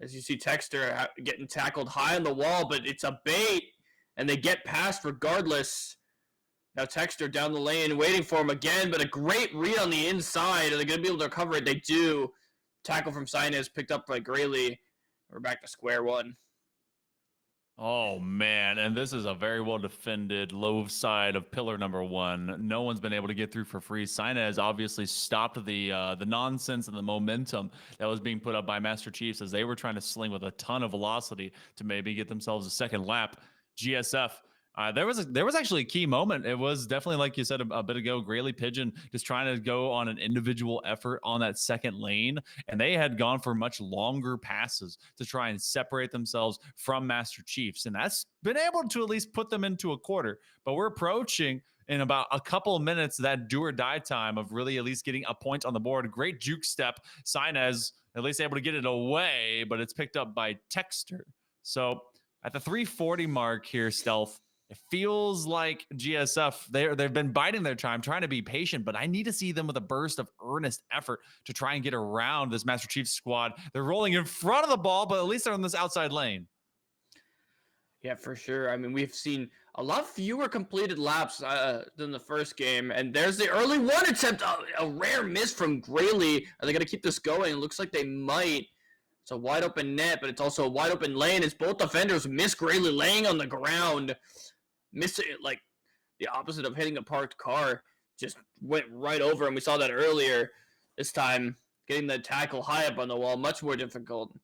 As you see Texter getting tackled high on the wall, but it's a bait, and they get past regardless. Now Texter down the lane, waiting for him again, but a great read on the inside. Are they going to be able to recover it? They do. Tackle from Sinez, picked up by Graylee. We're back to square one. Oh, man. And this is a very well-defended low side of pillar number 1. No one's been able to get through for free. Sinez obviously stopped the nonsense and the momentum that was being put up by Master Chiefs as they were trying to sling with a ton of velocity to maybe get themselves a second lap. GSF There was actually a key moment. It was definitely, like you said a bit ago, Grayley Pigeon just trying to go on an individual effort on that second lane, and they had gone for much longer passes to try and separate themselves from Master Chiefs, and that's been able to at least put them into a quarter. But we're approaching in about a couple of minutes that do or die time of really at least getting a point on the board. Great juke step, Sinez at least able to get it away, but it's picked up by Texter. So at the 340 mark here, Stealth, it feels like GSF, they've been biding their time, trying to be patient, but I need to see them with a burst of earnest effort to try and get around this Master Chiefs squad. They're rolling in front of the ball, but at least they're on this outside lane. Yeah, for sure. I mean, we've seen a lot fewer completed laps than the first game, and there's the early one attempt, a rare miss from Grayley. Are they going to keep this going? It looks like they might. It's a wide open net, but it's also a wide open lane as both defenders miss Grayley laying on the ground. Missed it like the opposite of hitting a parked car. Just went right over him. We saw that earlier. This time, getting the tackle high up on the wall, much more difficult.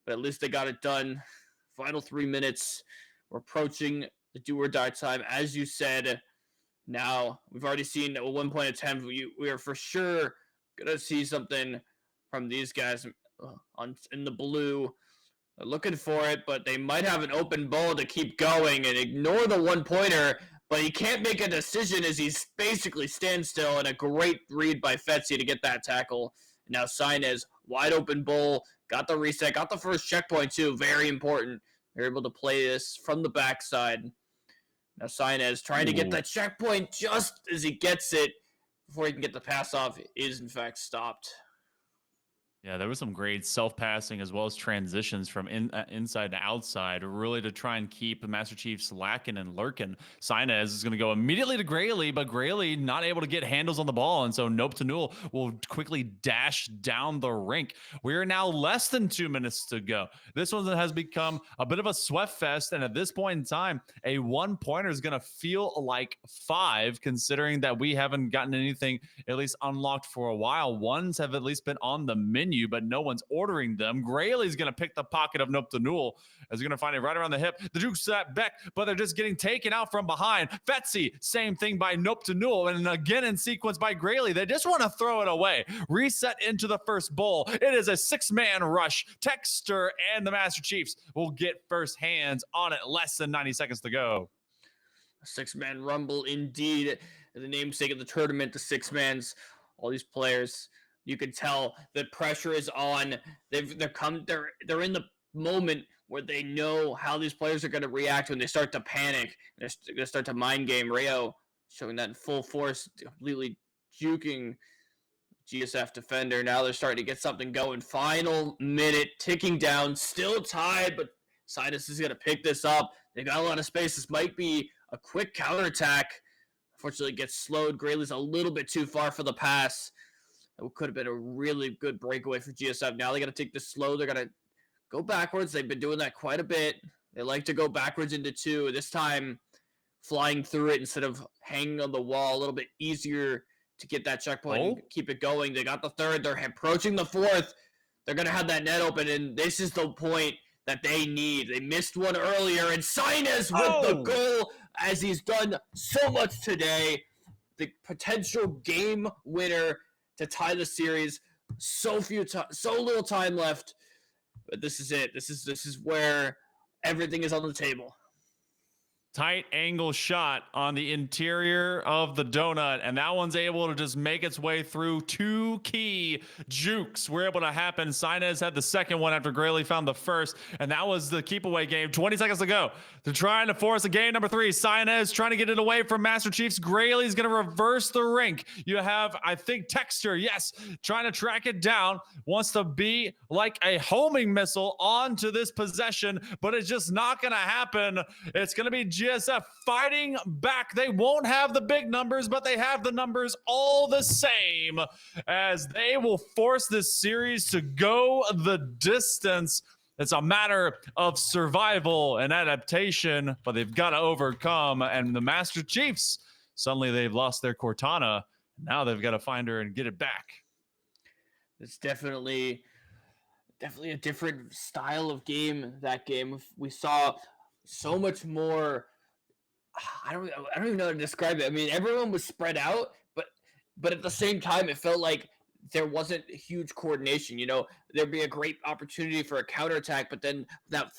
But at least they got it done. Final 3 minutes. We're approaching the do or die time. As you said, now we've already seen a 1 point attempt. We are for sure going to see something from these guys in the blue. They're looking for it, but they might have an open ball to keep going and ignore the 1-pointer, but he can't make a decision as he's basically standstill, and a great read by Fetzi to get that tackle. Now Sinez, wide open bowl, got the reset, got the first checkpoint too, very important. They're able to play this from the backside. Now Sinez trying to get that checkpoint just as he gets it before he can get the pass off, is in fact stopped. Yeah, there was some great self-passing as well as transitions from inside to outside, really to try and keep Master Chiefs lacking and lurking. Sinez is going to go immediately to Grayley, but Grayley not able to get handles on the ball, and so Nope to Newell will quickly dash down the rink. We are now less than 2 minutes to go. This one has become a bit of a sweat fest, and at this point in time, a 1-pointer is going to feel like 5, considering that we haven't gotten anything at least unlocked for a while. Ones have at least been on the menu, but no one's ordering them. Grayley's going to pick the pocket of Nope to Newell as he's going to find it right around the hip. The juke set back, but they're just getting taken out from behind. Fetzi, same thing by Nope to Newell, and again in sequence by Grayley. They just want to throw it away. Reset into the first bowl. It is a 6-man rush. Texter and the Master Chiefs will get first hands on it. Less than 90 seconds to go. A 6-man rumble indeed. The namesake of the tournament, the 6-mans. All these players, you can tell the pressure is on. They're in the moment where they know how these players are going to react when they start to panic. They're going to start to mind game. Rayo showing that in full force, completely juking GSF defender. Now they're starting to get something going. Final minute ticking down, still tied, but Sinus is going to pick this up. They got a lot of space. This might be a quick counterattack. Unfortunately, it gets slowed. Grayley's a little bit too far for the pass. It could have been a really good breakaway for GSF. Now they got to take this slow. They're going to go backwards. They've been doing that quite a bit. They like to go backwards into 2. This time, flying through it instead of hanging on the wall. A little bit easier to get that checkpoint and keep it going. They got the 3rd. They're approaching the 4th. They're going to have that net open, and this is the point that they need. They missed one earlier, and Sinez with the goal, as he's done so much today. The potential game winner to tie the series. So little time left, but this is it. This is where everything is on the table. Tight angle shot on the interior of the donut, and that one's able to just make its way through 2 key jukes. Were able to happen. Sinez had the second one after Grayley found the first, and that was the keep away game. 20 seconds to go. They're trying to force a game number 3. Sinez trying to get it away from Master Chiefs. Grayley's going to reverse the rink. You have, I think, Texter, yes, trying to track it down. Wants to be like a homing missile onto this possession, but it's just not going to happen. It's going to be GSF fighting back. They won't have the big numbers, but they have the numbers all the same, as they will force this series to go the distance. It's a matter of survival and adaptation, but they've got to overcome. And the Master Chiefs, suddenly they've lost their Cortana. Now they've got to find her and get it back. It's definitely a different style of game. That game, we saw so much more I don't even know how to describe it. I mean, everyone was spread out, but at the same time, it felt like there wasn't huge coordination. You know, there'd be a great opportunity for a counterattack, but then that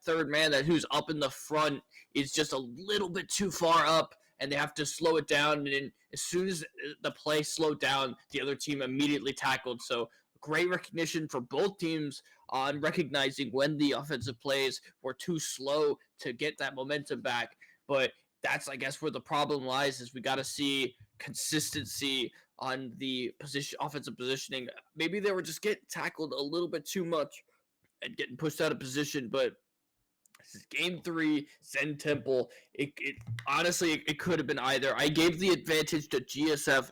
third man who's up in the front is just a little bit too far up, and they have to slow it down. And then as soon as the play slowed down, the other team immediately tackled. So great recognition for both teams on recognizing when the offensive plays were too slow to get that momentum back. But that's, I guess, where the problem lies, is we got to see consistency on the offensive positioning. Maybe they were just getting tackled a little bit too much and getting pushed out of position, but this is game 3, Zen Temple. It honestly, it could have been either. I gave the advantage to GSF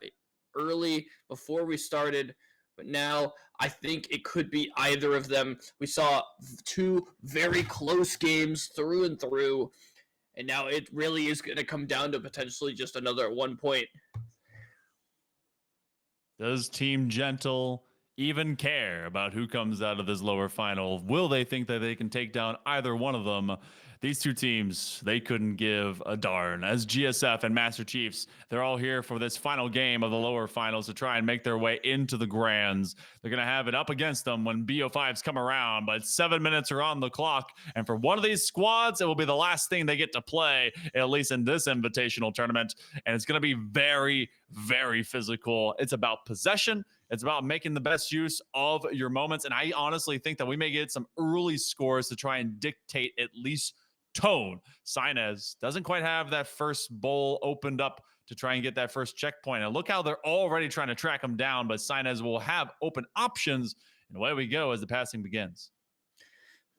early before we started, but now I think it could be either of them. We saw 2 very close games through and through, and now it really is going to come down to potentially just another 1 point. Does Team Gentle even care about who comes out of this lower final? Will they think that they can take down either one of them? These two teams, they couldn't give a darn. As GSF and Master Chiefs, they're all here for this final game of the lower finals to try and make their way into the grands. They're going to have it up against them when BO5s come around, but 7 minutes are on the clock. And for one of these squads, it will be the last thing they get to play, at least in this invitational tournament. And it's going to be very, very physical. It's about possession. It's about making the best use of your moments. And I honestly think that we may get some early scores to try and dictate at least tone. Sainez doesn't quite have that first bowl opened up to try and get that first checkpoint. And look how they're already trying to track him down, but Sainez will have open options. And away we go as the passing begins.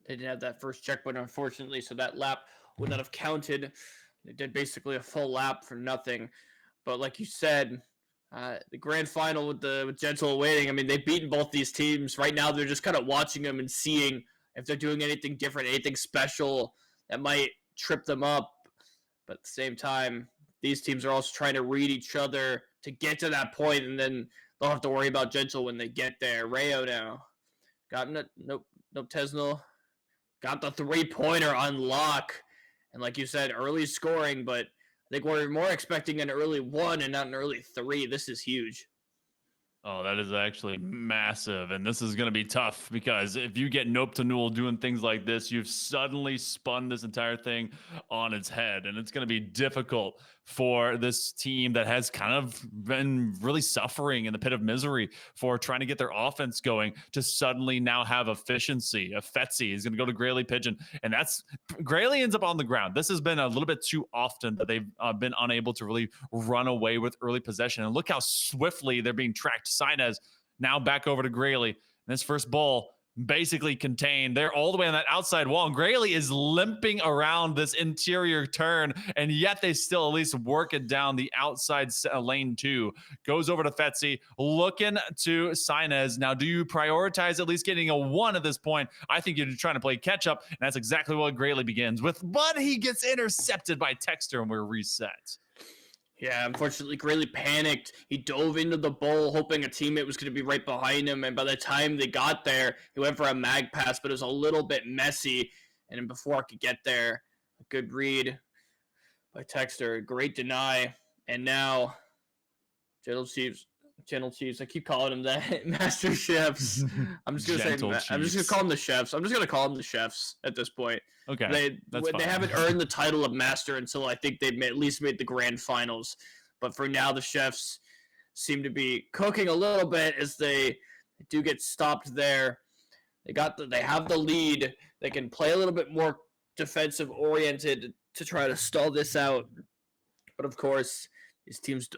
They didn't have that first checkpoint, unfortunately, so that lap would not have counted. They did basically a full lap for nothing. But like you said, the grand final with Gentle waiting, I mean, they've beaten both these teams. Right now, they're just kind of watching them and seeing if they're doing anything different, anything special that might trip them up. But at the same time, these teams are also trying to read each other to get to that point, and then they'll have to worry about Gentle when they get there. Rayo now. Got nope, Tesnal. Got the 3-pointer on lock. And like you said, early scoring, but I think we're more expecting an early 1 and not an early 3. This is huge. Oh, that is actually massive. And this is going to be tough because if you get Nope to Newell doing things like this, you've suddenly spun this entire thing on its head. And it's going to be difficult for this team that has kind of been really suffering in the pit of misery for trying to get their offense going to suddenly now have efficiency. A Fetzy is going to go to Grayley Pigeon. And that's Grayley ends up on the ground. This has been a little bit too often that they've been unable to really run away with early possession. And look how swiftly they're being tracked. Sainez now back over to Grayley. And this first ball basically contained. They're all the way on that outside wall. And Grayley is limping around this interior turn, and yet they still at least work it down the outside lane 2. Goes over to Fetzy, looking to Sainez. Now, do you prioritize at least getting a 1 at this point? I think you're trying to play catch up, and that's exactly what Grayley begins with. But he gets intercepted by Texter, and we're reset. Yeah, unfortunately, Grayley panicked. He dove into the bowl, hoping a teammate was going to be right behind him. And by the time they got there, he went for a mag pass, but it was a little bit messy. And then before I could get there, a good read by Texter, great deny. And now, Gentle Chiefs. I keep calling them that. Master Chefs. I'm just gonna I'm just gonna call them the Chefs. I'm just gonna call them the Chefs at this point. Okay, they haven't earned the title of Master until I think they've at least made the grand finals. But for now, the Chefs seem to be cooking a little bit as they do get stopped there. They have the lead. They can play a little bit more defensive oriented to try to stall this out. But of course, these teams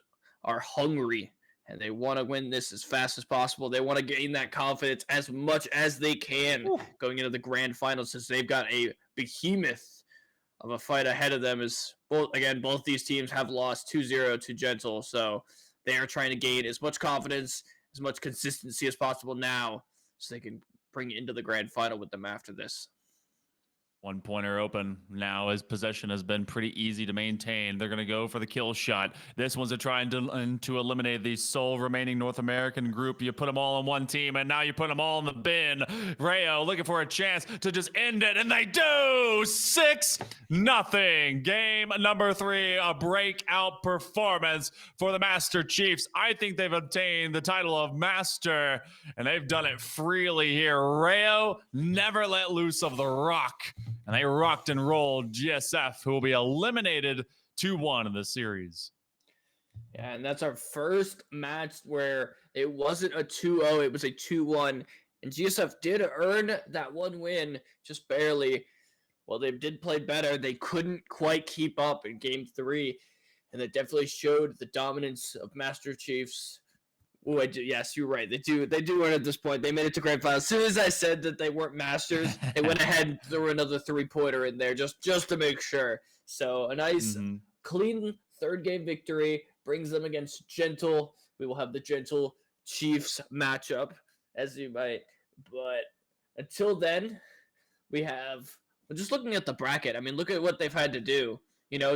are hungry. And they want to win this as fast as possible. They want to gain that confidence as much as they can going into the grand final, since they've got a behemoth of a fight ahead of them. As both these teams have lost 2-0 to Gentle. So they are trying to gain as much confidence, as much consistency as possible now, so they can bring it into the grand final with them after this. One pointer open. Now his possession has been pretty easy to maintain. They're going to go for the kill shot. This one's to try to eliminate the sole remaining North American group. You put them all on one team, and now you put them all in the bin. Rayo looking for a chance to just end it, and they do! 6-0. Game number 3, a breakout performance for the Master Chiefs. I think they've obtained the title of Master, and they've done it freely here. Rayo never let loose of the rock. And they rocked and rolled GSF, who will be eliminated 2-1 in the series. Yeah, and that's our first match where it wasn't a 2-0, it was a 2-1. And GSF did earn that one win, just barely. Well, they did play better. They couldn't quite keep up in game 3. And that definitely showed the dominance of Master Chiefs. Oh, yes, you're right. They do win at this point. They made it to grand final. As soon as I said that they weren't masters, they went ahead and threw another 3-pointer in there just to make sure. So a nice, clean third game victory brings them against Gentle. We will have the Gentle Chiefs matchup, as you might. But until then, we're just looking at the bracket. I mean, look at what they've had to do.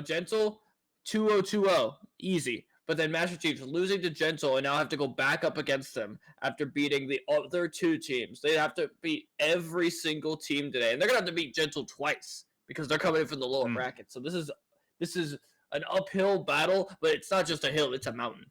Gentle, 2-0-2-0, easy. But then Master Chiefs losing to Gentle and now have to go back up against them after beating the other 2 teams. They have to beat every single team today. And they're going to have to beat Gentle twice because they're coming in from the lower bracket. So this is an uphill battle, but it's not just a hill, it's a mountain.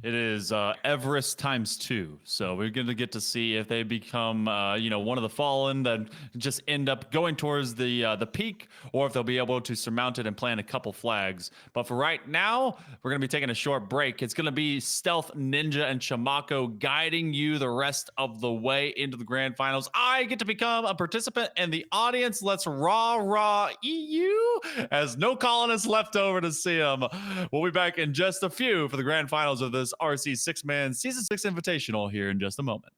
It is Everest times 2. So we're going to get to see if they become, one of the fallen that just end up going towards the peak, or if they'll be able to surmount it and plant a couple flags. But for right now, we're going to be taking a short break. It's going to be Stealth Ninja and Chamako guiding you the rest of the way into the grand finals. I get to become a participant in the audience. Let's rah EU, as no colonists left over to see them. We'll be back in just a few for the grand finals of this RC 6-man Season 6 Invitational here in just a moment.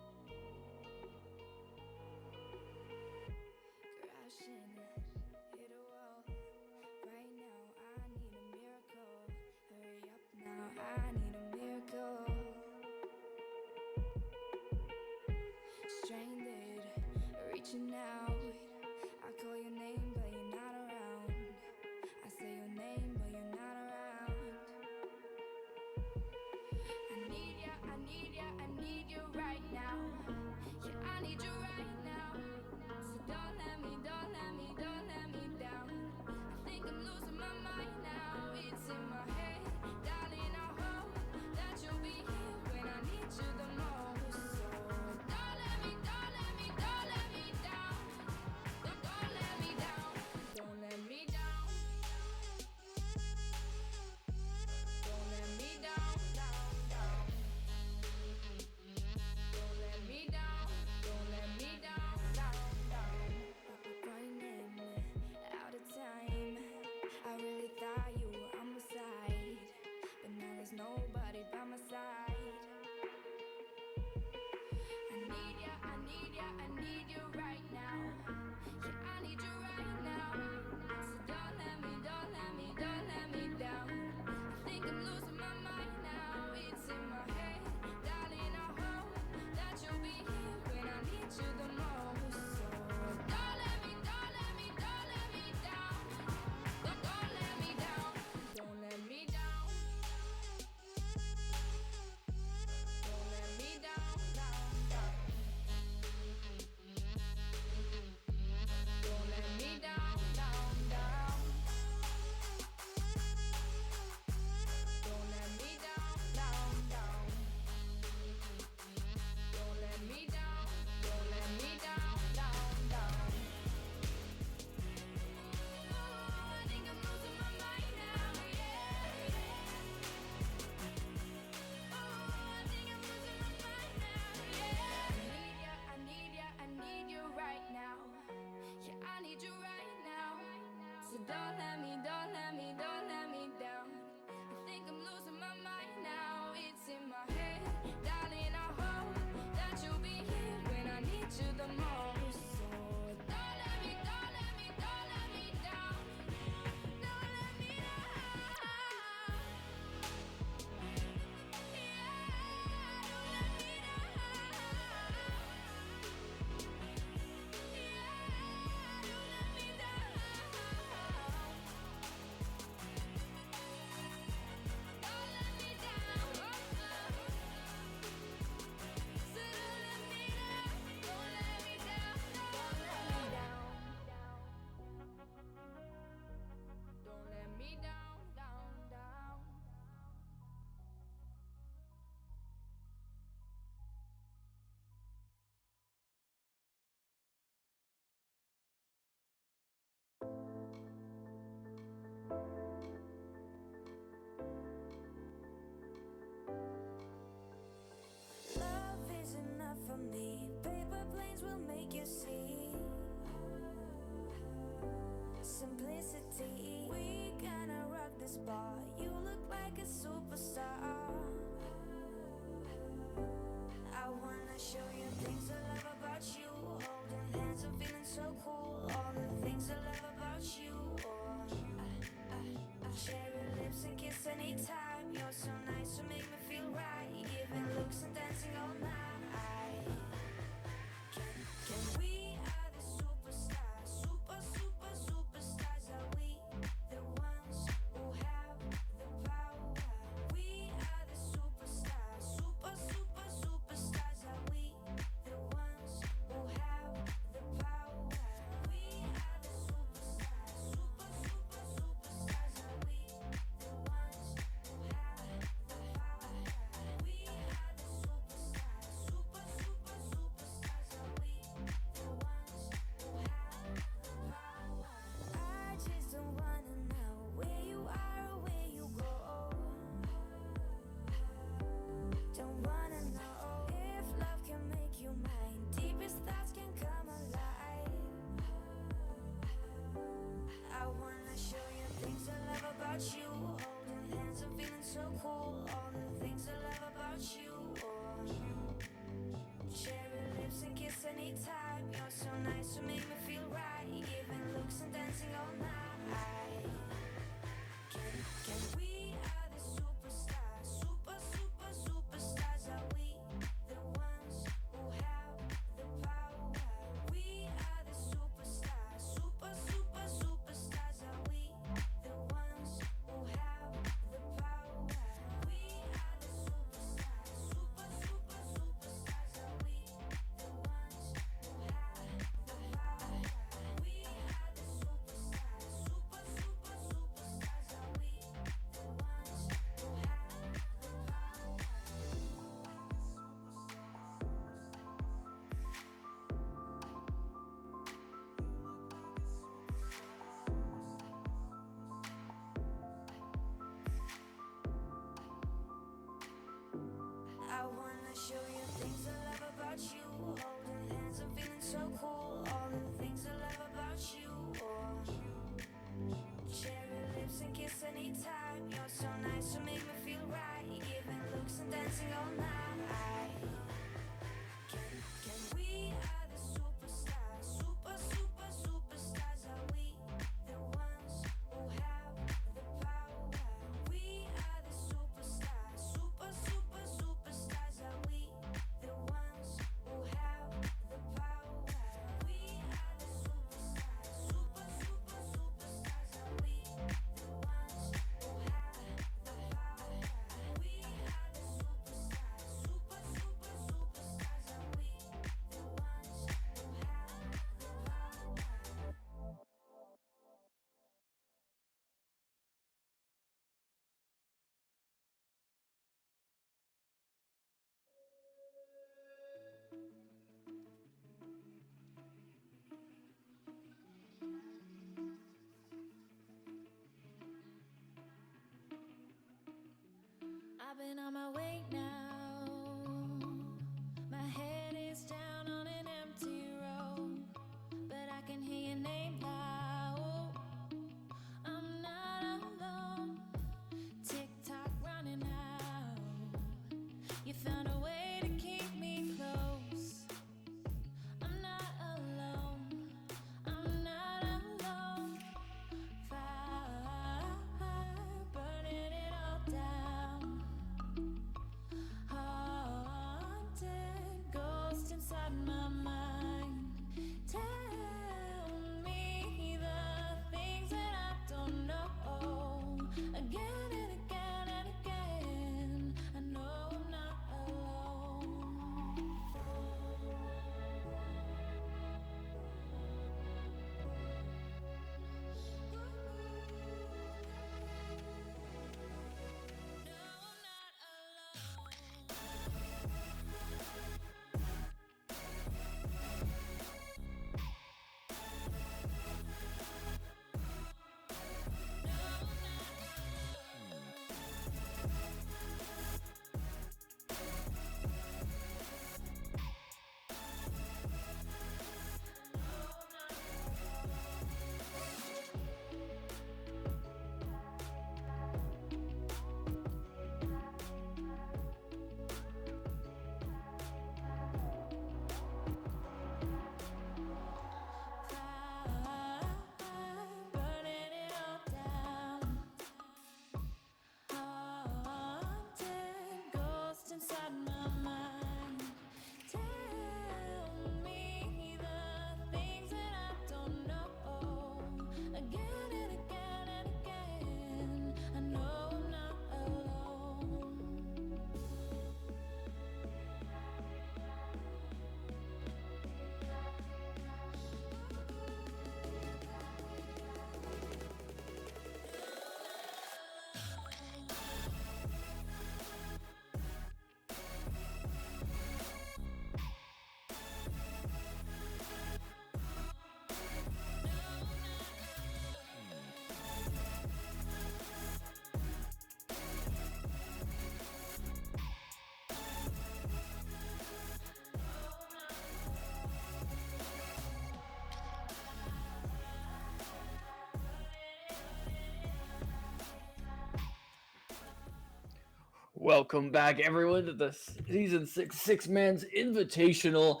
Welcome back, everyone, to the season six man's invitational.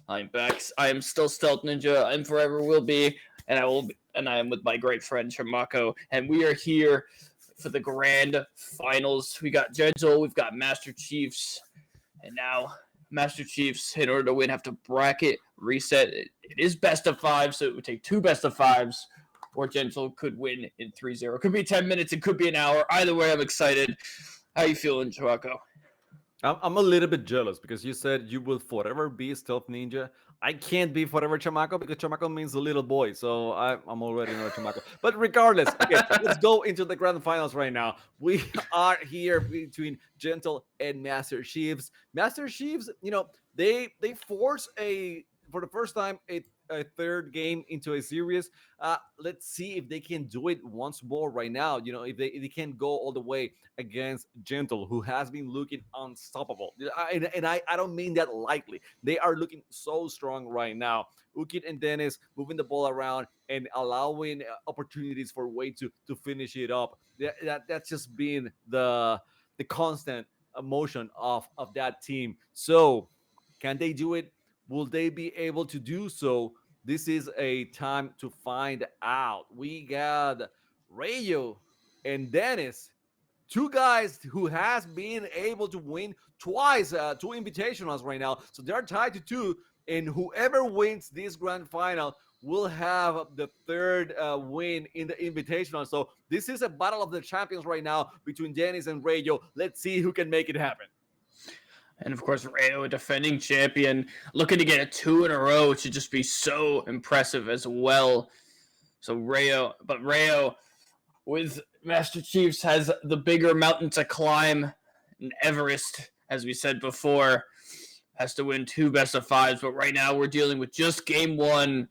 I'm back. I am still Stealth Ninja. I'm forever will be, and I will. Be, and I am with my great friend Shamako, and we are here for the grand finals. We got Gentle, we've got Master Chiefs, and now Master Chiefs, in order to win, have to bracket reset. It is best of five, so it would take two best of fives, or Gentle could win in 3-0. Could be 10 minutes, it could be an hour. Either way, I'm excited. How you feeling, Chewako? I'm a little bit jealous because you said you will forever be Stealth Ninja. I can't be forever Chamaco because Chamaco means a little boy, so I'm already not a Chamaco. But regardless, okay, let's go into the grand finals right now. We are here between Gentle and Master Chiefs. Master Chiefs, they force for the first time a third game into a series. Let's see if they can do it once more right now. If they can go all the way against Gentle, who has been looking unstoppable. I don't mean that lightly. They are looking so strong right now. Ukit and Dennis moving the ball around and allowing opportunities for Wade to finish it up. That's just been the constant emotion of that team. So can they do it? Will they be able to do so? This is a time to find out. We got Rayo and Dennis, two guys who has been able to win twice, two invitationals right now. So they're tied to two, and whoever wins this grand final will have the third win in the invitational. So this is a battle of the champions right now between Dennis and Rayo. Let's see who can make it happen. And of course, Rayo, a defending champion, looking to get a 2 in a row, which should just be so impressive as well. So Rayo with Master Chiefs has the bigger mountain to climb. And Everest, as we said before, has to win 2 best of fives. But right now we're dealing with just game 1,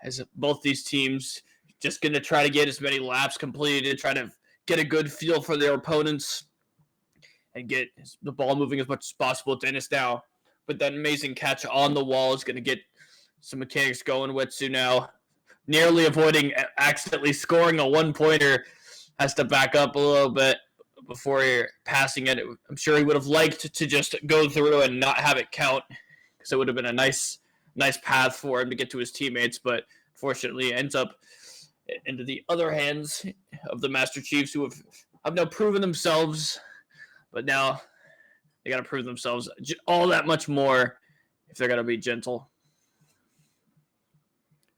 as both these teams just going to try to get as many laps completed, try to get a good feel for their opponents and get the ball moving as much as possible. Dennis now, but that amazing catch on the wall is going to get some mechanics going. Wetsu now nearly avoiding accidentally scoring a 1-pointer, has to back up a little bit before passing it. I'm sure he would have liked to just go through and not have it count, because it would have been a nice path for him to get to his teammates, but fortunately ends up into the other hands of the Master Chiefs, who have now proven themselves. But now they got to prove themselves all that much more if they're going to be Gentle.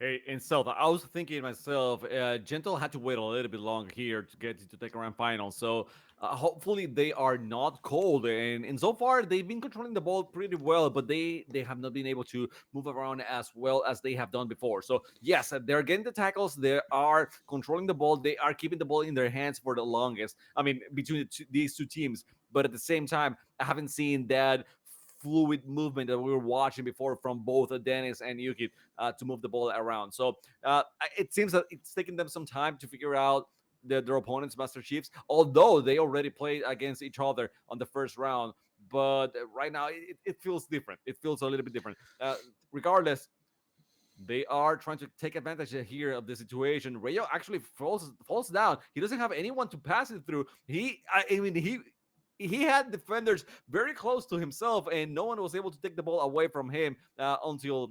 Hey, and Stealth, I was thinking myself, Gentle had to wait a little bit longer here to get to the grand final. So hopefully they are not cold. And so far, they've been controlling the ball pretty well, but they have not been able to move around as well as they have done before. So yes, they're getting the tackles. They are controlling the ball. They are keeping the ball in their hands for the longest. I mean, between these two teams. But at the same time, I haven't seen that fluid movement that we were watching before from both Dennis and Yuki to move the ball around. So it seems that it's taking them some time to figure out their opponents, Master Chiefs, although they already played against each other on the first round. But right now, it feels different. It feels a little bit different. Regardless, they are trying to take advantage here of the situation. Rayo actually falls down. He doesn't have anyone to pass it through. He had defenders very close to himself, and no one was able to take the ball away from him until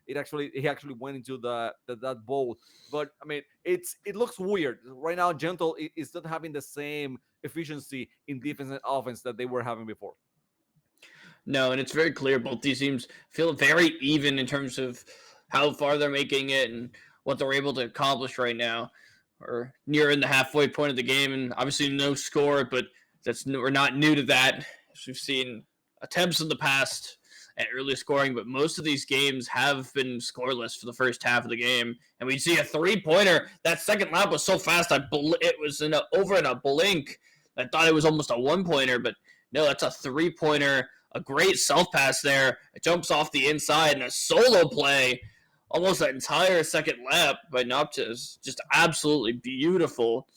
he actually went into that bowl. But I mean, it looks weird right now. Gentle is not having the same efficiency in defense and offense that they were having before. No, and it's very clear both these teams feel very even in terms of how far they're making it and what they're able to accomplish right now, or nearing the halfway point of the game. And obviously no score, but we're not new to that. We've seen attempts in the past at early scoring, but most of these games have been scoreless for the first half of the game. And we see a 3-pointer. That second lap was so fast, it was over in a blink. I thought it was almost a 1-pointer, but no, that's a 3-pointer. A great self pass there. It jumps off the inside, and a solo play almost that entire second lap by Nopta is just absolutely beautiful.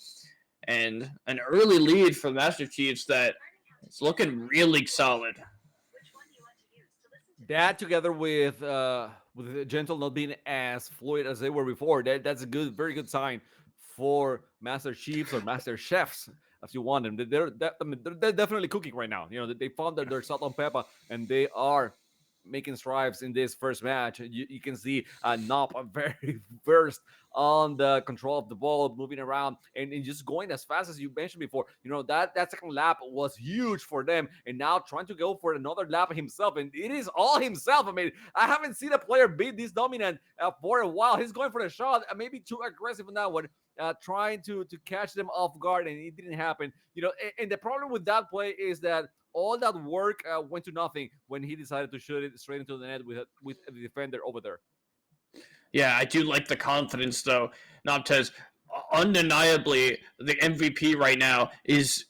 And an early lead for Master Chiefs that it's looking really solid. That together with Gentle not being as fluid as they were before, that's a very good sign for Master Chiefs or Master Chefs, as you want them. I mean, they're definitely cooking right now. They found their salt on pepper, and they are making strides in this first match. You can see Nop very versed on the control of the ball, moving around and just going as fast as you mentioned before. That second lap was huge for them, and now trying to go for another lap himself, and it is all himself. I mean, I haven't seen a player be this dominant for a while. He's going for the shot, maybe too aggressive on that one. Trying to catch them off guard, and it didn't happen. And the problem with that play is that all that work went to nothing when he decided to shoot it straight into the net with the defender over there. Yeah, I do like the confidence though. Noptez, undeniably, the MVP right now is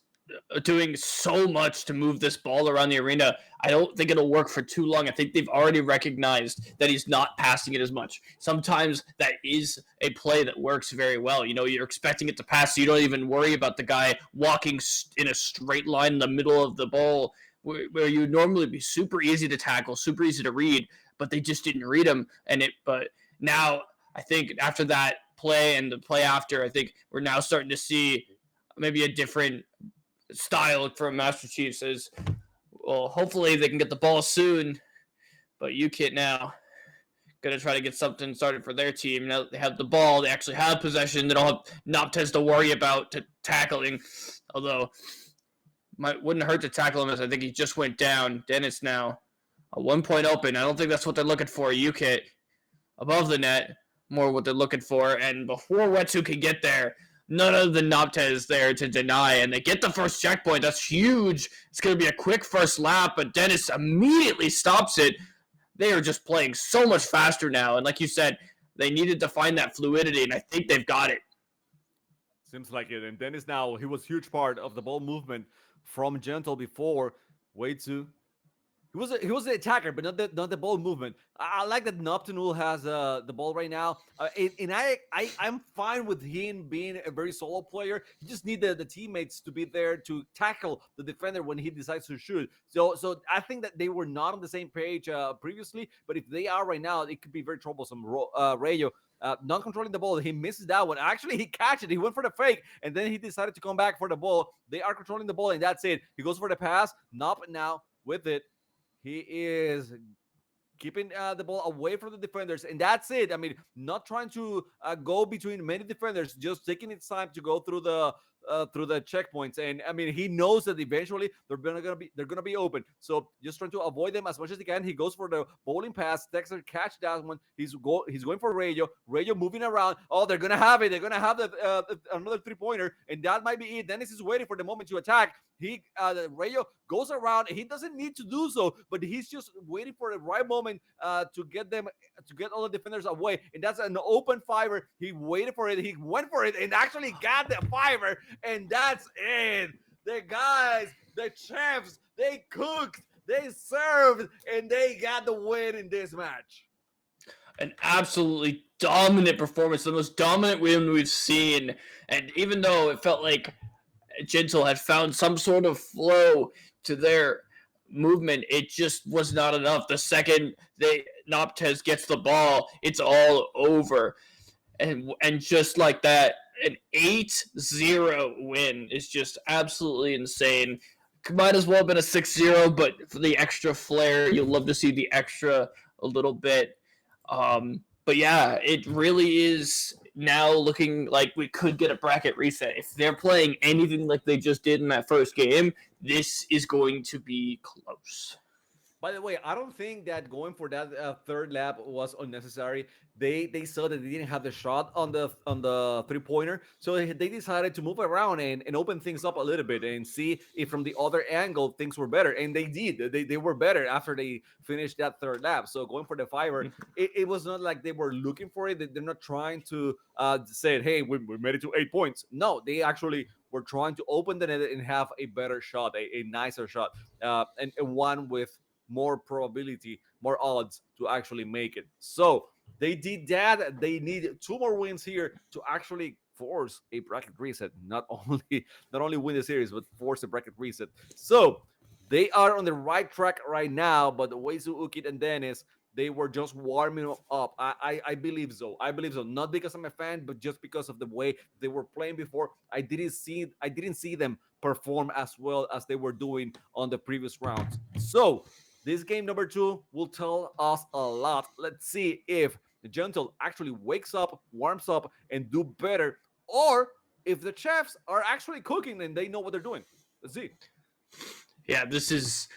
doing so much to move this ball around the arena. I don't think it'll work for too long. I think they've already recognized that he's not passing it as much. Sometimes that is a play that works very well. You're expecting it to pass, so you don't even worry about the guy walking in a straight line in the middle of the ball, where you normally be super easy to tackle, super easy to read, but they just didn't read him. But now I think after that play and the play after, I think we're now starting to see maybe a different style from Master Chiefs. Is, well, hopefully they can get the ball soon, but UKIT now going to try to get something started for their team. Now that they have the ball, they actually have possession. They don't have Noptez to worry about tackling, although wouldn't hurt to tackle him, as I think he just went down. Dennis now a 1 point open. I don't think that's what they're looking for. UKIT above the net, more what they're looking for, and before Wetsu can get there, none of the Noptez there to deny, and they get the first checkpoint. That's huge. It's going to be a quick first lap, but Dennis immediately stops it. They are just playing so much faster now, and like you said, they needed to find that fluidity, and I think they've got it. Seems like it. And Dennis now, he was a huge part of the ball movement from Gentle before. Wetsu. He was the attacker, but not the ball movement. I like that Noptunul has the ball right now, and I'm fine with him being a very solo player. He just need the teammates to be there to tackle the defender when he decides to shoot. So I think that they were not on the same page previously, but if they are right now, it could be very troublesome. Rayo. Not controlling the ball, he misses that one. Actually, he catch it. He went for the fake, and then he decided to come back for the ball. They are controlling the ball, and that's it. He goes for the pass. Nop now with it. He is keeping the ball away from the defenders, and that's it. I mean, not trying to go between many defenders, just taking its time to go through the checkpoints. And I mean, he knows that eventually they're gonna be open. So just trying to avoid them as much as he can. He goes for the bowling pass. Dexter catch that one. He's going for Rayo. Rayo moving around. Oh, they're gonna have it. They're gonna have another 3-pointer, and that might be it. Dennis is waiting for the moment to attack. Rayo goes around. He doesn't need to do so, but he's just waiting for the right moment to get all the defenders away. And that's an open fiver. He waited for it. He went for it and actually got the fiver. And that's it. The guys, the chefs, they cooked, they served, and they got the win in this match. An absolutely dominant performance, the most dominant win we've seen. And even though it felt like Gentle had found some sort of flow to their movement, it just was not enough. The second Noptez gets the ball, it's all over. And just like that, an 8-0 win is just absolutely insane. Might as well have been a 6-0, but for the extra flair, you'll love to see the extra a little bit. But yeah, it really is now looking like we could get a bracket reset. If they're playing anything like they just did in that first game, this is going to be close. By the way, I don't think that going for that third lap was unnecessary. They saw that they didn't have the shot on the 3-pointer, so they decided to move around and open things up a little bit and see if from the other angle things were better. And they did. They were better after they finished that third lap. So going for the fiver, it was not like they were looking for it. They're not trying to say, hey, we made it to 8 points. No, they actually were trying to open the net and have a better shot, a nicer shot, and one with more probability, more odds to actually make it. So they did that. They need 2 more wins here to actually force a bracket reset. Not only win the series, but force a bracket reset. So They are on the right track right now, but Weisu, Ukit, and Dennis, they were just warming up. I believe so. I believe so. Not because I'm a fan, but just because of the way they were playing before. I didn't see them perform as well as they were doing on the previous rounds. So this game number two will tell us a lot. Let's see if the Gentle actually wakes up, warms up, and do better, or if the chefs are actually cooking and they know what they're doing. Let's see. Yeah, this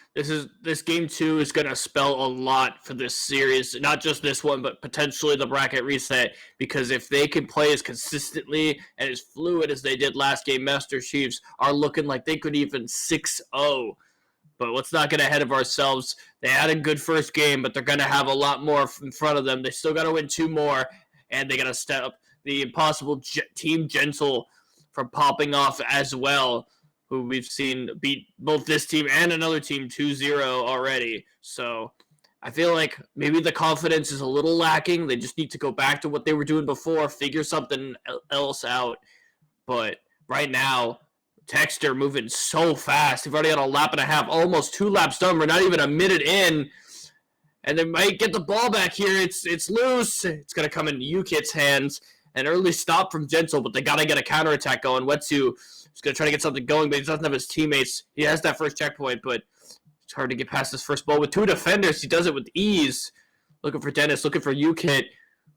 game two is gonna spell a lot for this series. Not just this one, but potentially the bracket reset. Because if they can play as consistently and as fluid as they did last game, Master Chiefs are looking like they could even 6-0. But let's not get ahead of ourselves. They had a good first game, but they're gonna have a lot more in front of them. They still gotta win two more, and they gotta step up the impossible Team Gentle from popping off as well, who we've seen beat both this team and another team 2-0 already. So I feel like maybe the confidence is a little lacking. They just need to go back to what they were doing before, figure something else out. But right now, Texter moving so fast. They've already got a lap and a half, almost 2 laps done. We're not even a minute in. And they might get the ball back here. It's loose. It's going to come in UKIT's hands. An early stop from Gentle, but they got to get a counterattack going. Wetsu is going to try to get something going, but he doesn't have his teammates. He has that first checkpoint, but it's hard to get past this first ball. With 2 defenders, he does it with ease. Looking for Dennis, looking for UKIT,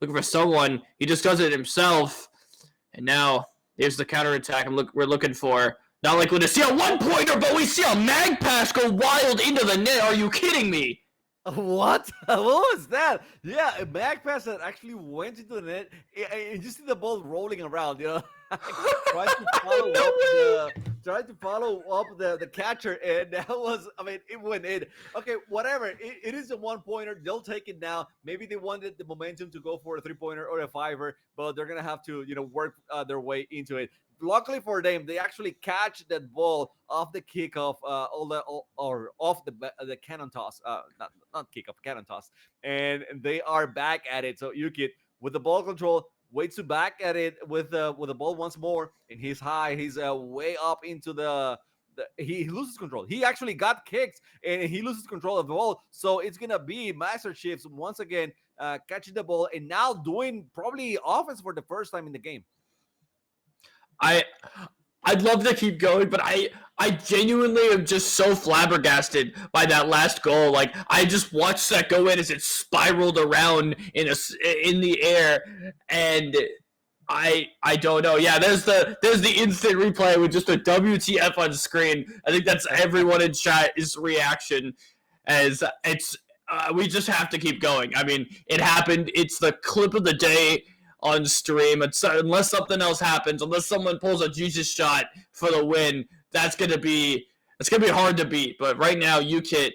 looking for someone. He just does it himself. And now here's the counterattack we're looking for. Not like when to see a one-pointer, but we see a mag pass go wild into the net. Are you kidding me? What? What was that? Yeah, a back pass that actually went into the net. And you see the ball rolling around, trying to follow up the catcher, and that was, I mean, it went in. Okay, whatever. It is a one-pointer. They'll take it now. Maybe they wanted the momentum to go for a three-pointer or a fiver, but they're gonna have to, work their way into it. Luckily for them, they actually catch that ball off the kickoff, or off the cannon toss, not kickoff, cannon toss, and they are back at it. So Yukit with the ball control waits to back at it with the ball once more, and he's high. He's way up into he loses control. He actually got kicked, and he loses control of the ball. So it's gonna be Master Chiefs once again catching the ball and now doing probably offense for the first time in the game. I'd love to keep going, but I genuinely am just so flabbergasted by that last goal. Like, I just watched that go in as it spiraled around in the air, and I don't know. Yeah, there's the instant replay with just a WTF on screen. I think that's everyone in chat's reaction, as it's we just have to keep going. I mean, it happened. It's the clip of the day on stream. Unless something else happens, unless someone pulls a Jesus shot for the win, it's gonna be hard to beat. But right now, UKIT,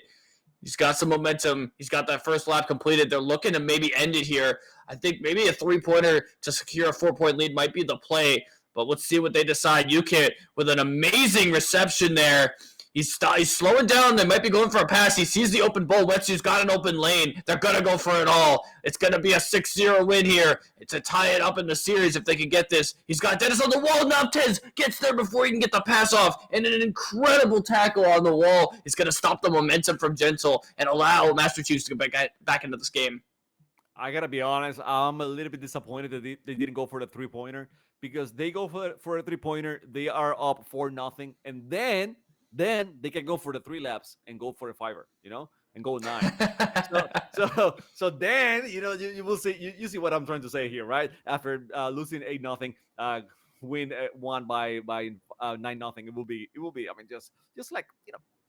he's got some momentum. He's got that first lap completed. They're looking to maybe end it here. I think maybe a 3-pointer to secure a 4-point lead might be the play. But let's see what they decide. UKIT with an amazing reception there. He's slowing down. They might be going for a pass. He sees the open ball. Wetsu's got an open lane. They're going to go for it all. It's going to be a 6-0 win here. It's a tie it up in the series if they can get this. He's got Dennis on the wall. Now Tez gets there before he can get the pass off. And an incredible tackle on the wall is going to stop the momentum from Gentle and allow Master Chiefs to get back into this game. I gotta be honest, I'm a little bit disappointed that they didn't go for the 3-pointer, because they go for a 3-pointer, they are up 4-0, and then they can go for the 3 laps and go for a fiver, and go 9. so then you will see, you see what I'm trying to say here, right? After losing 8-0, win won by 9-0, it will be. I mean, just like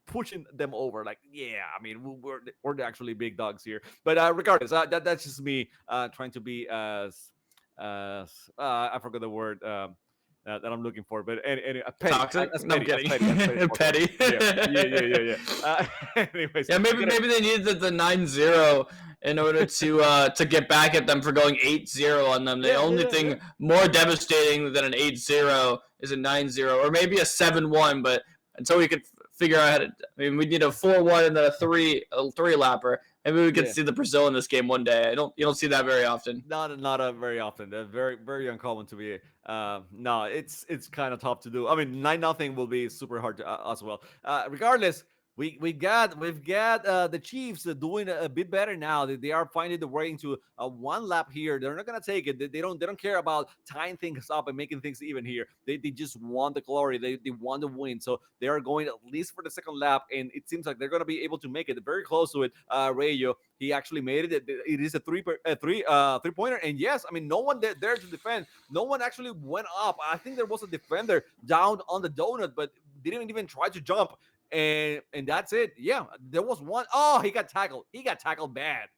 pushing them over, like, yeah, I mean, we're actually big dogs here. But regardless, that's just me trying to be as I forgot the word that I'm looking for, but petty. Toxic? As No, I'm petty, kidding. Petty. Yeah. Anyways, Yeah, maybe they needed the 9-0 in order to get back at them for going 8-0 on them. The only thing more devastating than an 8-0 is a 9-0, or maybe a 7-1. But until we could figure out how to, I mean, we need a 4-1 and then a three lapper. Maybe we could see the Brazil in this game one day. You don't see that very often. Not very often. They're very, very uncommon to be. No, it's kind of tough to do. I mean, 9-0 will be super hard to, as well. Regardless, we've got the Chiefs doing a bit better now. They are finding the way into a one lap here. They're not gonna take it. They don't care about tying things up and making things even here. They just want the glory. They want the win. So they are going at least for the second lap, and it seems like they're gonna be able to make it very close to it. Rayo, he actually made it. It is a three pointer, and yes, I mean no one there to defend. No one actually went up. I think there was a defender down on the donut, but didn't even try to jump. And that's it. Yeah, there was one. Oh, he got tackled. He got tackled bad.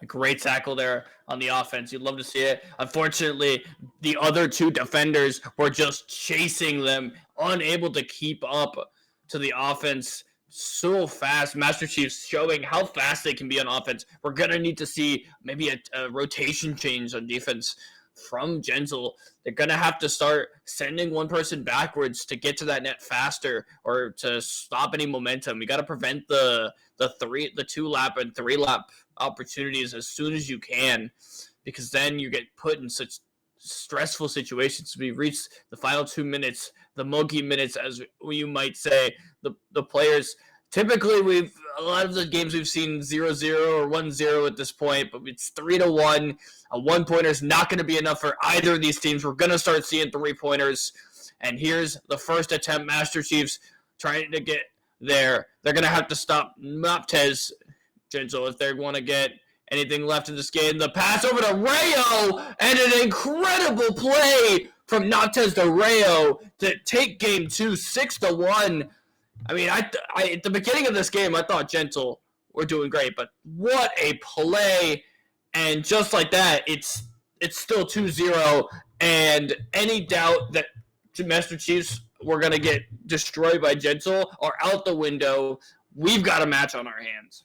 A great tackle there on the offense. You'd love to see it. Unfortunately, the other two defenders were just chasing them, unable to keep up to the offense so fast. Master Chiefs showing how fast they can be on offense. We're going to need to see maybe a rotation change on defense from Genzel. They're going to have to start sending one person backwards to get to that net faster or to stop any momentum. We got to prevent the 2-lap and 3-lap opportunities as soon as you can, because then you get put in such stressful situations. We reach the final 2 minutes, the monkey minutes, as you might say. The players typically, a lot of the games we've seen 0-0 or 1-0 at this point, but it's 3-1. A 1-pointer is not going to be enough for either of these teams. We're going to start seeing 3-pointers. And here's the first attempt. Master Chiefs trying to get there. They're going to have to stop Moptez Genzel if they want to get anything left in this game. The pass over to Rayo, and an incredible play from Noptez to Rayo to take game 2, 6-1. I mean, I at the beginning of this game, I thought Gentle were doing great, but what a play. And just like that, it's still 2-0, and any doubt that Master Chiefs were going to get destroyed by Gentle are out the window. We've got a match on our hands.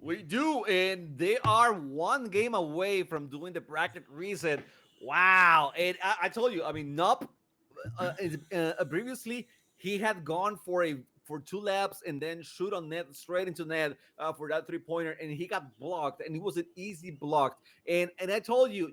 We do, and they are one game away from doing the bracket reset. Wow. And I told you, I mean, Nup, previously, he had gone for 2 laps and then shoot on net, straight into net for that 3-pointer, and he got blocked, and it was an easy block. And I told you,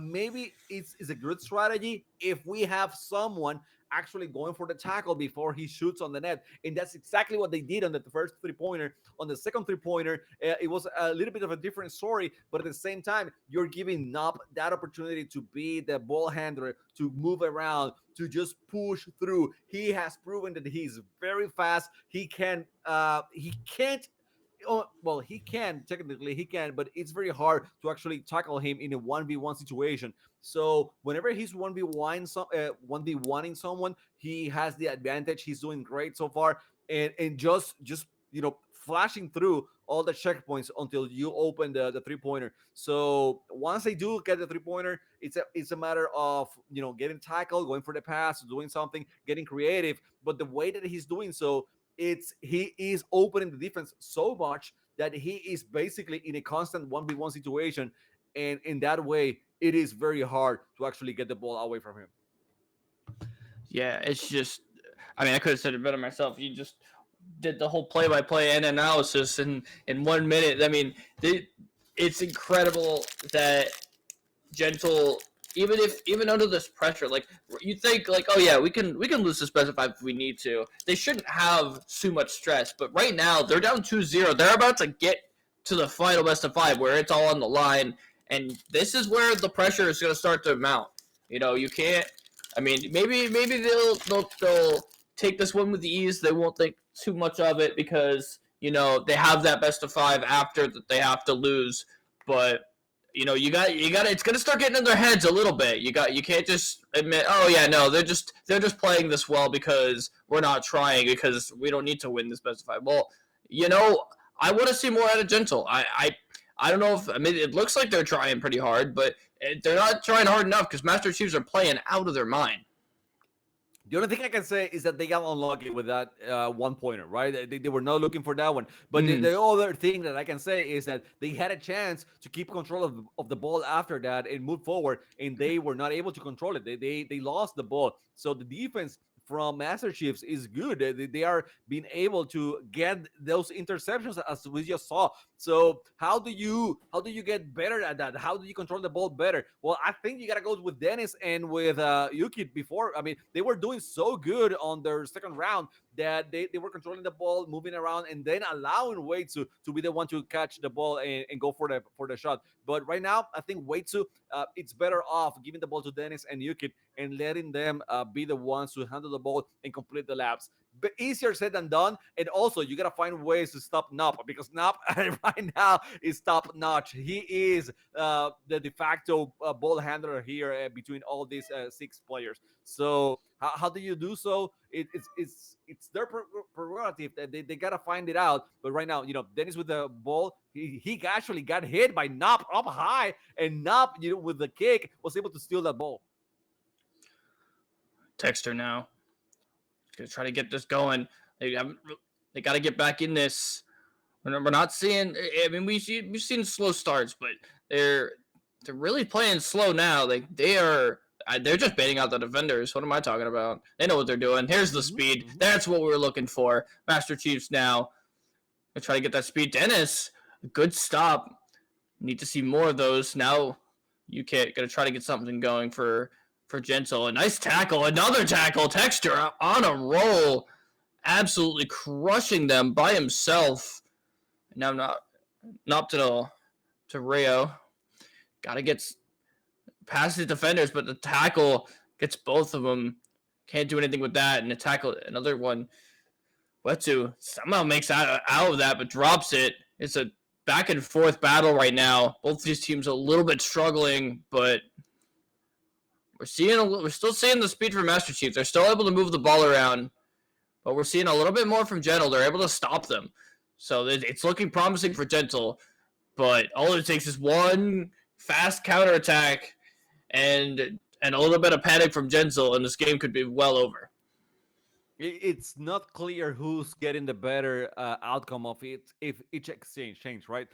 maybe it's a good strategy if we have someone actually going for the tackle before he shoots on the net. And that's exactly what they did on the first 3-pointer. On the second 3-pointer, it was a little bit of a different story, but at the same time, you're giving Nop that opportunity to be the ball handler, to move around, to just push through. He has proven that he's very fast. He can't he can technically, but it's very hard to actually tackle him in a 1v1 situation. So whenever he's 1v1ing someone, he has the advantage. He's doing great so far, and just flashing through all the checkpoints until you open the 3-pointer. So once they do get the 3-pointer, it's a matter of getting tackled, going for the pass, doing something, getting creative. But the way that he's doing so, he is opening the defense so much that he is basically in a constant 1v1 situation, and in that way, it is very hard to actually get the ball away from him. Yeah, it's just, I mean, I could have said it better myself. You just did the whole play-by-play and analysis in 1 minute. I mean, it's incredible that Gentle, even under this pressure, like you think, like, oh yeah, we can lose this best of 5 if we need to. They shouldn't have too much stress, but right now they're down 2-0. They're about to get to the final best of 5 where it's all on the line, and this is where the pressure is going to start to mount. You can't. I mean, maybe they'll take this one with ease. They won't think too much of it because they have that best of 5 after that they have to lose, but. You got it's going to start getting in their heads a little bit. You can't just admit, oh yeah, no, they're just playing this well because we're not trying, because we don't need to win this best of 5. Well, I want to see more out of Gentle. I don't know if, I mean, it looks like they're trying pretty hard, but they're not trying hard enough because Master Chiefs are playing out of their mind. The only thing I can say is that they got unlucky with that 1-pointer, right? They were not looking for that one. But the other thing that I can say is that they had a chance to keep control of the ball after that and move forward, and they were not able to control it. They lost the ball. So the defense from Master Chiefs is good. They are being able to get those interceptions, as we just saw. So how do you get better at that? How do you control the ball better? Well, I think you gotta go with Dennis and with Yuki before. I mean, they were doing so good on their second round, that they were controlling the ball, moving around, and then allowing Wade to be the one to catch the ball and go for the shot. But right now, I think Wade it's better off giving the ball to Dennis and Yukit and letting them be the ones to handle the ball and complete the laps. But easier said than done. And also, you gotta find ways to stop Nop because Nop right now is top notch. He is the de facto ball handler here between all these six players. So how do you do so? It's their prerogative that they gotta find it out. But right now, Dennis with the ball, he actually got hit by Nop up high, and Nop, with the kick, was able to steal that ball. Texter now. Gonna try to get this going. They got to get back in this. We're not seeing. I mean, we've seen slow starts, but they're really playing slow now. They're just baiting out the defenders. What am I talking about? They know what they're doing. Here's the speed. That's what we were looking for. Master Chiefs now. They try to get that speed. Dennis, good stop. Need to see more of those. Now you can't. Gonna try to get something going for Gentle. A nice tackle. Another tackle. Texture on a roll. Absolutely crushing them by himself. Now not to Rayo. Got to get past the defenders, but the tackle gets both of them. Can't do anything with that. And the tackle, another one. Wetu somehow makes out of that, but drops it. It's a back and forth battle right now. Both these teams a little bit struggling, but we're still seeing the speed from Master Chief. They're still able to move the ball around, but we're seeing a little bit more from Gentle. They're able to stop them. So it's looking promising for Gentle, but all it takes is one fast counterattack and a little bit of panic from Gentle, and this game could be well over. It's not clear who's getting the better outcome of it if each exchange, right?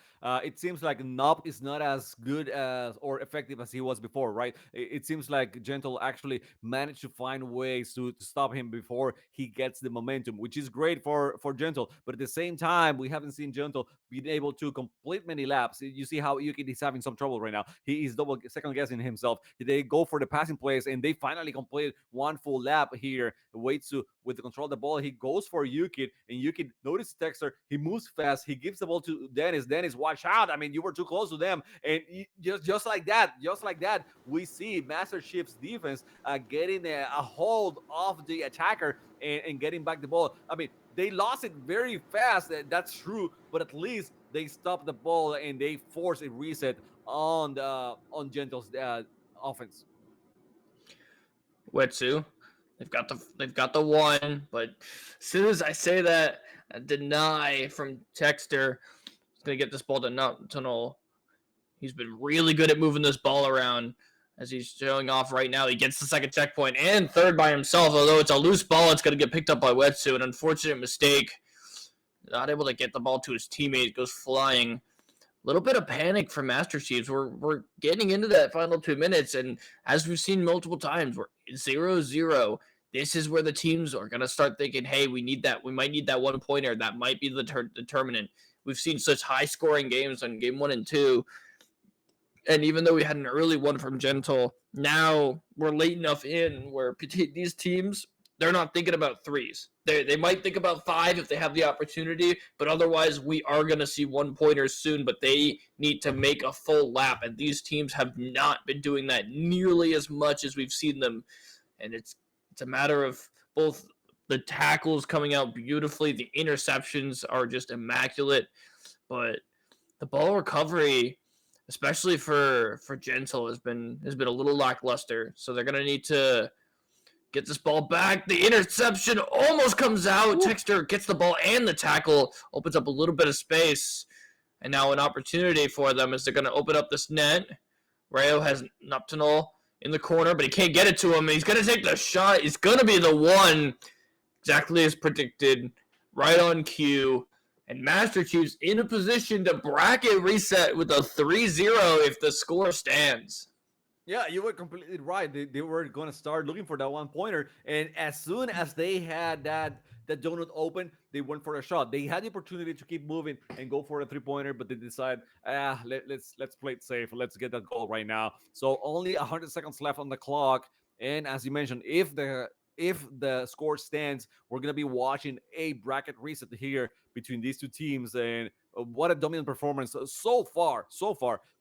It seems like Nob is not as good as or effective as he was before, right? It seems like Gentle actually managed to find ways to stop him before he gets the momentum, which is great for Gentle. But at the same time, we haven't seen Gentle being able to complete many laps. You see how Yuki is having some trouble right now. He is second guessing himself. They go for the passing plays and they finally complete one full lap here. Waits to with the control of the ball. He goes for Yukit, and Yukit notices Texter. He moves fast. He gives the ball to Dennis. Dennis, watch out. I mean, you were too close to them. And just like that, we see Master Chief's defense getting a hold of the attacker and getting back the ball. I mean, they lost it very fast. That's true, but at least they stopped the ball and they force a reset on Gentle's offense. Wetsu, they've got the one, but as soon as I say that, a deny from Texter is gonna get this ball to Tunnel. He's been really good at moving this ball around as he's showing off right now. He gets the second checkpoint and third by himself. Although it's a loose ball, it's gonna get picked up by Wetsu. An unfortunate mistake. Not able to get the ball to his teammate. Goes flying. Little bit of panic from Master Chiefs. We're getting into that final 2 minutes, and as we've seen multiple times, we're 0-0. This is where the teams are gonna start thinking, "Hey, we need that. We might need that 1-pointer. That might be the determinant." We've seen such high-scoring games on game 1 and 2, and even though we had an early one from Gentle, now we're late enough in where these teams, they're not thinking about threes. They might think about 5 if they have the opportunity, but otherwise we are going to see 1-pointers soon, but they need to make a full lap, and these teams have not been doing that nearly as much as we've seen them, and it's a matter of both the tackles coming out beautifully, the interceptions are just immaculate, but the ball recovery, especially for Gentle, has been a little lackluster, so they're going to need to get this ball back. The interception almost comes out. Texter gets the ball and the tackle, opens up a little bit of space. And now an opportunity for them as they're going to open up this net. Rayo has Nuptinol in the corner, but he can't get it to him. He's going to take the shot. It's going to be the one, exactly as predicted, right on cue. And Master Chiefs in a position to bracket reset with a 3-0 if the score stands. Yeah, you were completely right. They were going to start looking for that 1-pointer, and as soon as they had that donut open, they went for a shot. They had the opportunity to keep moving and go for a 3-pointer, but they decided, let's play it safe. Let's get that goal right now. So only 100 seconds left on the clock, and as you mentioned, if the if the score stands, we're gonna be watching a bracket reset here between these two teams. And what a dominant performance so far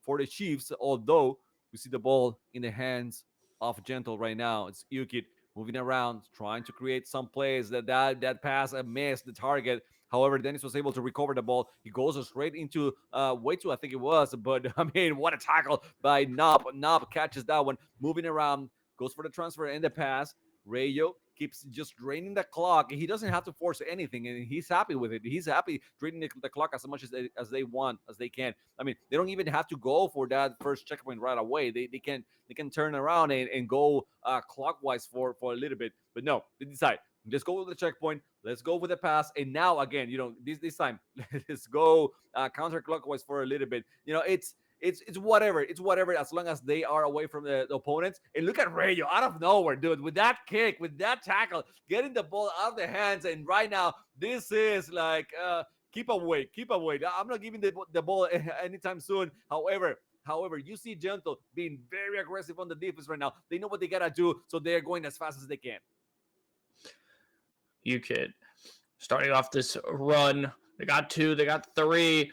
for the Chiefs. Although we see the ball in the hands of Gentle right now. It's Ukit moving around, trying to create some plays. That pass missed the target. However, Dennis was able to recover the ball. He goes straight into way two, I think it was. But I mean, what a tackle by Knob. Knob catches that one, moving around, goes for the transfer and the pass. Rayo keeps just draining the clock. He doesn't have to force anything, and he's happy with it. He's happy draining the clock as much as they want, as they can. I mean, they don't even have to go for that first checkpoint right away. They can turn around and go clockwise for a little bit. But no, they decide, let's go with the checkpoint. Let's go with the pass. And now again, this time, let's go counterclockwise for a little bit. It's whatever. It's whatever as long as they are away from the opponents. And look at Rayo out of nowhere, dude, with that kick, with that tackle, getting the ball out of the hands. And right now, this is like keep away, keep away. I'm not giving the ball anytime soon. However, you see Gentle being very aggressive on the defense right now. They know what they gotta do, so they're going as fast as they can. UKIT starting off this run. They got 2, they got 3.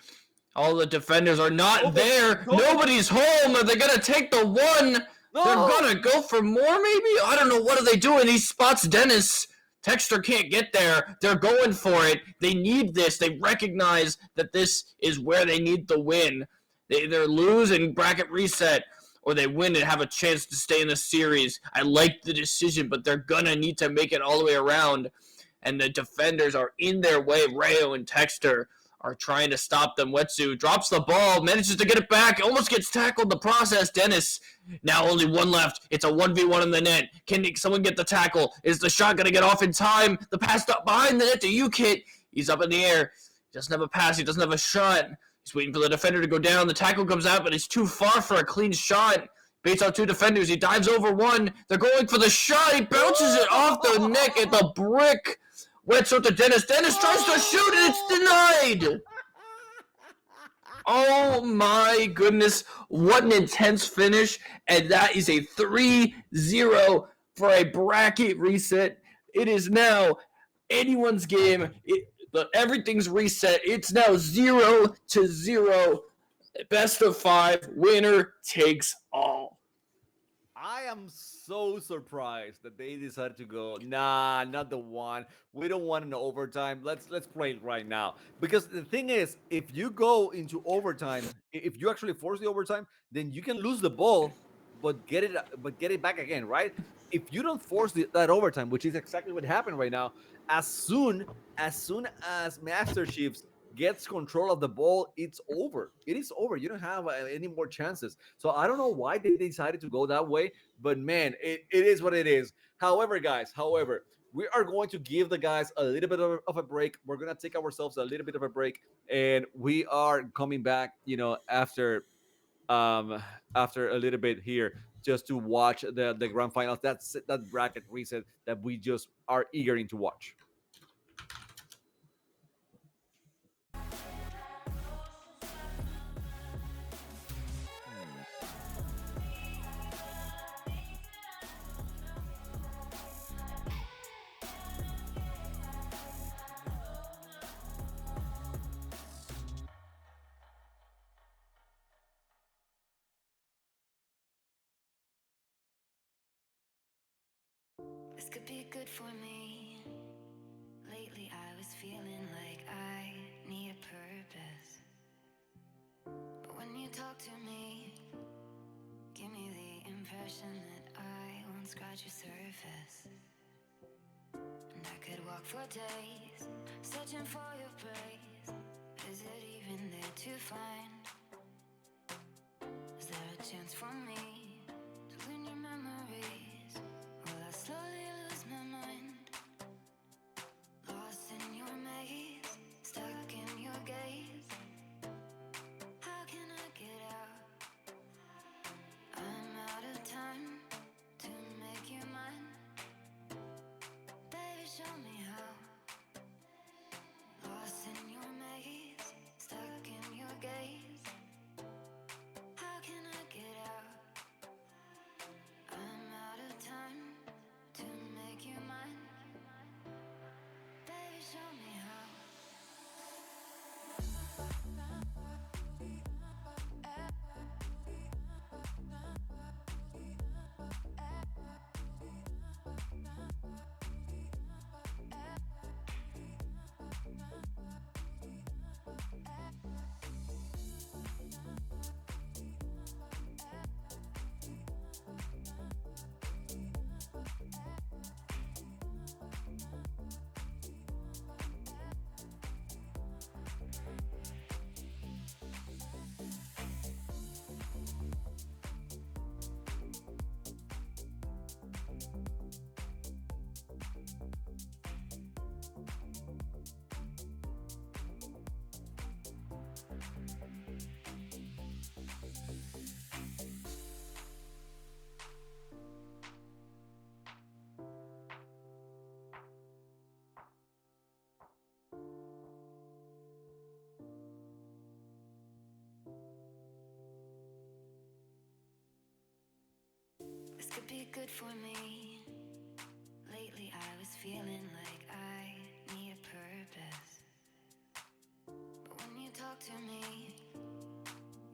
All the defenders are not there. Nobody's home. Are they going to take the 1? No! They're going to go for more, maybe? I don't know. What are they doing? He spots Dennis. Texter can't get there. They're going for it. They need this. They recognize that this is where they need the win. They either lose and bracket reset, or they win and have a chance to stay in the series. I like the decision, but they're going to need to make it all the way around. And the defenders are in their way. Rayo and Texter are trying to stop them. Wetsu drops the ball, manages to get it back, almost gets tackled in the process. Dennis, now only 1 left. It's a 1v1 in the net. Can someone get the tackle? Is the shot going to get off in time? The pass up behind the net to UKIT. He's up in the air. He doesn't have a pass. He doesn't have a shot. He's waiting for the defender to go down. The tackle comes out, but it's too far for a clean shot. Baits out 2 defenders. He dives over 1. They're going for the shot. He bounces it off the neck at the brick. Wetsu to Dennis. Dennis tries to shoot, and it's denied. Oh my goodness. What an intense finish. And that is a 3-0 for a bracket reset. It is now anyone's game. Everything's reset. It's now 0-0. Best of 5. Winner takes all. I am so surprised that they decided to go, nah, not the 1. We don't want an overtime. Let's play it right now. Because the thing is, if you go into overtime, if you actually force the overtime, then you can lose the ball, but get it back again, right? If you don't force that overtime, which is exactly what happened right now, as soon as Master Chiefs gets control of the ball, it's over. It is over. You don't have any more chances. So I don't know why they decided to go that way, but man, it is what it is. However, guys, we are going to give the guys a little bit of a break. We're going to take ourselves a little bit of a break, and we are coming back, after a little bit here just to watch the grand finals. That's that bracket reset that we just are eager to watch. This could be good for me. Lately I was feeling like I need a purpose. But when you talk to me, give me the impression that I won't scratch your surface. And I could walk for days, searching for your praise. Is it even there to find? Is there a chance for me to win your memories? Will I slowly lose my mind? Lost in your maze, stuck in your gaze. How can I get out? I'm out of time to make you mine. Baby, show me how. Lost in your maze, stuck in your gaze. How can I get out? good for me. Lately I was feeling like I need a purpose. But when you talk to me,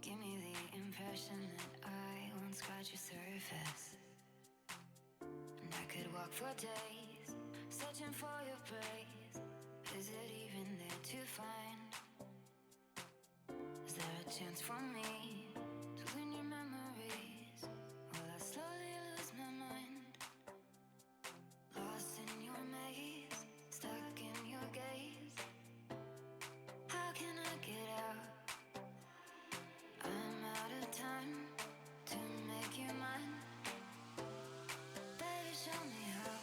give me the impression that I won't scratch your surface. And I could walk for days, searching for your praise. Is it even there to find? Is there a chance for me to win your memories? Will I slowly lose my mind? Lost in your maze, stuck in your gaze. How can I get out? I'm out of time to make you mine. Baby, show me how.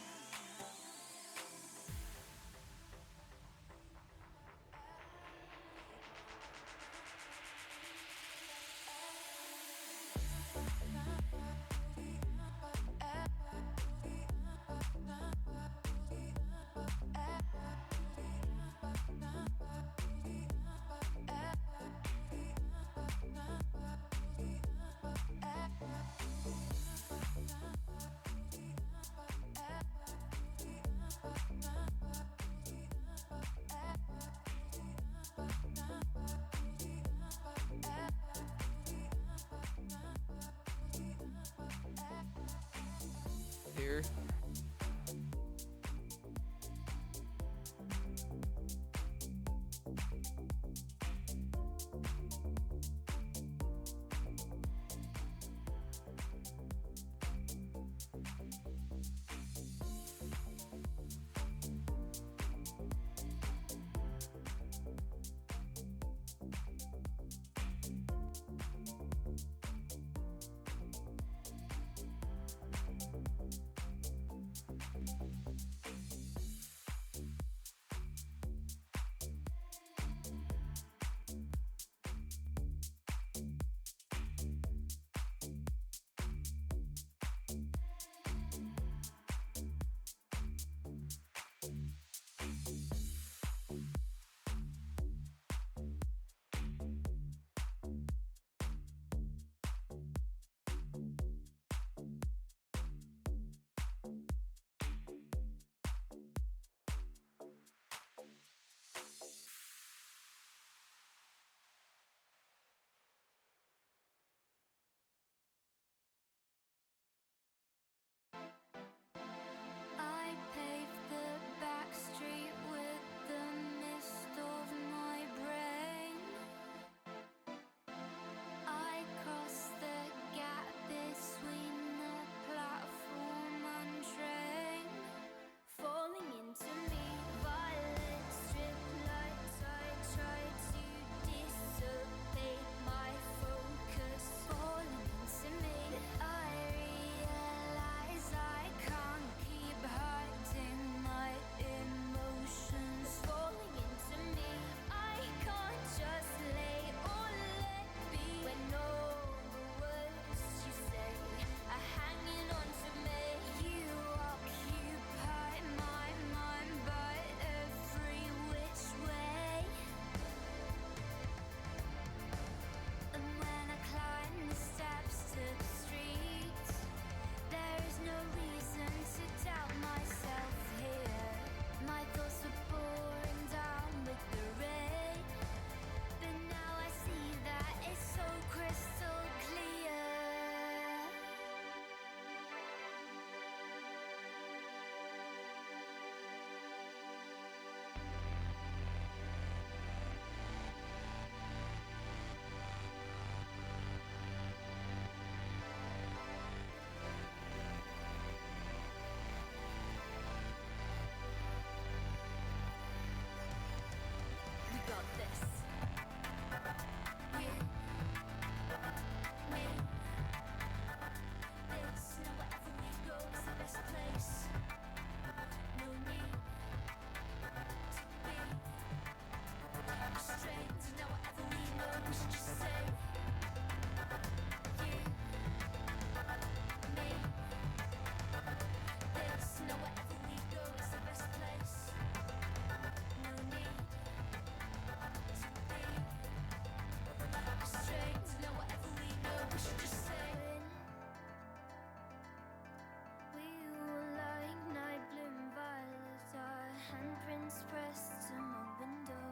face pressed to my window.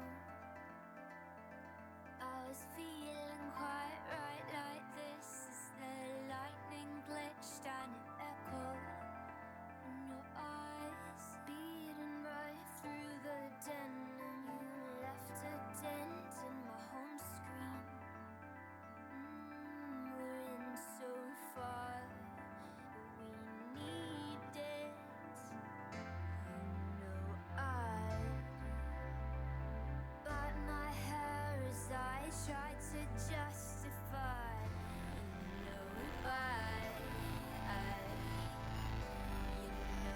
I was feeling quite right like this as the lightning glitched and it echoed in your eyes, beating right through the den, and you left a dent in my home screen. We're in so far, but we need it. I bite my hair as I try to justify.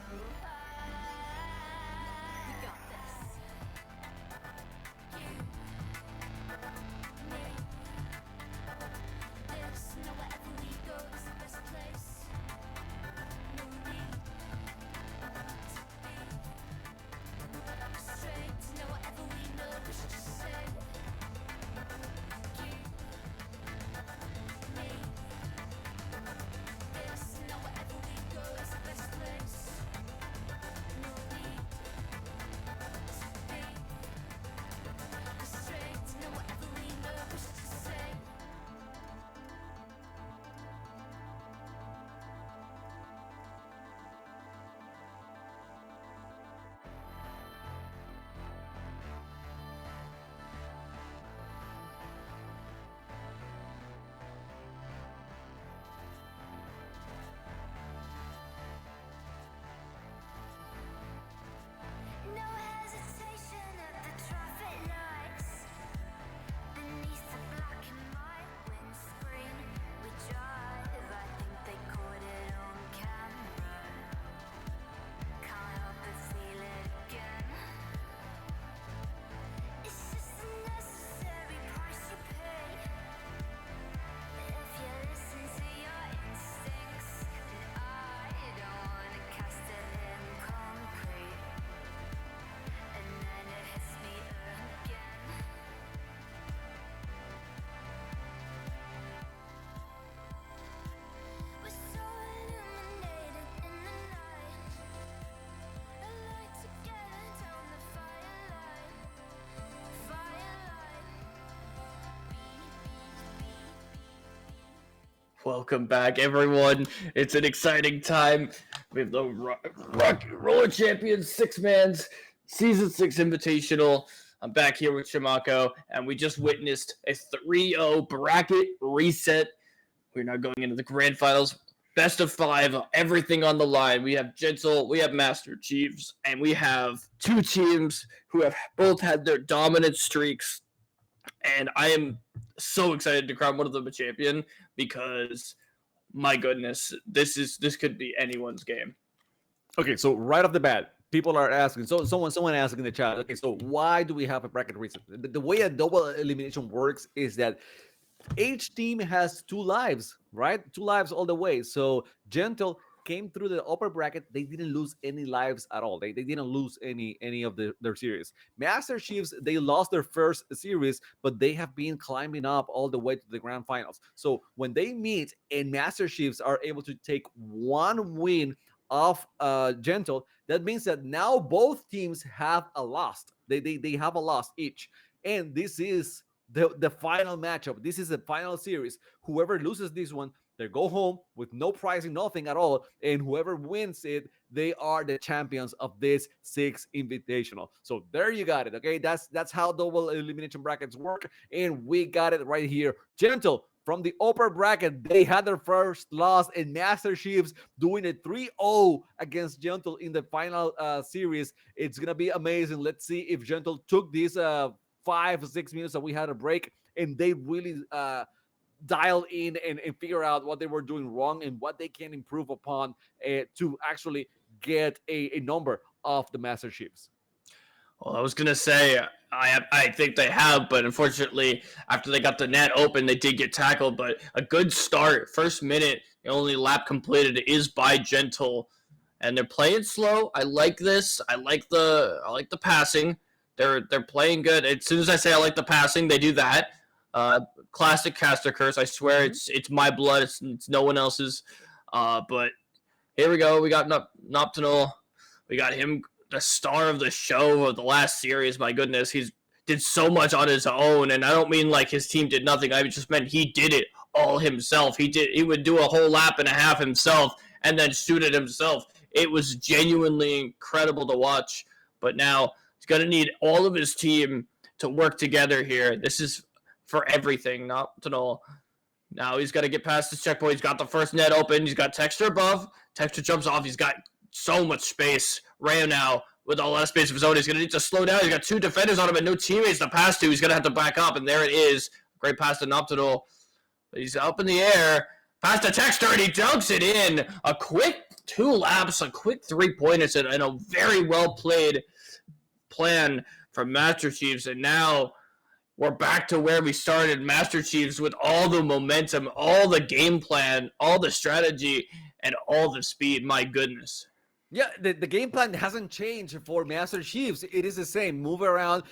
We got this. You, me, this. Know wherever we go is the best place. No need to be straight. Know whatever we know, we should just say. You, me, this. Know wherever we go is the best place. No need to be straight. Know whatever we know, we should just say. No hesitation at the traffic lights. Beneath the black and white windscreen, we drive. I think they caught it on camera. Can't help but feel it again. It's just a necessary price you pay. If you listen to your instincts, and I don't wanna cast it in concrete. And then it hits me again. We're so illuminated in the night. A light together down the firelight. Firelight. Welcome back, everyone. It's an exciting time. We have the Rock Roller Champions 6-man's Season 6 Invitational. I'm back here with Shimako, and we just witnessed a 3-0 bracket reset. We're now going into the grand finals. Best of 5, everything on the line. We have Gentle, we have Master Chiefs, and we have two teams who have both had their dominant streaks. And I am so excited to crown one of them a champion because, my goodness, this could be anyone's game. Okay, so right off the bat, people are asking. So someone asking in the chat. Okay, so why do we have a bracket reset? The way a double elimination works is that each team has 2 lives, right? 2 lives all the way. So Gentle came through the upper bracket. They didn't lose any lives at all. They didn't lose any of their series. Master Chiefs, they lost their first series, but they have been climbing up all the way to the grand finals. So when they meet and Master Chiefs are able to take 1 win off Gentle, that means that now both teams have a loss. They have a loss each. And this is the final matchup. This is the final series. Whoever loses this one, they go home with no pricing, nothing at all. And whoever wins it, they are the champions of this 6 invitational. So there you got it. Okay, that's how double elimination brackets work. And we got it right here. Gentle from the upper bracket, they had their first loss, and Master Chiefs doing a 3-0 against Gentle in the final series. It's gonna be amazing. Let's see if Gentle took these 5 or 6 minutes that we had a break, and they really dial in and figure out what they were doing wrong and what they can improve upon to actually get a number of the Master Chiefs. Well, I was going to say, I think they have, but unfortunately, after they got the net open, they did get tackled. But a good start. First minute, the only lap completed is by Gentle. And they're playing slow. I like this. I like the passing. They're playing good. As soon as I say I like the passing, they do that. Classic caster curse. I swear it's my blood. It's no one else's. But here we go. We got Noptinol. We got him the star of the show of the last series. My goodness, he's did so much on his own, and I don't mean like his team did nothing. I just meant he did it all himself. He would do a whole lap and a half himself and then shoot it himself. It was genuinely incredible to watch. But now he's going to need all of his team to work together here. This is for everything, not to know. Now he's got to get past this checkpoint. He's got the first net open. He's got Texture above. Texture jumps off. He's got so much space. Rayo now with a lot of space of his own. He's going to need to slow down. He's got 2 defenders on him and no teammates to pass to. He's going to have to back up, and there it is. Great pass to Noptidal. He's up in the air. Pass to Texture, and he dunks it in. A quick 2 laps, a quick 3-pointers, and a very well-played plan from Master Chiefs. And now we're back to where we started. Master Chiefs with all the momentum, all the game plan, all the strategy, and all the speed. My goodness. Yeah, the game plan hasn't changed for Master Chiefs. It is the same. Move around,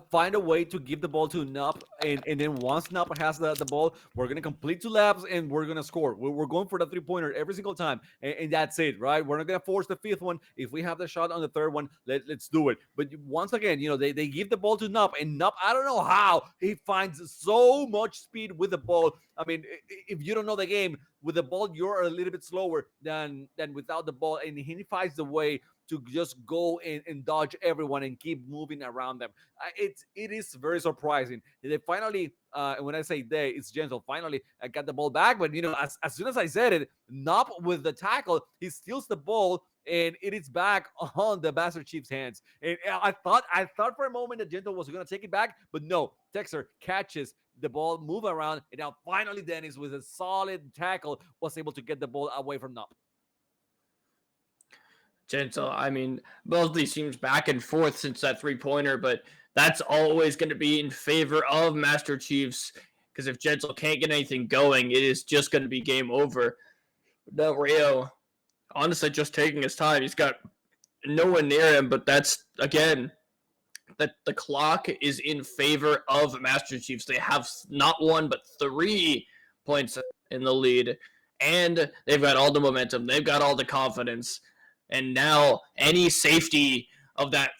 find a way to give the ball to Nup, and then once Nup has the ball, we're going to complete 2 laps, and we're going to score. We're going for the 3-pointer every single time, and that's it, right? We're not going to force the 5th one. If we have the shot on the 3rd one, let's do it. But once again, they give the ball to Nup, and Nup, I don't know how, he finds so much speed with the ball. I mean, if you don't know the game, with the ball, you're a little bit slower than without the ball, and he finds the way to just go and dodge everyone and keep moving around them. It is very surprising. They finally, and when I say they, it's Gentle, finally got the ball back. But, as soon as I said it, Nop with the tackle, he steals the ball, and it is back on the Master Chief's hands. And I thought for a moment that Gentle was going to take it back, but no, Texter catches the ball, move around, and now finally Dennis with a solid tackle was able to get the ball away from Nup. Gentle, I mean, both these teams back and forth since that 3-pointer, but that's always going to be in favor of Master Chiefs, because if Gentle can't get anything going, it is just going to be game over. Now Rayo, honestly, just taking his time. He's got no one near him, but that's, again, that the clock is in favor of Master Chiefs. They have not 1, but 3 points in the lead, and they've got all the momentum. They've got all the confidence, and now any safety of that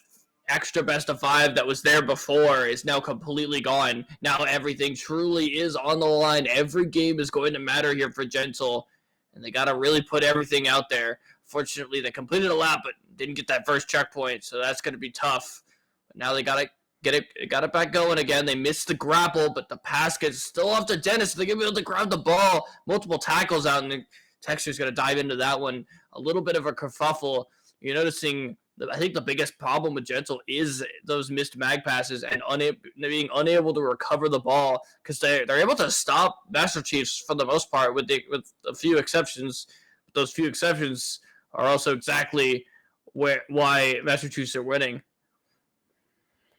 extra best of 5 that was there before is now completely gone. Now everything truly is on the line. Every game is going to matter here for Gentle, and they got to really put everything out there. Fortunately, they completed a lap, but didn't get that first checkpoint, so that's going to be tough. But now they got it back going again. They missed the grapple, but the pass gets still off to Dennis. They're going to be able to grab the ball. Multiple tackles out, and the Texture's going to dive into that one. A little bit of a kerfuffle. You're noticing, I think the biggest problem with Gentle is those missed mag passes and being unable to recover the ball, because they're able to stop Master Chiefs for the most part with a few exceptions. But those few exceptions are also exactly why Master Chiefs are winning.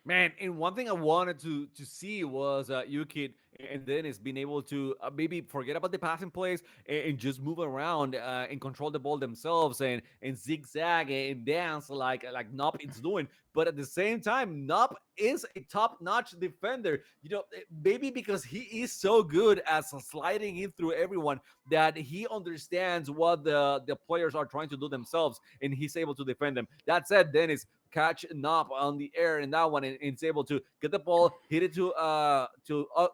Man, and one thing I wanted to see was Yukit and Dennis being able to maybe forget about the passing plays and just move around and control the ball themselves and zigzag and dance like Nop is doing. But at the same time, Nop is a top-notch defender. Maybe because he is so good at sliding in through everyone that he understands what the players are trying to do themselves, and he's able to defend them. That said, Dennis catch Nop on the air in that one, and is able to get the ball, hit it to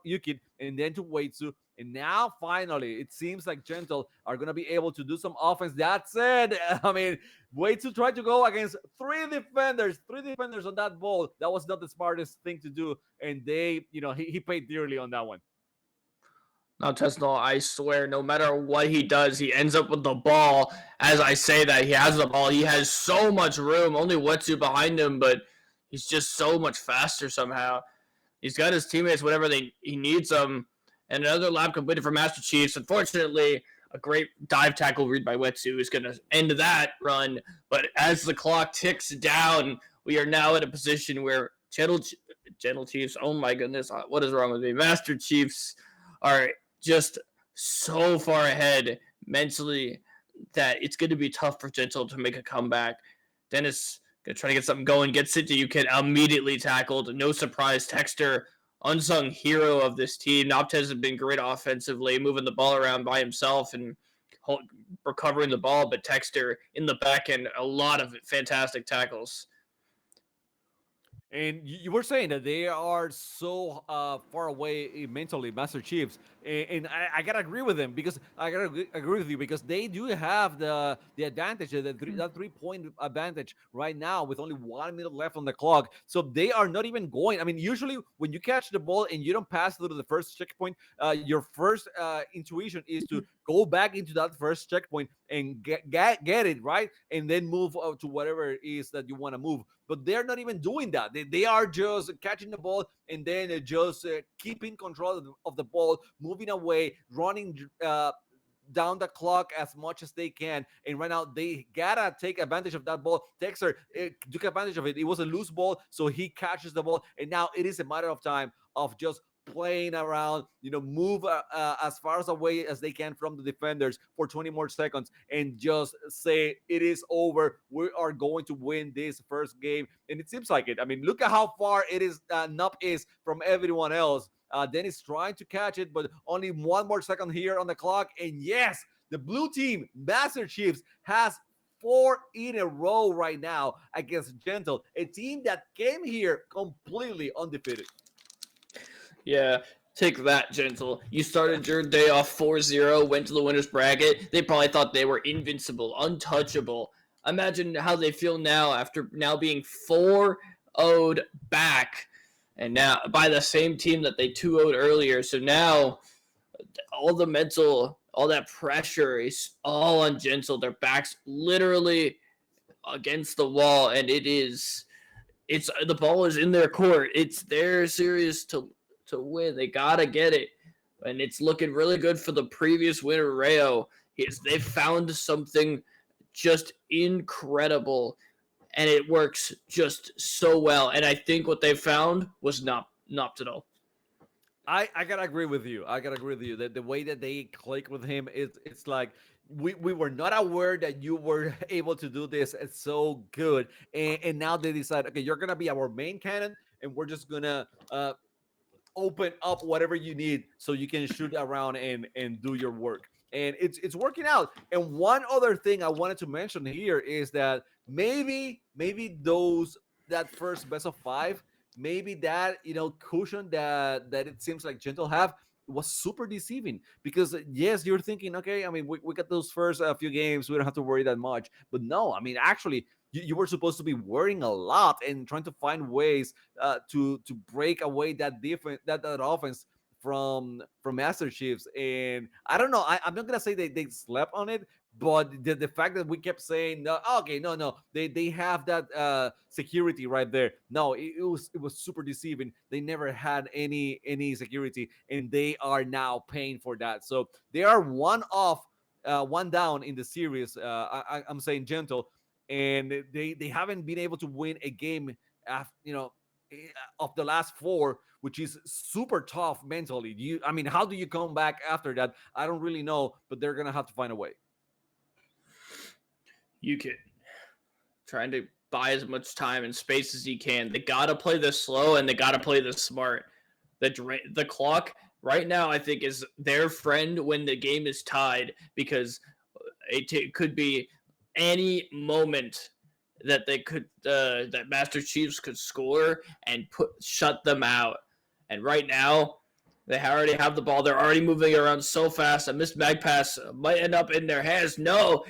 Yukit, and then to Waitsu. And now, finally, it seems like Gentle are going to be able to do some offense. That said, I mean, Waitsu tried to go against 3 defenders on that ball. That was not the smartest thing to do, and he paid dearly on that one. Now, Tesla, I swear, no matter what he does, he ends up with the ball. As I say that, he has the ball. He has so much room. Only Wetsu behind him, but he's just so much faster somehow. He's got his teammates whenever he needs them. And another lap completed for Master Chiefs. Unfortunately, a great dive tackle read by Wetsu is going to end that run. But as the clock ticks down, we are now in a position where Gentle Chiefs, oh my goodness, what is wrong with me? Master Chiefs are just so far ahead mentally that it's going to be tough for Gentle to make a comeback. Dennis going to try to get something going, gets it to Yukit, immediately tackled. No surprise, Texter, unsung hero of this team. Noptez has been great offensively, moving the ball around by himself and recovering the ball, but Texter in the back end, a lot of fantastic tackles. And you were saying that they are so far away mentally, Master Chiefs, and I gotta agree with them because I gotta agree with you because they do have the advantage, that 3 point advantage right now with only 1 minute left on the clock. So they are not even going. I mean, usually when you catch the ball and you don't pass through the first checkpoint, your first intuition is to go back into that first checkpoint and get it right, and then move to whatever it is that you want to move. But they're not even doing that. They are just catching the ball and then just keeping control of the ball, moving away, running down the clock as much as they can. And right now, they gotta take advantage of that ball. Texter took advantage of it. It was a loose ball, so he catches the ball. And now it is a matter of time of just playing around, move as far as away as they can from the defenders for 20 more seconds and just say it is over. We are going to win this first game. And it seems like it. I mean, look at how far it is, Nup is from everyone else. Dennis trying to catch it, but only 1 more second here on the clock. And yes, the blue team, Master Chiefs, has 4 in a row right now against Gentle, a team that came here completely undefeated. Yeah, take that, Gentle. You started your day off 4-0, went to the winner's bracket. They probably thought they were invincible, untouchable. Imagine how they feel now after now being 4-0'd back, and now by the same team that they 2-0'd earlier. So now all the mental, all that pressure is all on Gentle. Their backs literally against the wall, and it's the ball is in their court. It's their series to win. They gotta get it, and it's looking really good for the previous winner, Rayo. They've found something just incredible, and it works just so well. And I think what they found was not at all. I gotta agree with you. I gotta agree with you that the way that they click with him is it's like we were not aware that you were able to do this. It's so good, and now they decide, okay, you're gonna be our main cannon, and we're just gonna open up whatever you need so you can shoot around and do your work. And it's working out. And one other thing I wanted to mention here is that maybe those that first best of five, maybe that cushion that it seems like Gentle have was super deceiving because yes, you're thinking, okay, I mean, we got those first few games, we don't have to worry that much. But no, I mean, actually, you were supposed to be worrying a lot and trying to find ways to break away that different that offense from Master Chiefs. And I don't know, I'm not gonna say they slept on it, but the fact that we kept saying no, okay, no, they have that security right there. No, it was super deceiving. They never had any security, and they are now paying for that. So they are one off, one down in the series. I'm saying Gentle, and they haven't been able to win a game after of the last four, which is super tough mentally. I mean, how do you come back after that? I don't really know, but they're gonna have to find a way. You can trying to buy as much time and space as you can. They gotta play this slow and they gotta play this smart. The clock right now, I think, is their friend when the game is tied because it could be any moment that they could that Master Chiefs could score and shut them out. And right now, they already have the ball. They're already moving around so fast. A missed mag pass might end up in their hands. No,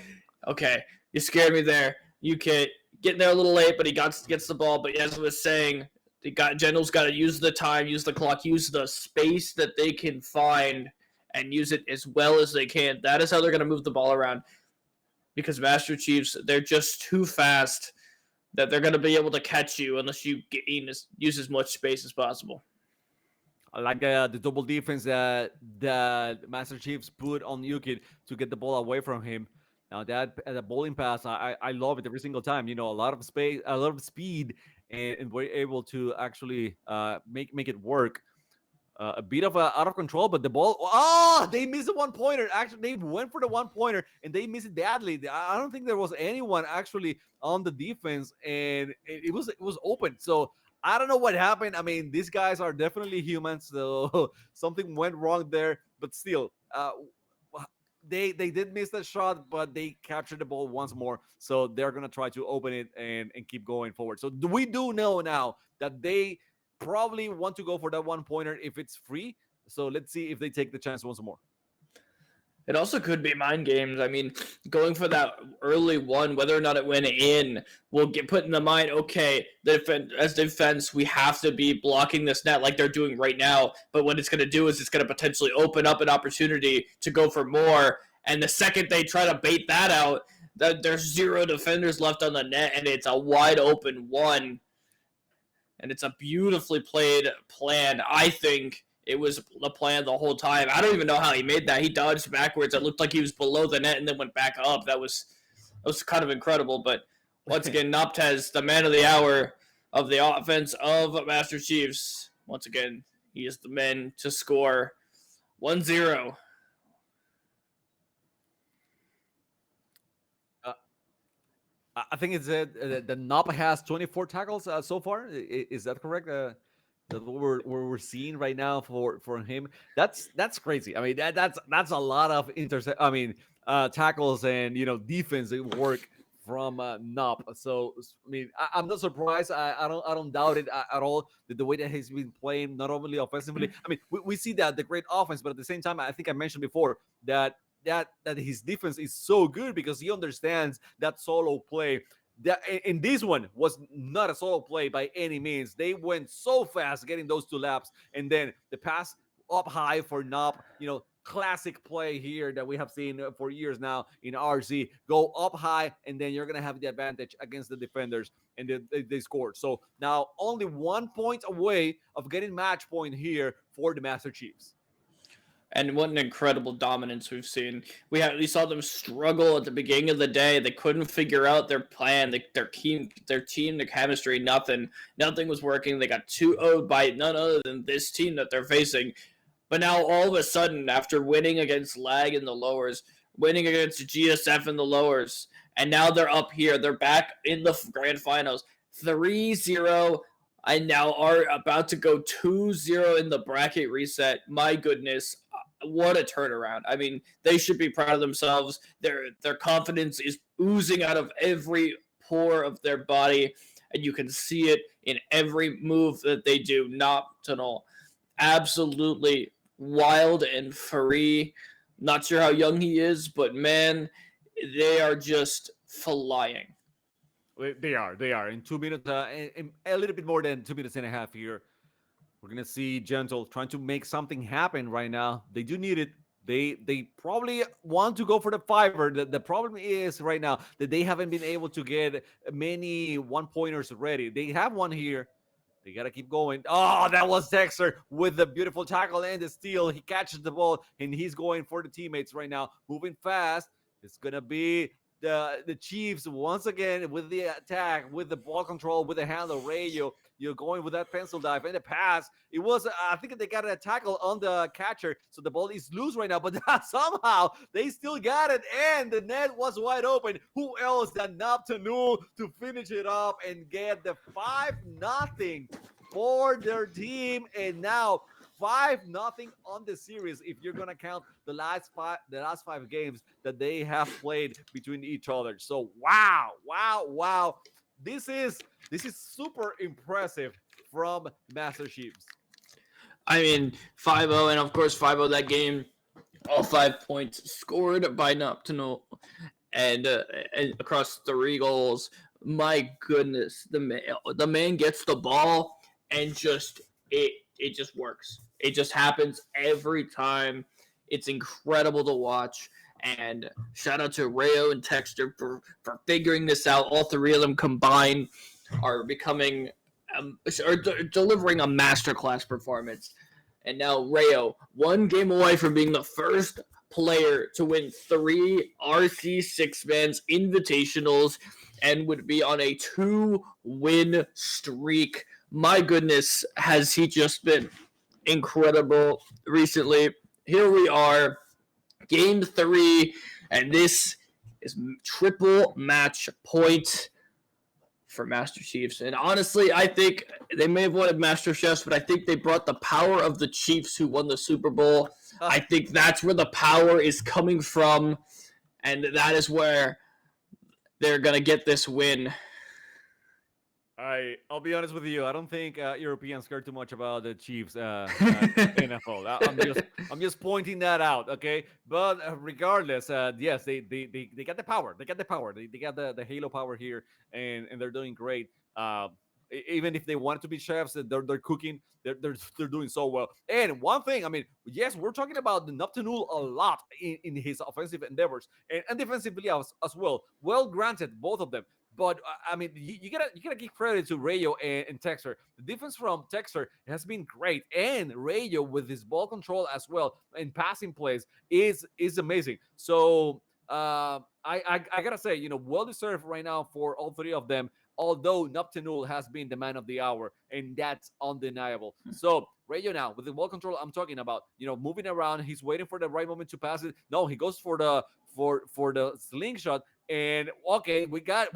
okay, you scared me there. You can getting there a little late, but he gets the ball. But as I was saying, General's got to use the time, use the clock, use the space that they can find, and use it as well as they can. That is how they're going to move the ball around. Because Master Chiefs, they're just too fast that they're going to be able to catch you unless you use as much space as possible. I like the double defense that Master Chiefs put on Yukit to get the ball away from him. Now that the bowling pass, I love it every single time. A lot of space, a lot of speed, and we're able to actually make it work. A bit of out of control, but the ball. Oh, they missed the 1 pointer. Actually, they went for the 1 pointer and they missed it badly. I don't think there was anyone actually on the defense, and it was open. So I don't know what happened. I mean, these guys are definitely humans, so something went wrong there. But still, they did miss that shot, but they captured the ball once more. So they're gonna try to open it and keep going forward. So we do know now that they probably want to go for that 1-pointer if it's free. So let's see if they take the chance once more. It also could be mind games. I mean, going for that early one, whether or not it went in, will get put in the mind, okay, as defense, we have to be blocking this net like they're doing right now. But what it's going to do is it's going to potentially open up an opportunity to go for more. And the second they try to bait that out, there's 0 defenders left on the net, and it's a wide open one. And it's a beautifully played plan, I think. It was the plan the whole time. I don't even know how he made that. He dodged backwards. It looked like he was below the net and then went back up. That was kind of incredible. But once again, Noptez, the man of the hour of the offense of Master Chiefs. Once again, he is the man to score 1-0. I think it's the Nop has 24 tackles so far. Is that correct? That what we're seeing right now for him. That's crazy. I mean that's a lot of tackles and defensive work from Nop. So I mean I'm not surprised. I don't doubt it at all. The way that he's been playing, not only offensively. I mean we see that the great offense, but at the same time I think I mentioned before that his defense is so good because he understands that solo play. That in this one was not a solo play by any means. They went so fast getting those 2 laps, and then the pass up high for Nop. Classic play here that we have seen for years now in RC. Go up high, and then you're gonna have the advantage against the defenders, and they scored. So now only 1 point away of getting match point here for the Master Chiefs. And what an incredible dominance we've seen. We saw them struggle at the beginning of the day. They couldn't figure out their plan, their team, their chemistry. Nothing was working. They got 2-0'd by none other than this team that they're facing. But now all of a sudden, after winning against Lag in the lowers, winning against GSF in the lowers, and now they're up here. They're back in the grand finals. 3-0. And now are about to go 2-0 in the bracket reset. My goodness, what a turnaround. I mean, they should be proud of themselves. Their confidence is oozing out of every pore of their body, and you can see it in every move that they do. Nocturnal, absolutely wild and free. Not sure how young he is, but man, they are just flying. They are. In 2 minutes, in a little bit more than 2 minutes and a half here, we're going to see Gentle trying to make something happen right now. They do need it. They probably want to go for the fiver. The problem is right now that they haven't been able to get many 1-pointers ready. They have one here. They got to keep going. Oh, that was Dexter with the beautiful tackle and the steal. He catches the ball, and he's going for the teammates right now. Moving fast. It's going to be the Chiefs once again with the attack, with the ball control, with the handle. Rayo, you're going with that pencil dive and the pass. It was, I think they got a tackle on the catcher, so the ball is loose right now, but somehow they still got it, and the net was wide open. Who else than Naptanu to finish it up and get the 5-0 for their team, and now 5-0 on the series if you're gonna count the last 5 games that they have played between each other. So wow. This is super impressive from Master Chiefs. I mean, 5-0, and of course 5-0 that game, all 5 points scored by Nocturnal, and across 3 goals. My goodness, the man gets the ball and it just works. It just happens every time. It's incredible to watch. And shout out to Rayo and Texture for figuring this out. All 3 of them combined are becoming delivering a masterclass performance. And now Rayo, 1 game away from being the first player to win 3 RC 6-mans invitationals and would be on a 2-win streak. My goodness, has he just been incredible recently. Here we are, game 3, and this is triple match point for Master Chiefs. And honestly, I think they may have won Master Chefs, but I think they brought the power of the Chiefs who won the Super Bowl. I think that's where the power is coming from, and that is where they're going to get this win. I'll be honest with you. I don't think Europeans care too much about the Chiefs NFL. I'm just pointing that out, okay? But regardless, yes, they got the power. They got the power. They got the Halo power here, and they're doing great. Even if they want to be chefs, they're cooking. They're doing so well. And one thing, I mean, yes, we're talking about the Noctanul a lot in his offensive endeavors and defensively as well. Well, granted, both of them. But I mean, you gotta give credit to Rayo and Texter. The defense from Texter has been great, and Rayo with his ball control as well and passing plays is amazing. So I gotta say, well deserved right now for all three of them. Although Noctanul has been the man of the hour, and that's undeniable. So Rayo now with the ball control, I'm talking about, moving around. He's waiting for the right moment to pass it. No, he goes for the slingshot. And okay, we got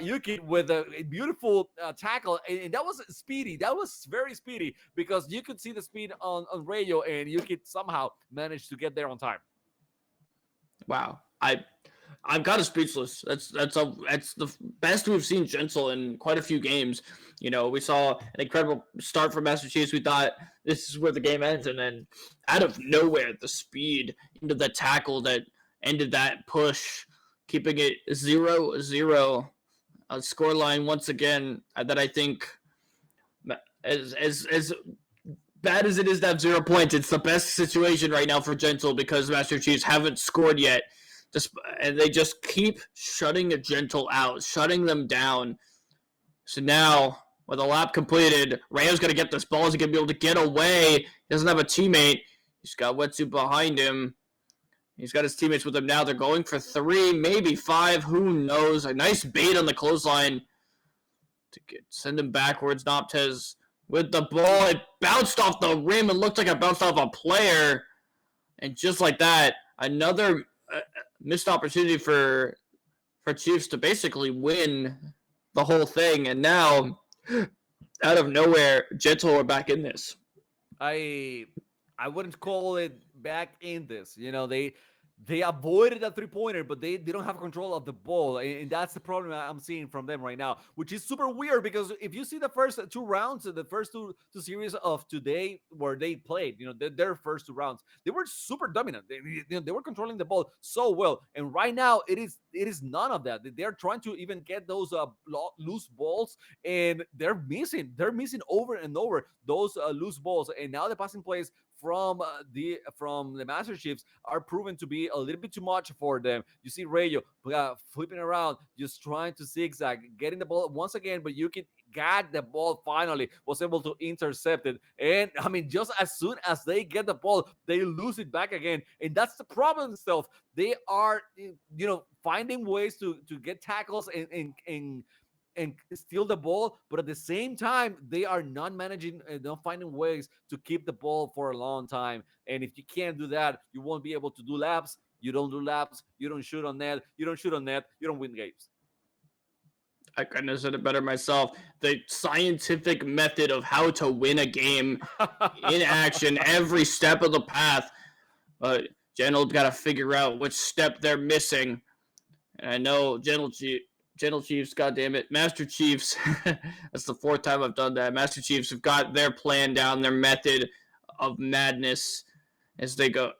Yuki with a beautiful tackle, and that was speedy. That was very speedy because you could see the speed on Rayo, and Yuki somehow managed to get there on time. Wow, I'm kind of speechless. That's the best we've seen Gentle in quite a few games. We saw an incredible start from Master Chiefs. We thought this is where the game ends, and then out of nowhere, the speed into the tackle that ended that push, keeping it 0-0. A scoreline once again that I think, as bad as it is to have 0 points, it's the best situation right now for Gentle because Master Chiefs haven't scored yet. And they just keep shutting the Gentle out, shutting them down. So now, with a lap completed, Rayo's going to get this ball. He's going to be able to get away. He doesn't have a teammate. He's got Wetsuit behind him. He's got his teammates with him now. They're going for 3, maybe 5. Who knows? A nice bait on the clothesline to send him backwards. Noptez with the ball. It bounced off the rim and looked like it bounced off a player. And just like that, another missed opportunity for Chiefs to basically win the whole thing. And now, out of nowhere, Gentle are back in this. I wouldn't call it back in this. They avoided a 3-pointer, but they don't have control of the ball. And that's the problem I'm seeing from them right now, which is super weird because if you see the first 2 rounds, the first two series of today where they played, their first 2 rounds, they were super dominant. They were controlling the ball so well. And right now it is none of that. They're trying to even get those loose balls, and they're missing over and over those loose balls. And now the passing plays from the Master Chiefs are proven to be a little bit too much for them. You see Rayo flipping around, just trying to zigzag, getting the ball once again, but Yuki got the ball finally, was able to intercept it. And I mean, just as soon as they get the ball, they lose it back again. And that's the problem itself. They are, finding ways to get tackles and steal the ball, but at the same time, they are not managing and not finding ways to keep the ball for a long time. And if you can't do that, you won't be able to do laps. You don't do laps. You don't shoot on net. You don't shoot on net. You don't win games. I couldn't have said it better myself. The scientific method of how to win a game in action, every step of the path. Gentle's got to figure out which step they're missing. And I know Gentle Chiefs, goddammit, Master Chiefs, that's the 4th time I've done that. Master Chiefs have got their plan down, their method of madness as they go.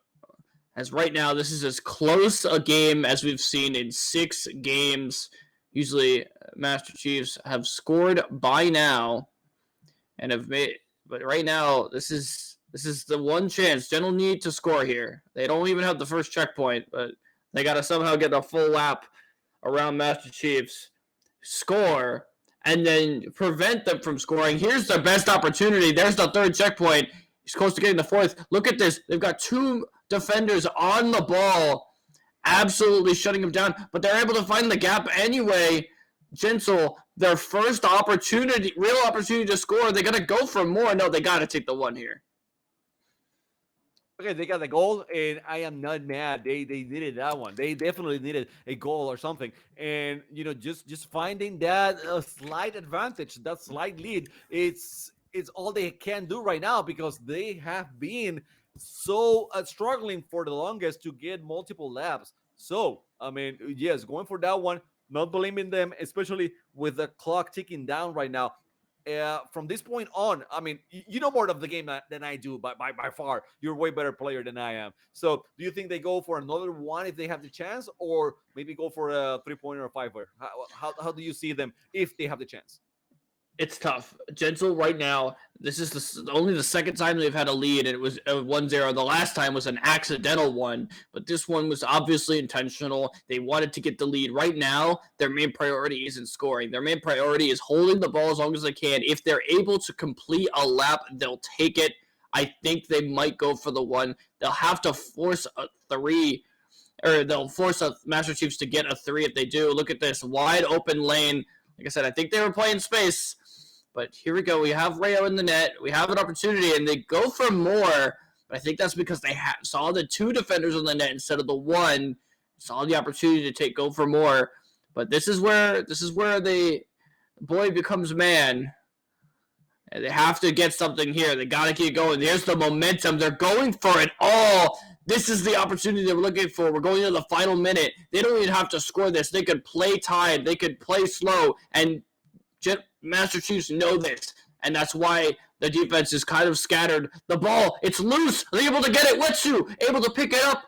As right now, this is as close a game as we've seen in 6 games. Usually, Master Chiefs have scored by now and have made, but right now, this is the one chance. Gentle need to score here. They don't even have the first checkpoint, but they got to somehow get a full lap around Master Chiefs, score, and then prevent them from scoring. Here's the best opportunity. There's the 3rd checkpoint. He's close to getting the 4th. Look at this. They've got 2 defenders on the ball, absolutely shutting them down, but they're able to find the gap anyway. Gentle, their first opportunity, real opportunity to score. They got to go for more. No, they got to take the 1 here. Okay, they got the goal, and I am not mad. They needed that one. They definitely needed a goal or something. And just finding that slight advantage, that slight lead, it's all they can do right now because they have been so struggling for the longest to get multiple laps. So I mean, yes, going for that one. Not blaming them, especially with the clock ticking down right now. From this point on, I mean, you know more of the game than I do, by far. You're a way better player than I am. So, do you think they go for another one if they have the chance, or maybe go for a 3 pointer or 5 pointer? How do you see them if they have the chance? It's tough. Gentle right now. This is only the second time they've had a lead, and it was a 1-0. The last time was an accidental one, but this one was obviously intentional. They wanted to get the lead. Right now, their main priority isn't scoring. Their main priority is holding the ball as long as they can. If they're able to complete a lap, they'll take it. I think they might go for the one. They'll have to force a 3, or they'll force a Master Chiefs to get a 3 if they do. Look at this wide open lane. Like I said, I think they were playing space. But here we go. We have Rayo in the net. We have an opportunity, and they go for more. But I think that's because they saw the 2 defenders on the net instead of the 1. Saw the opportunity to go for more. But this is where the boy becomes man. And they have to get something here. They got to keep going. There's the momentum. They're going for it all. This is the opportunity they were looking for. We're going to the final minute. They don't even have to score this. They could play tied. They could play slow. And Master Chiefs know this, and that's why the defense is kind of scattered. The ball, it's loose. They're able to get it. Wetsu able to pick it up.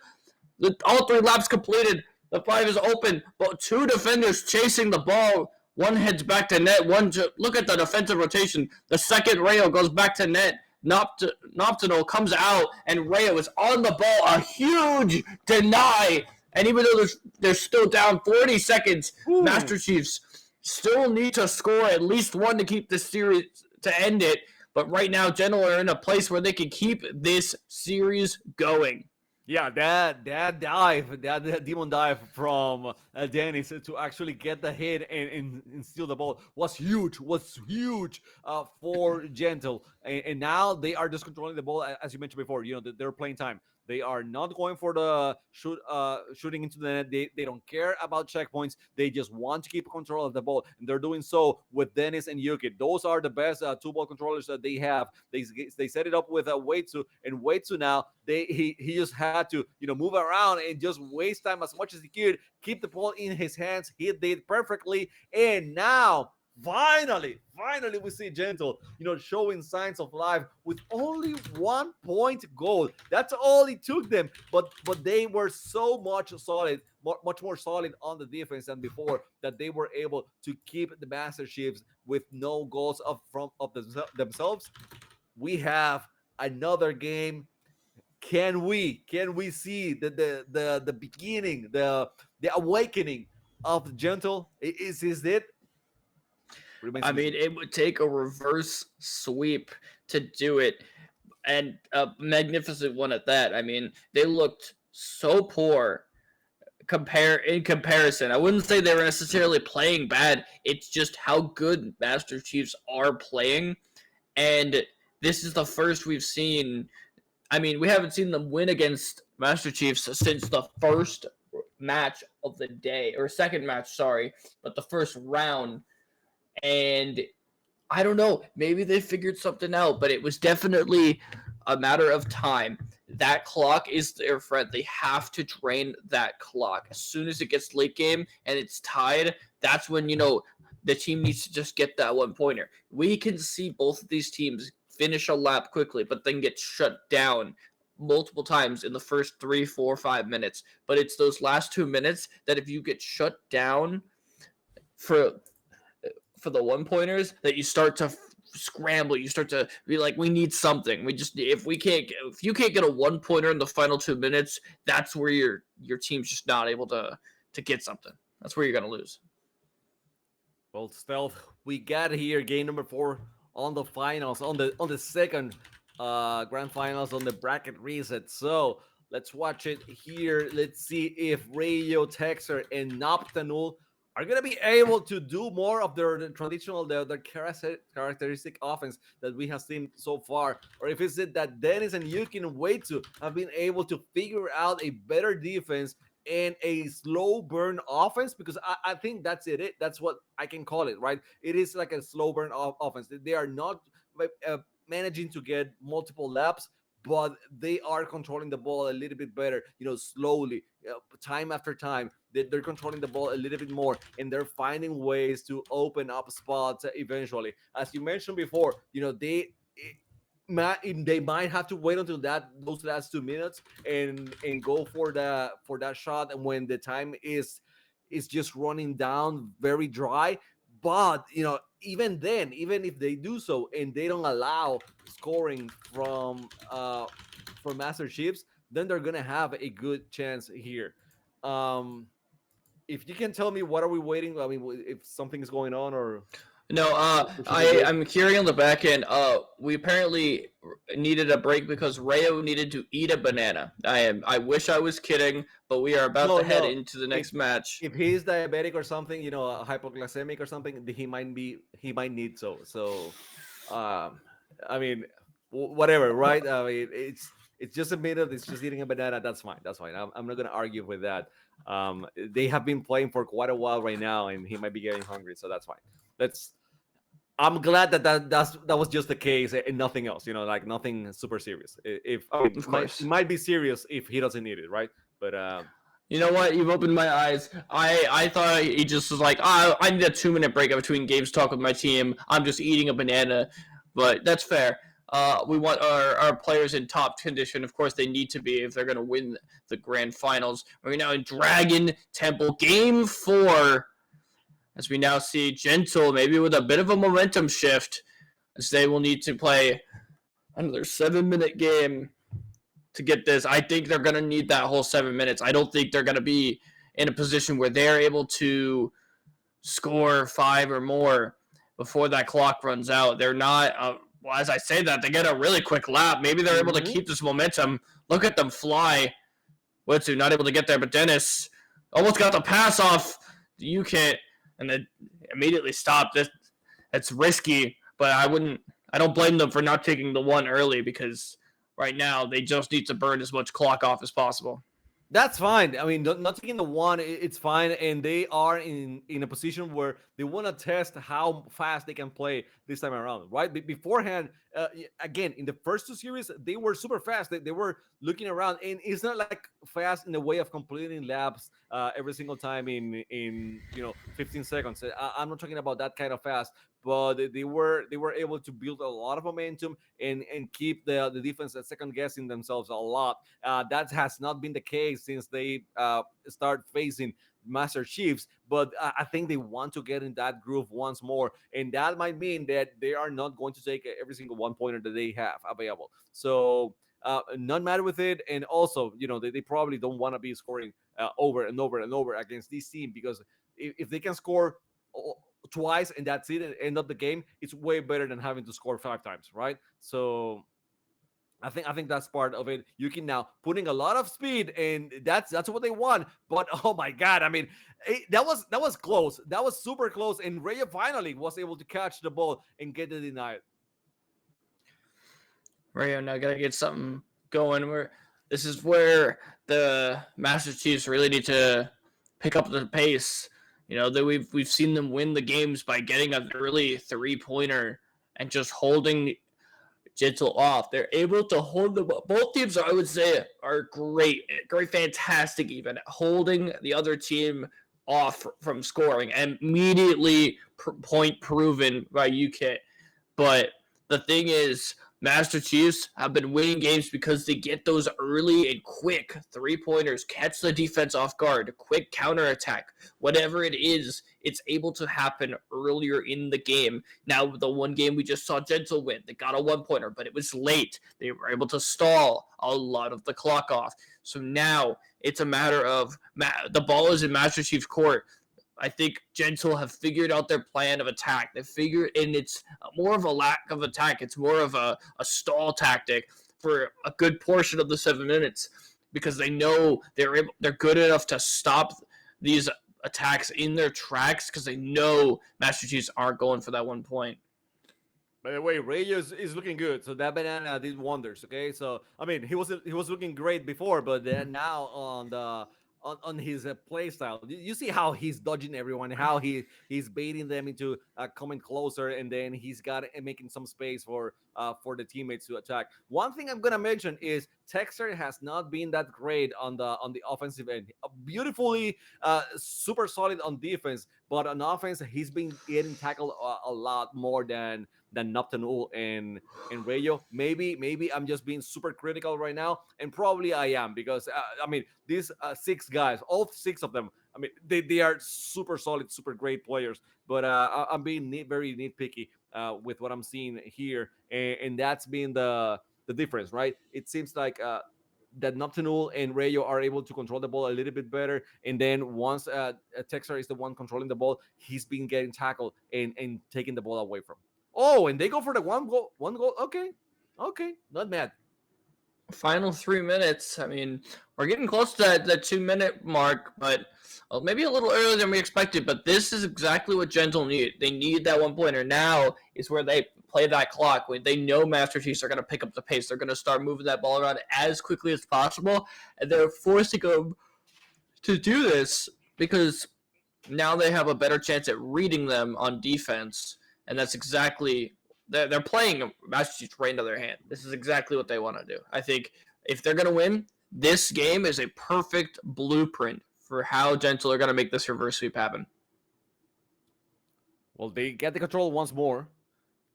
All 3 laps completed. The 5 is open, but 2 defenders chasing the ball. One heads back to net. Look at the defensive rotation. The second Rayo goes back to net. Noptinol comes out, and Rayo is on the ball. A huge deny. And even though they're still down 40 seconds, Master Chiefs still need to score at least 1 to keep this series, to end it. But right now, Genoa are in a place where they can keep this series going. Yeah, that dive, that demon dive from Dennis to actually get the hit and steal the ball was huge. For Gentle, and now they are just controlling the ball as you mentioned before. They're playing time. They are not going for the shooting into the net. They don't care about checkpoints. They just want to keep control of the ball, and they're doing so with Dennis and Yuki. Those are the best 2 ball controllers that they have. They set it up with Waitsu, and Waitsu now he just had to move around and just waste time as much as he could, keep the ball in his hands. He did perfectly, and now finally we see Gentle showing signs of life with only 1 point goal. That's all it took them, but they were so much more solid on the defense than before, that they were able to keep the Master Chiefs with no goals of themselves. We have another game. Can we see the beginning, the awakening of Gentle? Is it? I mean, it would take a reverse sweep to do it, and a magnificent one at that. I mean, they looked so poor in comparison. I wouldn't say they were necessarily playing bad. It's just how good Master Chiefs are playing, and this is the first we've seen. I mean, we haven't seen them win against Master Chiefs since the first match of the day, or second match, sorry, but the first round. And I don't know, maybe they figured something out, but it was definitely a matter of time. That clock is their friend. They have to drain that clock. As soon as it gets late game and it's tied, that's when, the team needs to just get that 1 pointer. We can see both of these teams finish a lap quickly, but then get shut down multiple times in the first 3, 4, 5 minutes. But it's those last 2 minutes that if you get shut down for the 1 pointers, that you start to scramble. You start to be like, we need something. If you can't get a 1 pointer in the final 2 minutes, that's where your team's just not able to get something. That's where you're gonna lose. Well, Stealth, we got here game number 4 on the finals, on the second grand finals, on the bracket reset. So let's watch it here. Let's see if Rayo, Texer, and Noptanul are going to be able to do more of their traditional, their characteristic offense that we have seen so far, or if it's it that Dennis and Yuki and Waitu have been able to figure out a better defense and a slow burn offense, because I think that's it. That's what I can call it, right? It is like a slow burn offense. They are not uh, managing to get multiple laps, but they are controlling the ball a little bit better, slowly, time after time. They're controlling the ball a little bit more, and they're finding ways to open up spots eventually. As you mentioned before, they might have to wait until those last 2 minutes and go for that shot, and when the time is just running down very dry. But even then, even if they do so and they don't allow scoring from Master Chiefs, then they're gonna have a good chance here. Um, if you can tell me, what are we waiting? I mean, if something is going on, or No, should we do it? I'm hearing on the back end. We apparently needed a break because Rayo needed to eat a banana. I wish I was kidding, but we are about No, to head no. into the If next match. if he's diabetic or something, hypoglycemic or something, he might need um, I mean, whatever, right? I mean, it's just a minute. It's just eating a banana. That's fine. That's fine. I'm not gonna argue with that. They have been playing for quite a while right now, and he might be getting hungry, so that's fine. Let's. I'm glad that was just the case and nothing else. Like nothing super serious. If I mean, Of it course. might be serious if he doesn't need it, right? But You know what? You've opened my eyes. I thought he just was like, oh, I need a 2 minute break between games, talk with my team. I'm just eating a banana, but that's fair. We want our players in top condition. Of course, they need to be if they're going to win the grand finals. We're now in Dragon Temple Game 4, as we now see Gentle maybe with a bit of a momentum shift, as they will need to play another 7 minute game to get this. I think they're going to need that whole 7 minutes. I don't think they're going to be in a position where they're able to score 5 or more before that clock runs out. They're not, well, as I say that, they get a really quick lap. Maybe they're able to mhm. keep this momentum. Look at them fly. Wetsu not able to get there, but Dennis almost got the pass off. You can't, and then immediately stopped. That's risky, but I don't blame them for not taking the one early, because right now they just need to burn as much clock off as possible. That's fine. I mean, not taking the one, it's fine, and they are in a position where they want to test how fast they can play this time around, right? Beforehand, again, in the first two series, they were super fast. They were looking around, and it's not like fast in the way of completing laps every single time in 15 seconds. I'm not talking about that kind of fast, but they were able to build a lot of momentum and keep the defense second guessing themselves a lot. That has not been the case since they start facing Master Chiefs, but I think they want to get in that groove once more, and that might mean that they are not going to take every single 1 pointer that they have available. So not mad with it, and also they probably don't want to be scoring over and over and over against this team, because if they can score twice and that's it and end up the game, it's way better than having to score 5 times, right? So I think that's part of it. You can now putting a lot of speed, and that's what they want. But oh my god, I mean, that was close. That was super close, and Raya finally was able to catch the ball and get it denied. Rayo now gotta get something going. This is where the Master Chiefs really need to pick up the pace. That we've seen them win the games by getting an early 3 pointer and just holding Gentle off. They're able to hold the both teams. I would say are great, fantastic, even at holding the other team off from scoring. And immediately point proven by UK. But the thing is, Master Chiefs have been winning games because they get those early and quick 3 pointers, catch the defense off guard, quick counterattack, whatever it is, it's able to happen earlier in the game. Now, the one game we just saw Gentle win, they got a 1 pointer, but it was late. They were able to stall a lot of the clock off. So now it's a matter of the ball is in Master Chief's court. I think Gentle have figured out their plan of attack. They figured, and it's more of a lack of attack. It's more of a stall tactic for a good portion of the 7 minutes, because they know they're good enough to stop these attacks in their tracks because they know Master Chiefs aren't going for that 1 point. By the way, Reyes is looking good. So that banana did wonders. Okay, so I mean, he was looking great before, but then now on his play style, you see how he's dodging everyone, how he's baiting them into coming closer, and then he's got making some space for the teammates to attack. One thing I'm gonna mention is Texter has not been that great on the offensive end. Beautifully, super solid on defense, but on offense, he's been getting tackled a lot more than Noctanul and Rayo. Maybe I'm just being super critical right now, and probably I am because I mean these 6 guys, all 6 of them. I mean they are super solid, super great players. But I'm being very nitpicky with what I'm seeing here, and that's been the difference, right? It seems like. That Noctanul and Rayo are able to control the ball a little bit better. And then once Texar is the one controlling the ball, he's been getting tackled and taking the ball away from. Oh, and they go for the one goal. One goal. Okay, not bad. Final 3 minutes. I mean, we're getting close to that 2-minute mark, but maybe a little earlier than we expected. But this is exactly what Gentle need. They need that 1 pointer. Now is where they play that clock. When they know Master Chiefs are going to pick up the pace, they're going to start moving that ball around as quickly as possible, and they're forcing them to do this because now they have a better chance at reading them on defense, and that's exactly. They're playing Master Chiefs right into their hand. This is exactly what they want to do. I think if they're going to win, this game is a perfect blueprint for how Gentle are going to make this reverse sweep happen. Well, they get the control once more.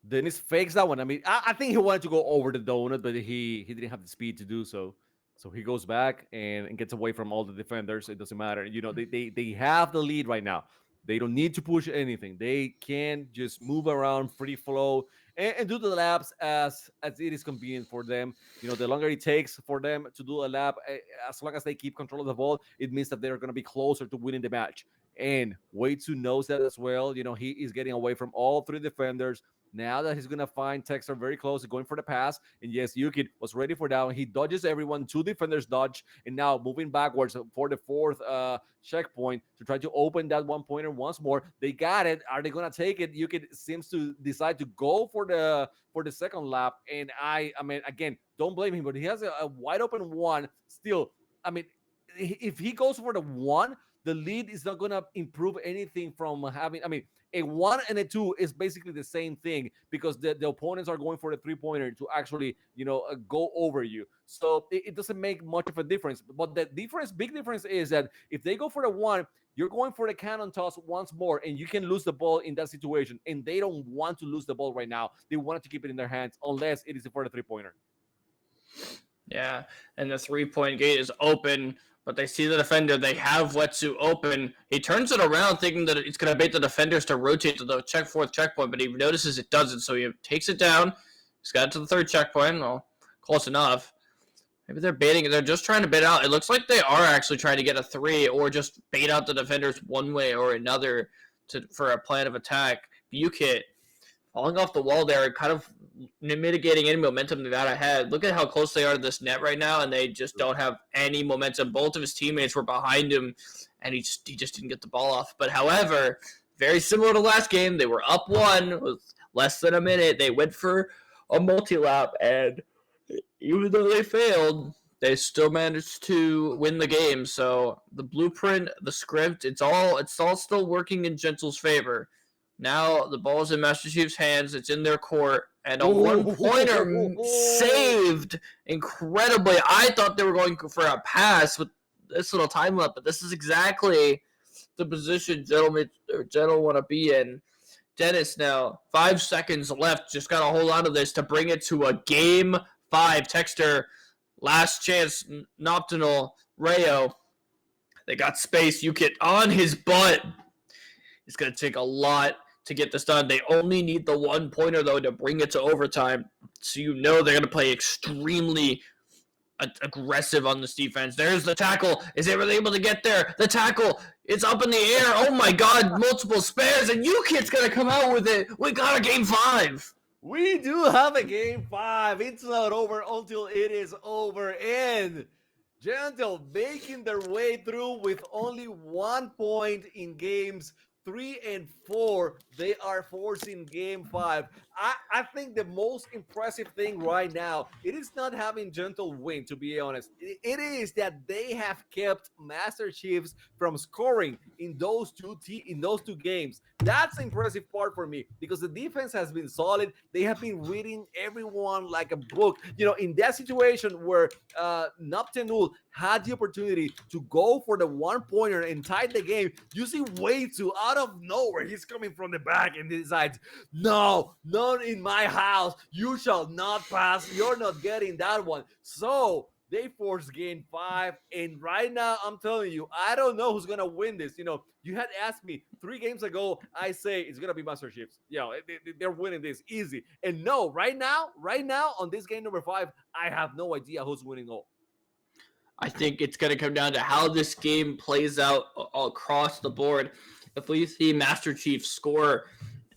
Dennis fakes that one. I mean, I think he wanted to go over the donut, but he didn't have the speed to do so. So he goes back and gets away from all the defenders. It doesn't matter. You know, they have the lead right now. They don't need to push anything. They can just move around, free flow, and do the laps as it is convenient for them. You know, the longer it takes for them to do a lap, as long as they keep control of the ball, it means that they're going to be closer to winning the match. And Way2 knows that as well. You know, he is getting away from all 3 defenders. Now that he's going to find Texter very close, going for the pass. And yes, Yukit was ready for that one. He dodges everyone. 2 defenders dodge. And now moving backwards for the 4th checkpoint to try to open that 1-pointer once more. They got it. Are they going to take it? Yukit seems to decide to go for the second lap. And I mean, again, don't blame him, but he has a wide open one. Still, I mean, if he goes for the 1, the lead is not going to improve anything from having, I mean, a 1 and a 2 is basically the same thing because the opponents are going for the 3-pointer to actually, you know, go over you. So it doesn't make much of a difference. But the big difference is that if they go for the 1, you're going for the cannon toss once more, and you can lose the ball in that situation. And they don't want to lose the ball right now. They want to keep it in their hands unless it is for the 3-pointer. Yeah, and the 3-point gate is open, but they see the defender. They have Wetsu open. He turns it around thinking that it's going to bait the defenders to rotate to the 4th checkpoint, but he notices it doesn't, so he takes it down. He's got it to the 3rd checkpoint. Well, close enough. Maybe they're baiting it. They're just trying to bait out. It looks like they are actually trying to get a 3 or just bait out the defenders one way or another for a plan of attack. Bukit falling off the wall there, kind of mitigating any momentum that I had. Look at how close they are to this net right now, and they just don't have any momentum. Both of his teammates were behind him, and he just didn't get the ball off. But however, very similar to last game, they were up 1 with less than a minute. They went for a multi-lap, and even though they failed, they still managed to win the game. So the blueprint, the script, it's all still working in Gentle's favor. Now the ball's in Master Chief's hands. It's in their court. And a 1-pointer saved incredibly. I thought they were going for a pass with this little time left, but this is exactly the position Gentle want to be in. Dennis now, 5 seconds left. Just got to hold on to this to bring it to a game 5. Texter, last chance, Nocturnal, Rayo. They got space. You get on his butt. It's going to take a lot to get this done. They only need the 1-pointer, though, to bring it to overtime. So you know they're going to play extremely aggressive on this defense. There's the tackle. Is they really able to get there? The tackle. It's up in the air. Oh, my God. Multiple spares. And UKIT's going to come out with it. We got a game 5. We do have a game 5. It's not over until it is over. And Gentle making their way through with only 1 point in games 3 and 4. They are forcing game 5. I think the most impressive thing right now, it is not having Gentle win, to be honest. It is that they have kept Master Chiefs from scoring in those two games. That's the impressive part for me because the defense has been solid. They have been reading everyone like a book. In that situation where Noptenul had the opportunity to go for the 1 pointer and tie the game, you see way too out of nowhere. He's coming from the back and decides, no, not in my house. You shall not pass. You're not getting that one. So they forced game 5. And right now, I'm telling you, I don't know who's going to win this. You had asked me 3 games ago, I say it's going to be Master Chiefs. They're winning this easy. And no, right now, on this game number 5, I have no idea who's winning all. I think it's going to come down to how this game plays out across the board. If we see Master Chief score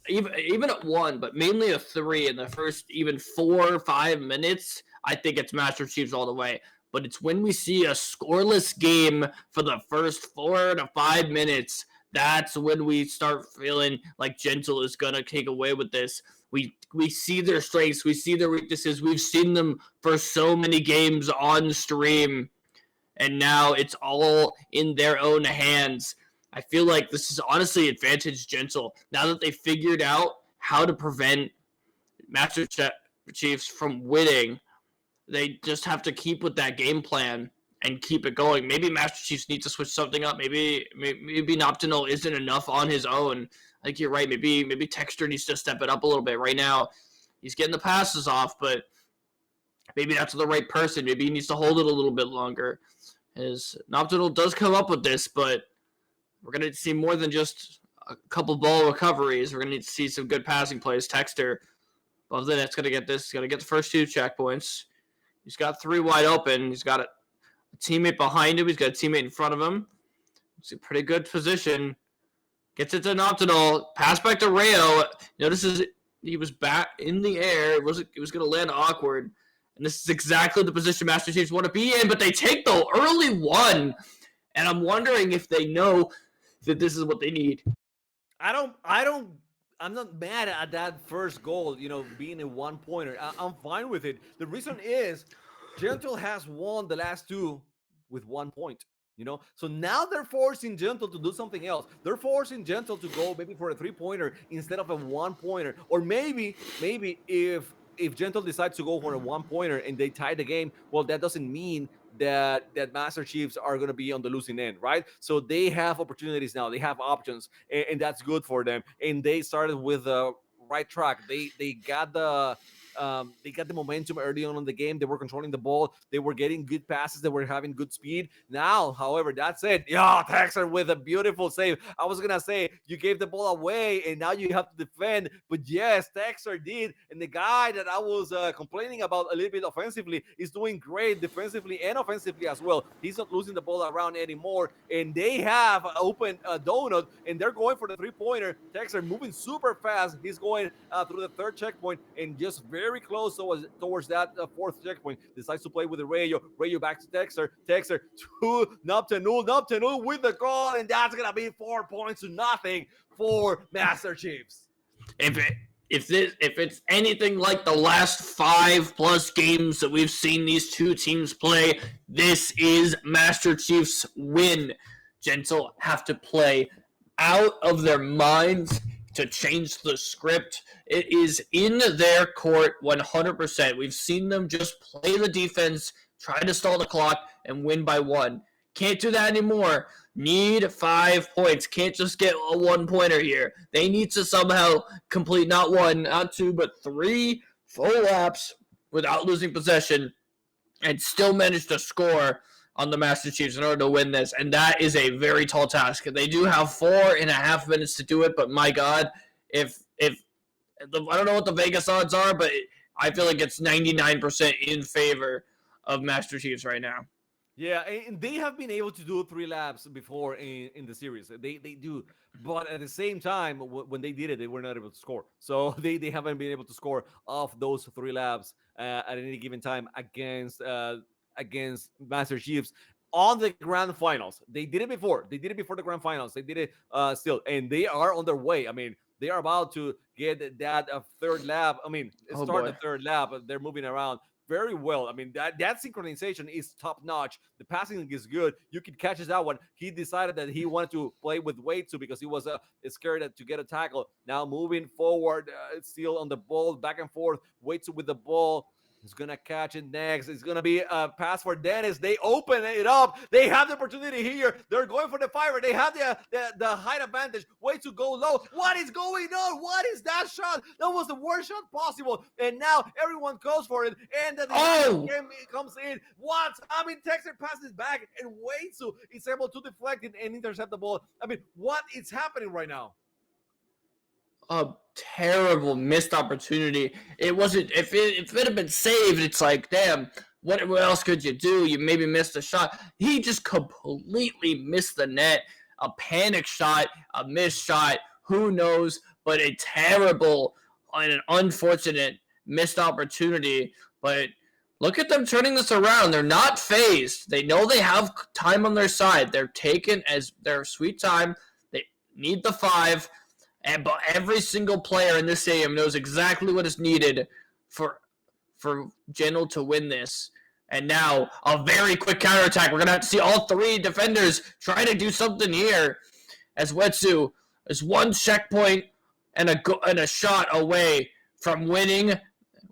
even at 1, but mainly a 3 in the first even 4 or 5 minutes, I think it's Master Chiefs all the way. But it's when we see a scoreless game for the first 4 to 5 minutes, that's when we start feeling like Gentle is going to take away with this. We see their strengths, we see their weaknesses. We've seen them for so many games on stream, and now it's all in their own hands. I feel like this is honestly advantage Gentle. Now that they figured out how to prevent Master Chiefs from winning, they just have to keep with that game plan and keep it going. Maybe Master Chiefs need to switch something up. Maybe Noptinol isn't enough on his own. I think you're right. Maybe Texter needs to step it up a little bit. Right now, he's getting the passes off, but maybe that's the right person. Maybe he needs to hold it a little bit longer. As Noptinol does come up with this, but we're going to see more than just a couple ball recoveries. We're going to need to see some good passing plays. Texter, above the net's going to get this. He's going to get the first 2 checkpoints. He's got 3 wide open. He's got a teammate behind him. He's got a teammate in front of him. It's a pretty good position. Gets it to Noptinol. Pass back to Rayo. Notices he was back in the air. It was going to land awkward. And this is exactly the position Master Chiefs want to be in, but they take the early one. And I'm wondering if they know that this is what they need. I'm not mad at that first goal, being a 1-pointer. I'm fine with it. The reason is Gentle has won the last 2 with 1 point. So now they're forcing Gentle to do something else. They're forcing Gentle to go maybe for a 3-pointer instead of a 1-pointer. Or maybe if Gentle decides to go for a 1-pointer and they tie the game, well, that doesn't mean that Master Chiefs are going to be on the losing end, right? So they have opportunities now. They have options, and that's good for them. And they started with the right track. They got the momentum early on in the game. They were controlling the ball. They were getting good passes. They were having good speed. Now, however, that's it. Yeah, Texter with a beautiful save. I was gonna say you gave the ball away and now you have to defend. But yes, Texter did. And the guy that I was complaining about a little bit offensively is doing great defensively and offensively as well. He's not losing the ball around anymore. And they have opened a donut and they're going for the 3-pointer. Texter moving super fast. He's going through the 3rd checkpoint and just very close towards that 4th checkpoint. Decides to play with the Rayo. Rayo back to Texter. Texter to Noptinol. Noptinol with the goal, and that's gonna be 4 points to nothing for Master Chiefs. If it's anything like the last 5+ games that we've seen these 2 teams play, this is Master Chiefs' win. Gentle have to play out of their minds to change the script. It is in their court 100%. We've seen them just play the defense, try to stall the clock, and win by 1. Can't do that anymore. Need 5 points. Can't just get a 1-pointer here. They need to somehow complete not 1, not 2, but 3 full laps without losing possession and still manage to score on the Master Chiefs in order to win this, and that is a very tall task. They do have 4.5 minutes to do it, but my God, if I don't know what the Vegas odds are, but I feel like it's 99% in favor of Master Chiefs right now. Yeah, and they have been able to do 3 laps before in the series. They do, but at the same time, when they did it, they were not able to score. So they haven't been able to score off those 3 laps at any given time against against Master Chiefs on the grand finals. They did it before. They did it before the grand finals. They did it still, and they are on their way. I mean, they are about to get that third lap. I mean, Oh start the boy. third lap. They're moving around very well. I mean, that synchronization is top notch. The passing is good. You can catch that one. He decided that he wanted to play with weight too because he was scared to get a tackle. Now moving forward, still on the ball, back and forth. Waits with the ball. He's gonna catch it next. It's gonna be a pass for Dennis. They open it up. They have the opportunity here. They're going for the fiver. They have the height advantage. Way to go low. What is going on? What is that shot? That was the worst shot possible. And now everyone goes for it. And the game comes in. What? I mean, Texter passes back, and Waitsu is able to deflect it and intercept the ball. I mean, what is happening right now? A terrible missed opportunity. It wasn't. If it had been saved, it's like, damn. What else could you do? You maybe missed a shot. He just completely missed the net. A panic shot, a missed shot. Who knows? But a terrible and an unfortunate missed opportunity. But look at them turning this around. They're not phased. They know they have time on their side. They're taken as their sweet time. They need the 5. But every single player in this stadium knows exactly what is needed for Gentle to win this. And now a very quick counterattack. We're going to have to see all 3 defenders try to do something here as Wetsu is 1 checkpoint and a shot away from winning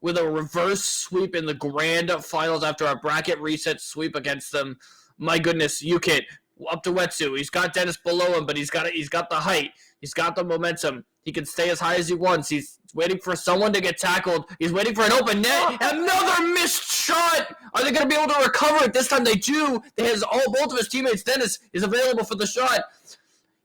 with a reverse sweep in the grand finals after a bracket reset sweep against them. My goodness, Yukit up to Wetsu. He's got Dennis below him, but he's got the height. He's got the momentum. He can stay as high as he wants. He's waiting for someone to get tackled. He's waiting for an open net. Another missed shot. Are they going to be able to recover it? This time they do. Both of his teammates. Dennis is available for the shot.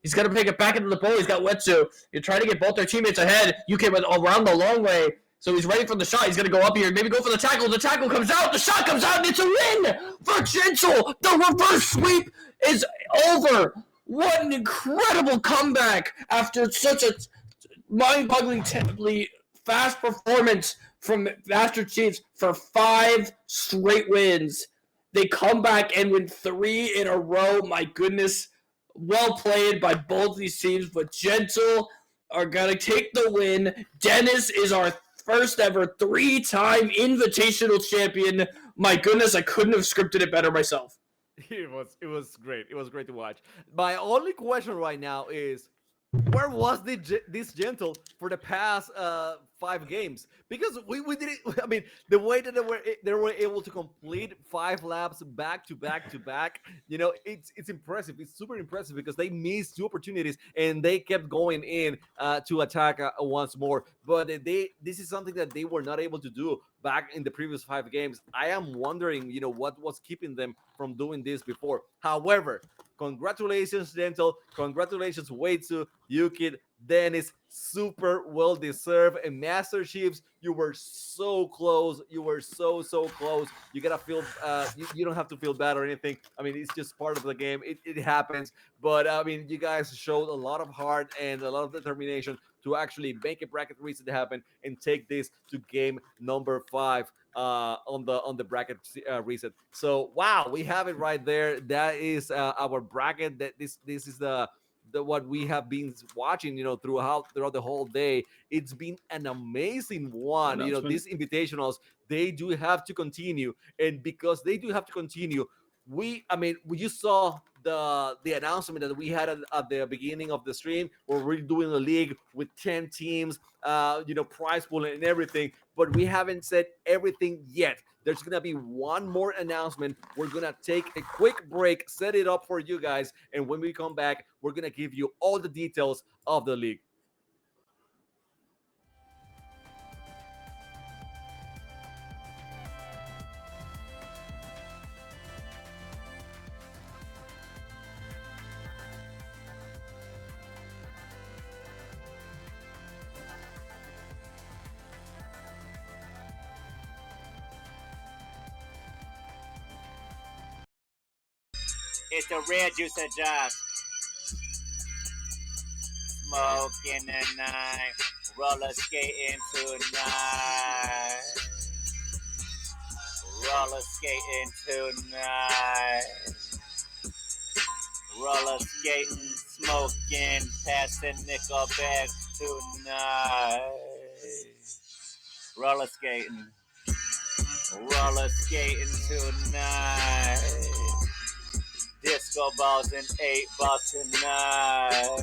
He's going to take it back into the ball. He's got Wetsu. He's trying to get both their teammates ahead. UK went around the long way. So he's ready for the shot. He's going to go up here. Maybe go for the tackle. The tackle comes out. The shot comes out. And it's a win for Gentle. The reverse sweep is over. What an incredible comeback after such a mind-bogglingly fast performance from Master Chiefs for 5 straight wins. They come back and win 3 in a row. My goodness. Well played by both these teams, but Gentle are going to take the win. Dennis is our first ever 3-time Invitational champion. My goodness, I couldn't have scripted it better myself. It was great. It was great to watch. My only question right now is, where was this Gentle for the past 5 games? Because we did it. I mean, the way that they were able to complete 5 laps back to back to back, it's impressive. It's super impressive because they missed 2 opportunities and they kept going in to attack once more. But this is something that they were not able to do back in the previous 5 games. I am wondering, what was keeping them from doing this before. However, congratulations, Gentle. Congratulations, Waitsu, Yukit, Dennis. Super well deserved. And Master Chiefs, you were so close. You were so close. You gotta feel. You don't have to feel bad or anything. I mean, it's just part of the game. It happens. But I mean, you guys showed a lot of heart and a lot of determination to actually make a bracket reset happen and take this to game number 5 on the bracket reset. So wow, we have it right there. That is our bracket. That this is the what we have been watching, throughout the whole day. It's been an amazing one. These invitationals, they do have to continue, and because they do have to continue, you saw the announcement that we had at the beginning of the stream, where we're doing a league with 10 teams, prize pool and everything, but we haven't said everything yet. There's gonna be one more announcement. We're gonna take a quick break, set it up for you guys, and when we come back, we're gonna give you all the details of the league. It's the red juice of Josh. Smoking tonight, roller skating tonight. Roller skating tonight. Roller skating, smoking, passing nickel bags tonight. Roller skating. Roller skating tonight. Disco balls and 8 balls tonight.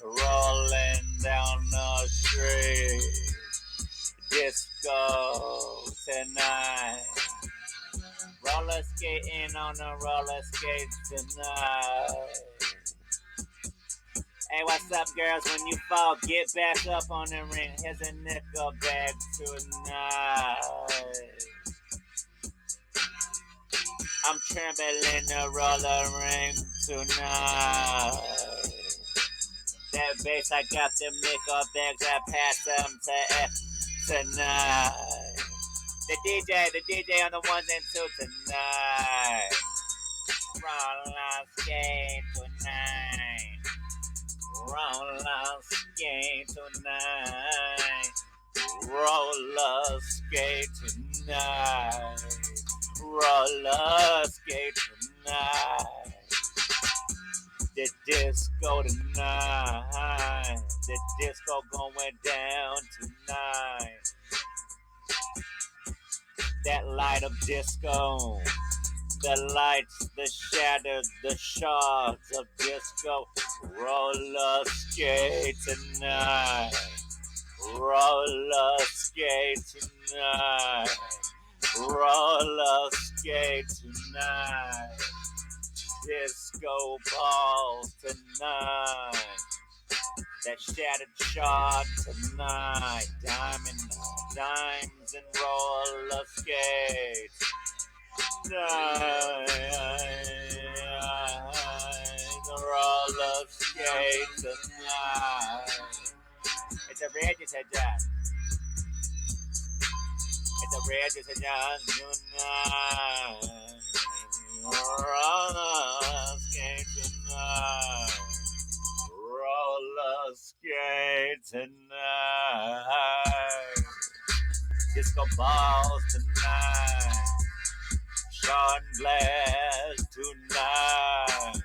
Rolling down the street. Disco tonight. Roller skating on the roller skates tonight. Hey, what's up, girls? When you fall, get back up on the ring. Here's a nickel bag tonight. I'm trembling the roller ring tonight. That bass, I got them nickel bags, I pass them to F tonight. The DJ on the ones and twos tonight. Roller skate tonight. Roller skate tonight. Roller skate tonight. Roller skate tonight. The disco tonight. The disco going down tonight. That light of disco. The lights, the shadows, the shards of disco. Roller skate tonight. Roller skate tonight. Roller skate tonight. Disco balls tonight. That shattered shard tonight. Dimes and roller skates. Roller skate tonight. It's a register job. It's a register job tonight. Roller skate tonight. Roller skate tonight. Disco balls tonight. Shot glass tonight.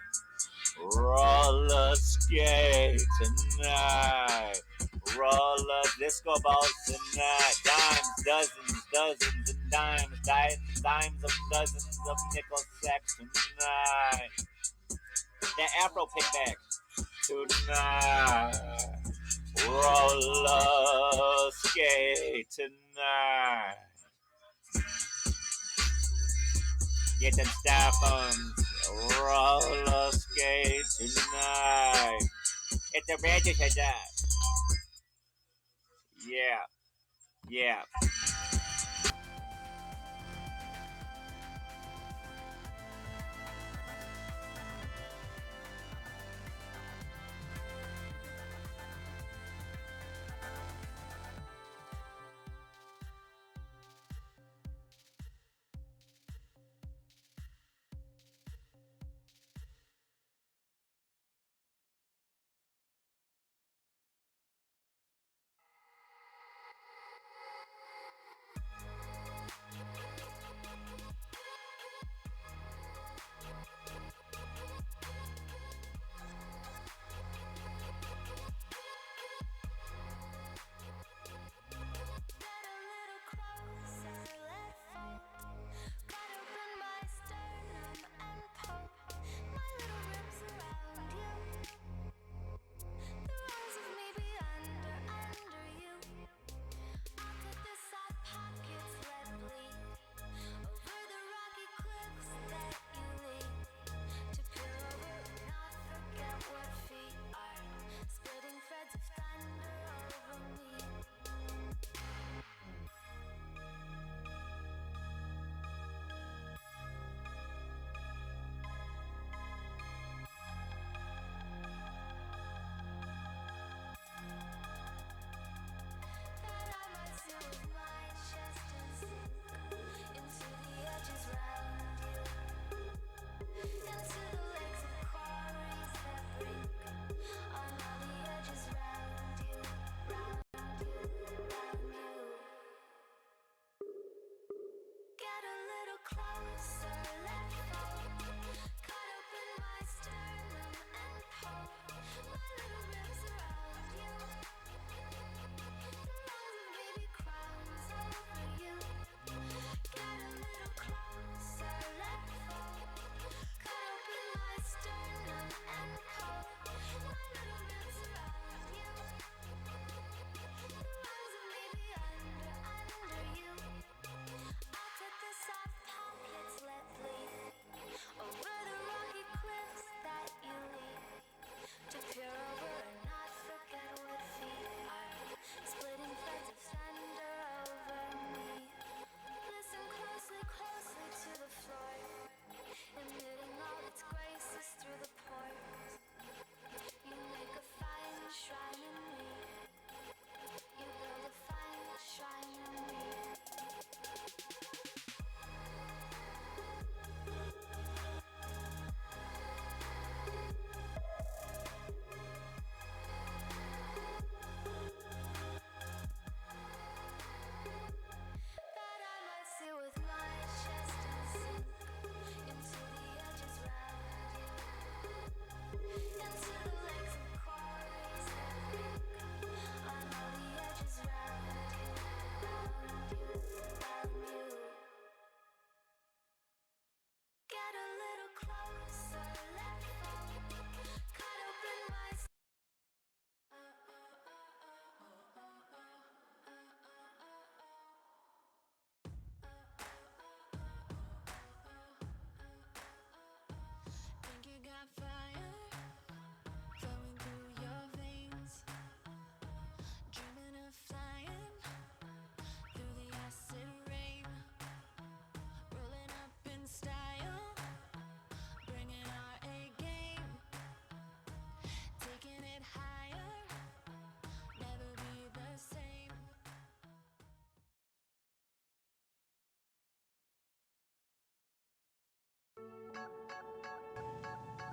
Roller skate tonight. Roller disco balls tonight. Dimes, dozens and dimes. Dimes of dozens of nickel sacks tonight. That Afro pickback tonight. Roller skate tonight. Get them styrofoams. Roller skate tonight. It's a register job. Yeah. Yeah.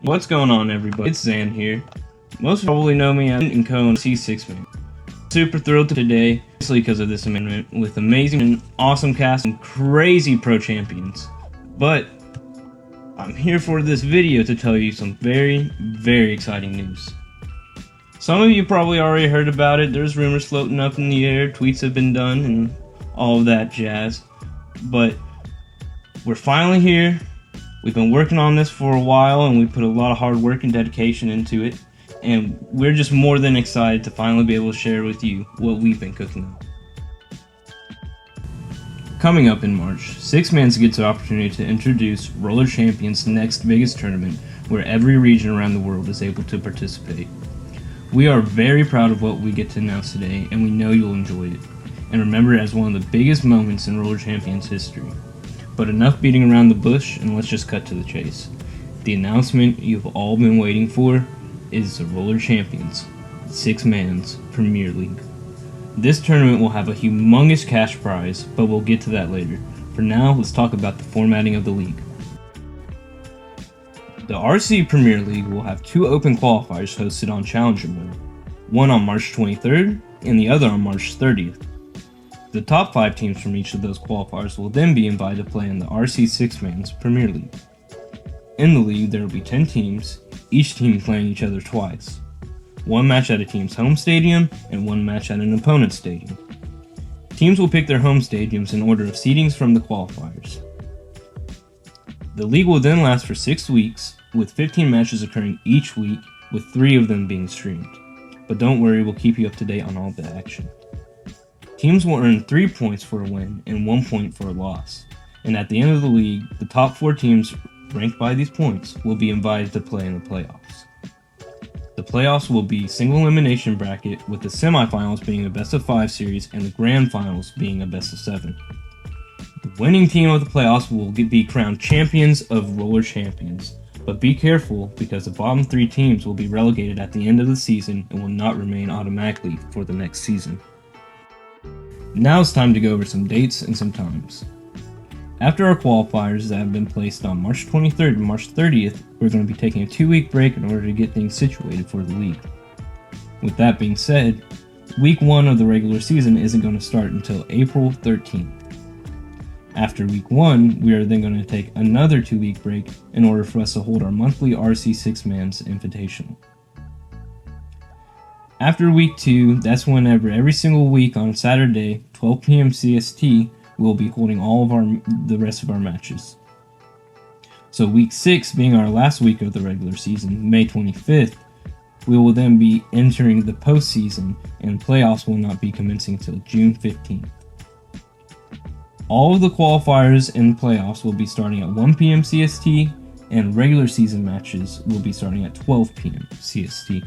What's going on, everybody? It's Zan here. Most probably know me as and Cone C6 Man. Super thrilled today, especially because of this amendment with amazing and awesome cast and crazy pro champions. But I'm here for this video to tell you some very, very exciting news. Some of you probably already heard about it. There's rumors floating up in the air, tweets have been done, and all of that jazz. But we're finally here. We've been working on this for a while, and we put a lot of hard work and dedication into it. And we're just more than excited to finally be able to share with you what we've been cooking up. Coming up in March, 6mans gets the opportunity to introduce Roller Champions' next biggest tournament, where every region around the world is able to participate. We are very proud of what we get to announce today, and we know you'll enjoy it. And remember it as one of the biggest moments in Roller Champions history. But enough beating around the bush, and let's just cut to the chase. The announcement you've all been waiting for is the Roller Champions 6mans Premier League. This tournament will have a humongous cash prize, but we'll get to that later. For now, let's talk about the formatting of the league. The RC Premier League will have 2 open qualifiers hosted on Challenger mode, one on March 23rd and the other on March 30th. The top 5 teams from each of those qualifiers will then be invited to play in the RC 6mans Premier League. In the league, there will be 10 teams, each team playing each other twice. 1 match at a team's home stadium and 1 match at an opponent's stadium. Teams will pick their home stadiums in order of seedings from the qualifiers. The league will then last for 6 weeks, with 15 matches occurring each week, with 3 of them being streamed. But don't worry, we'll keep you up to date on all the action. Teams will earn 3 points for a win and 1 point for a loss. And at the end of the league, the top 4 teams ranked by these points will be invited to play in the playoffs. The playoffs will be single elimination bracket, with the semifinals being a best of 5 series and the grand finals being a best of 7. The winning team of the playoffs will be crowned champions of Roller Champions. But be careful, because the bottom 3 teams will be relegated at the end of the season and will not remain automatically for the next season. Now it's time to go over some dates and some times. After our qualifiers that have been placed on March 23rd and March 30th, we're going to be taking a 2-week break in order to get things situated for the league. With that being said, week 1 of the regular season isn't going to start until April 13th. After week 1, we are then going to take another 2-week break in order for us to hold our monthly RC 6mans Invitational. After week 2, that's whenever every single week on Saturday, 12 p.m. CST, we'll be holding all of the rest of our matches. So week 6 being our last week of the regular season, May 25th, we will then be entering the postseason, and playoffs will not be commencing until June 15th. All of the qualifiers and playoffs will be starting at 1 p.m. CST, and regular season matches will be starting at 12 p.m. CST.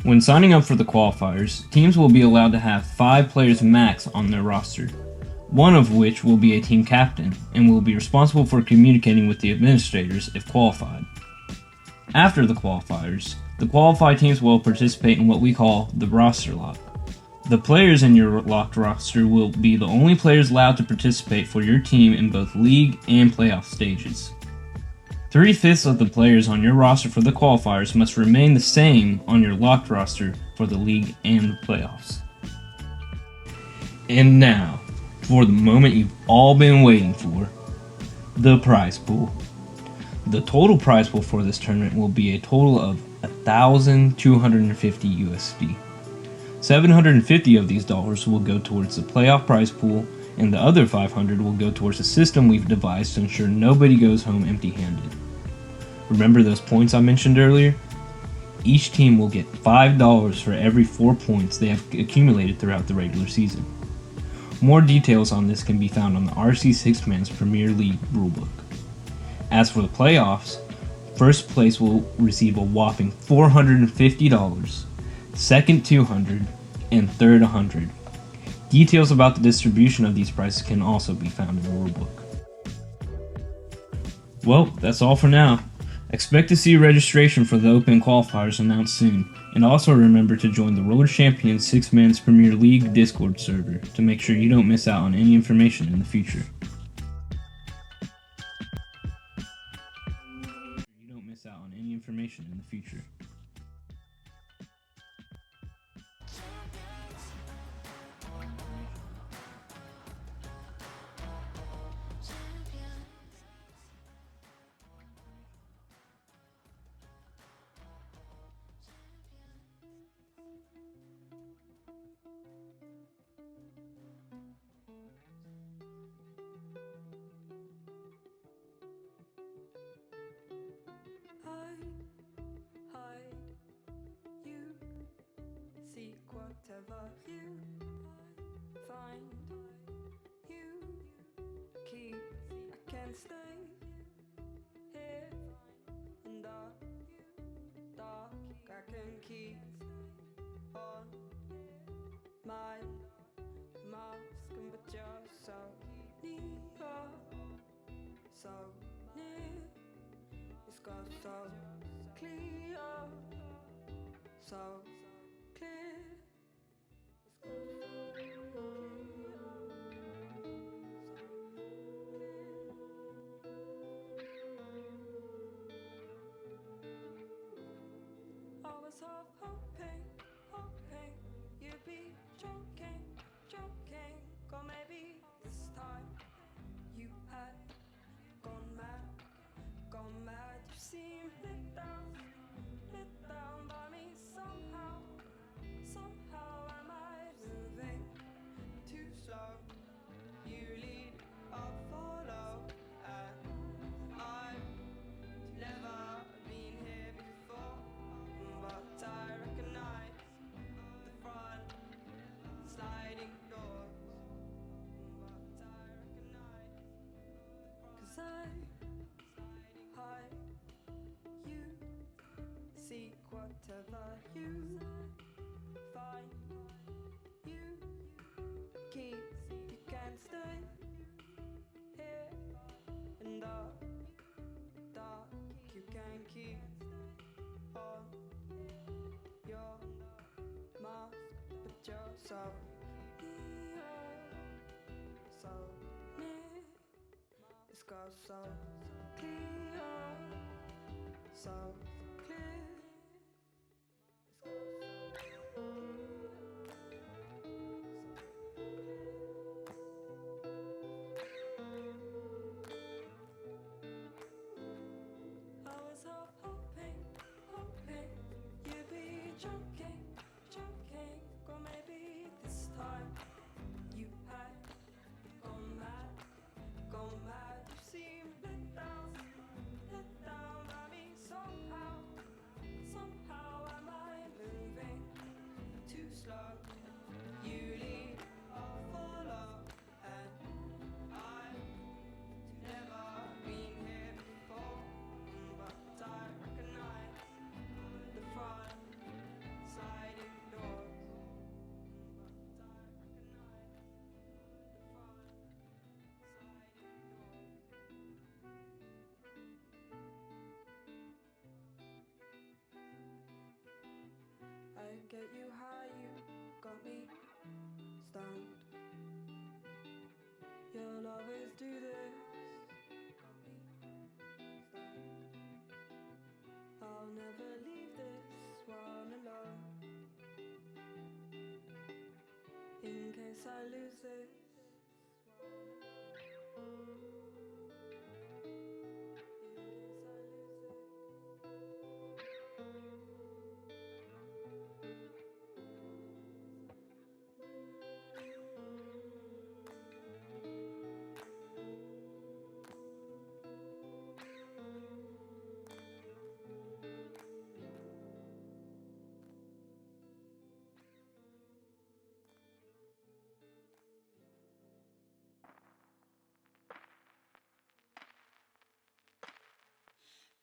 When signing up for the qualifiers, teams will be allowed to have 5 players max on their roster, one of which will be a team captain and will be responsible for communicating with the administrators if qualified. After the qualifiers, the qualified teams will participate in what we call the roster lock. The players in your locked roster will be the only players allowed to participate for your team in both league and playoff stages. 3/5 of the players on your roster for the qualifiers must remain the same on your locked roster for the league and the playoffs. And now, for the moment you've all been waiting for, the prize pool. The total prize pool for this tournament will be a total of 1,250 USD. 750 of these dollars will go towards the playoff prize pool, and the other 500 will go towards a system we've devised to ensure nobody goes home empty-handed. Remember those points I mentioned earlier? Each team will get $5 for every 4 points they have accumulated throughout the regular season. More details on this can be found on the RC 6mans Premier League rulebook. As for the playoffs, first place will receive a whopping $450, second $200, and third $100. Details about the distribution of these prizes can also be found in the rulebook. Well, that's all for now. Expect to see registration for the open qualifiers announced soon, and also remember to join the Roller Champions 6mans Premier League Discord server to make sure you don't miss out on any information in the future. information in the future. Hide, you seek whatever you find. You keep, I can't stay here in the dark. I can keep on my mask, but you're so near, so near. It's got so clear, so clear. It's got so clear, so clear. I was half hoping you'd be joking, or maybe this time you had gone mad. You seem lit down by me somehow. Am I moving too slow? You lead, I'll follow, and I've never been here before, but I recognize the front sliding doors, but I recognize the front. 'Cause I hide, you seek whatever you find. You keep, you can't stay here in the dark. You can keep on your mask, but you're so near, so near. It's got so clear, so clear. It's got so clear, so clear. I was half hoping you'd be joking, or maybe this time you had gone mad. You seem lit down by me somehow. Am I moving too slow? You lead, I'll follow, and I've never been here before, but I recognize the front sliding doors, but I recognize the front sliding doors. I get you high, you got me stoned. You'll always do this, got me stoned. I'll never leave this one alone, in case I lose this one. In case I lose it.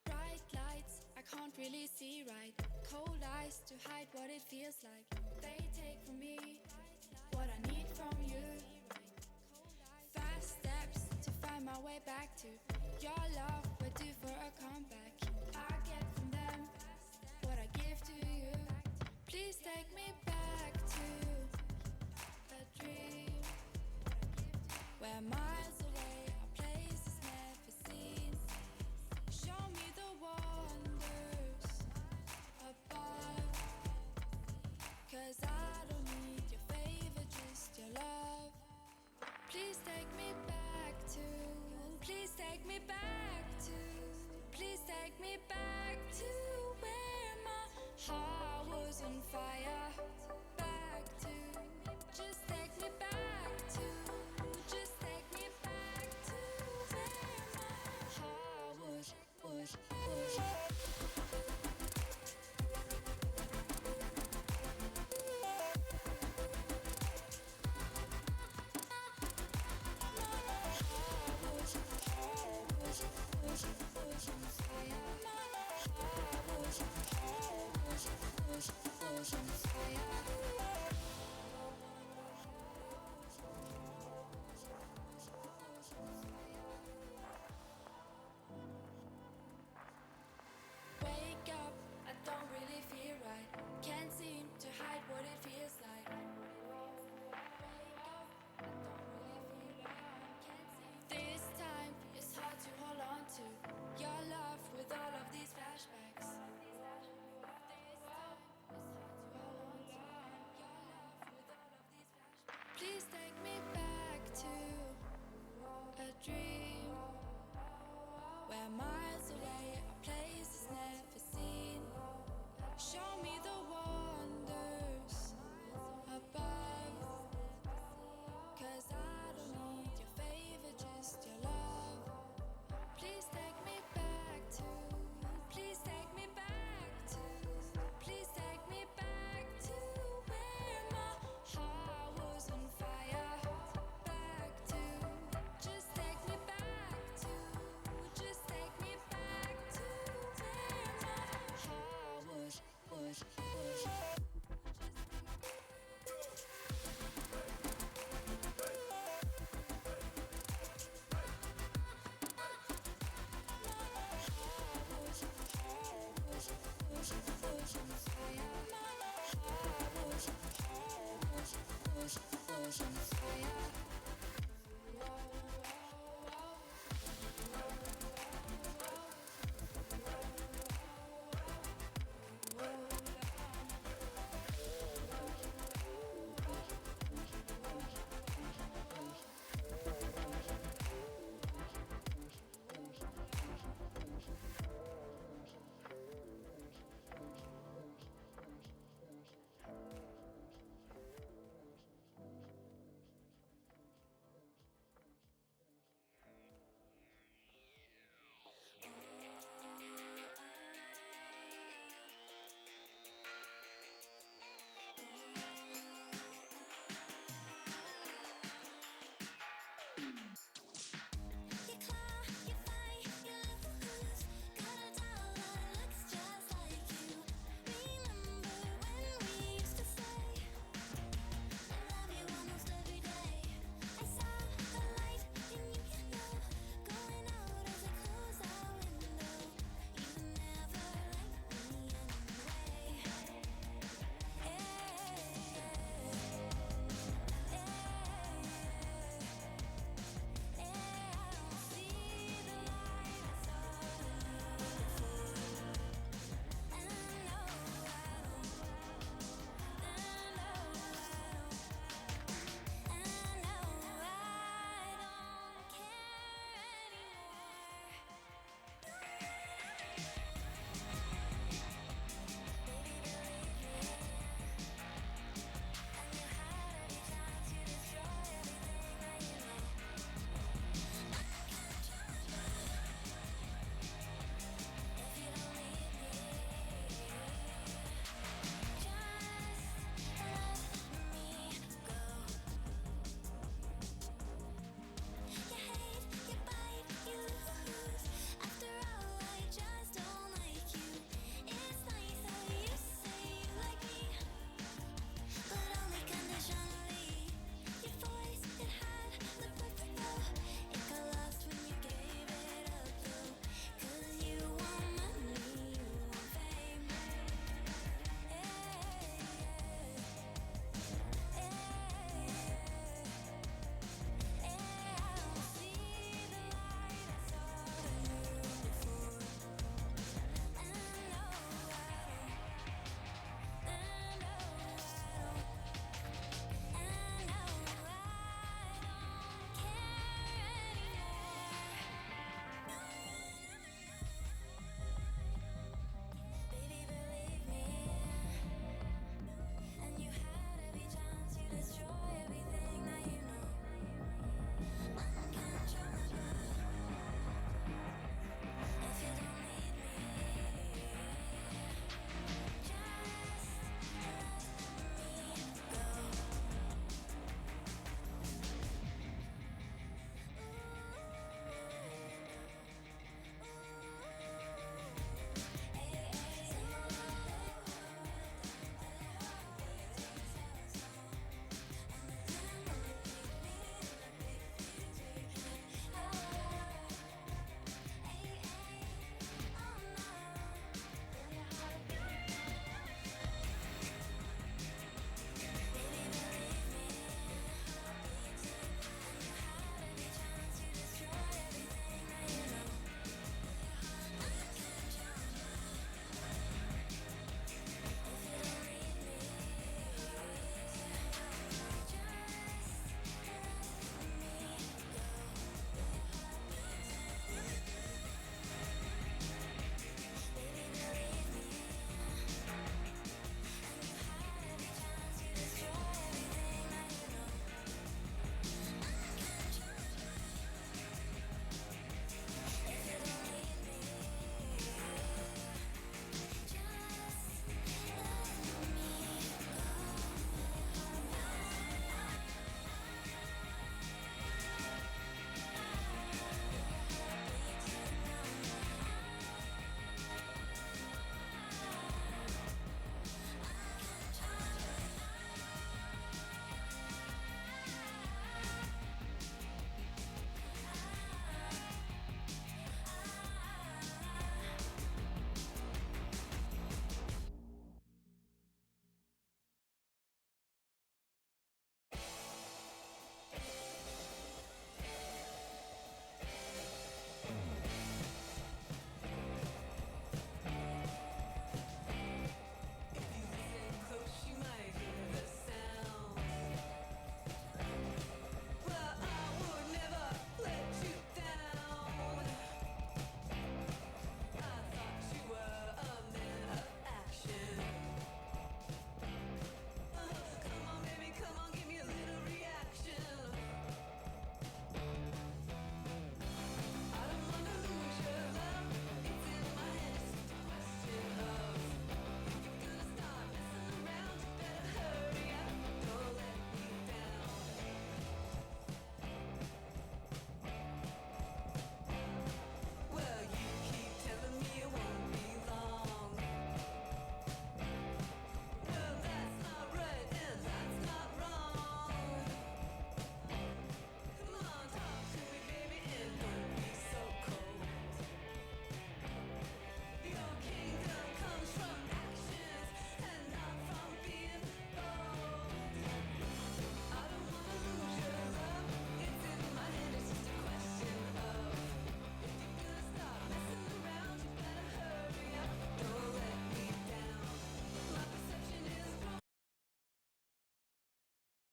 Bright lights, I can't really see right. Cold eyes to hide what it feels like. They take from me what I need from you. Fast steps to find my way back to your love. We're due for a comeback. I get from them what I give to you. Please take me back to a dream where miles away are places never seen. Show me the wonders on fire. Wake up, I don't really feel right. Can't seem to hide what it feels like. This time it's hard to hold on to your love with all of these flashbacks. Please take me back to a dream where miles away, a place is never seen. Show me the wonders above, 'cause I don't need your favor, just your love. Please take me back to, please take me back to, please take me back to where my heart was on fire. Back to, just take me back to, just take me back to where my heart was. Fire.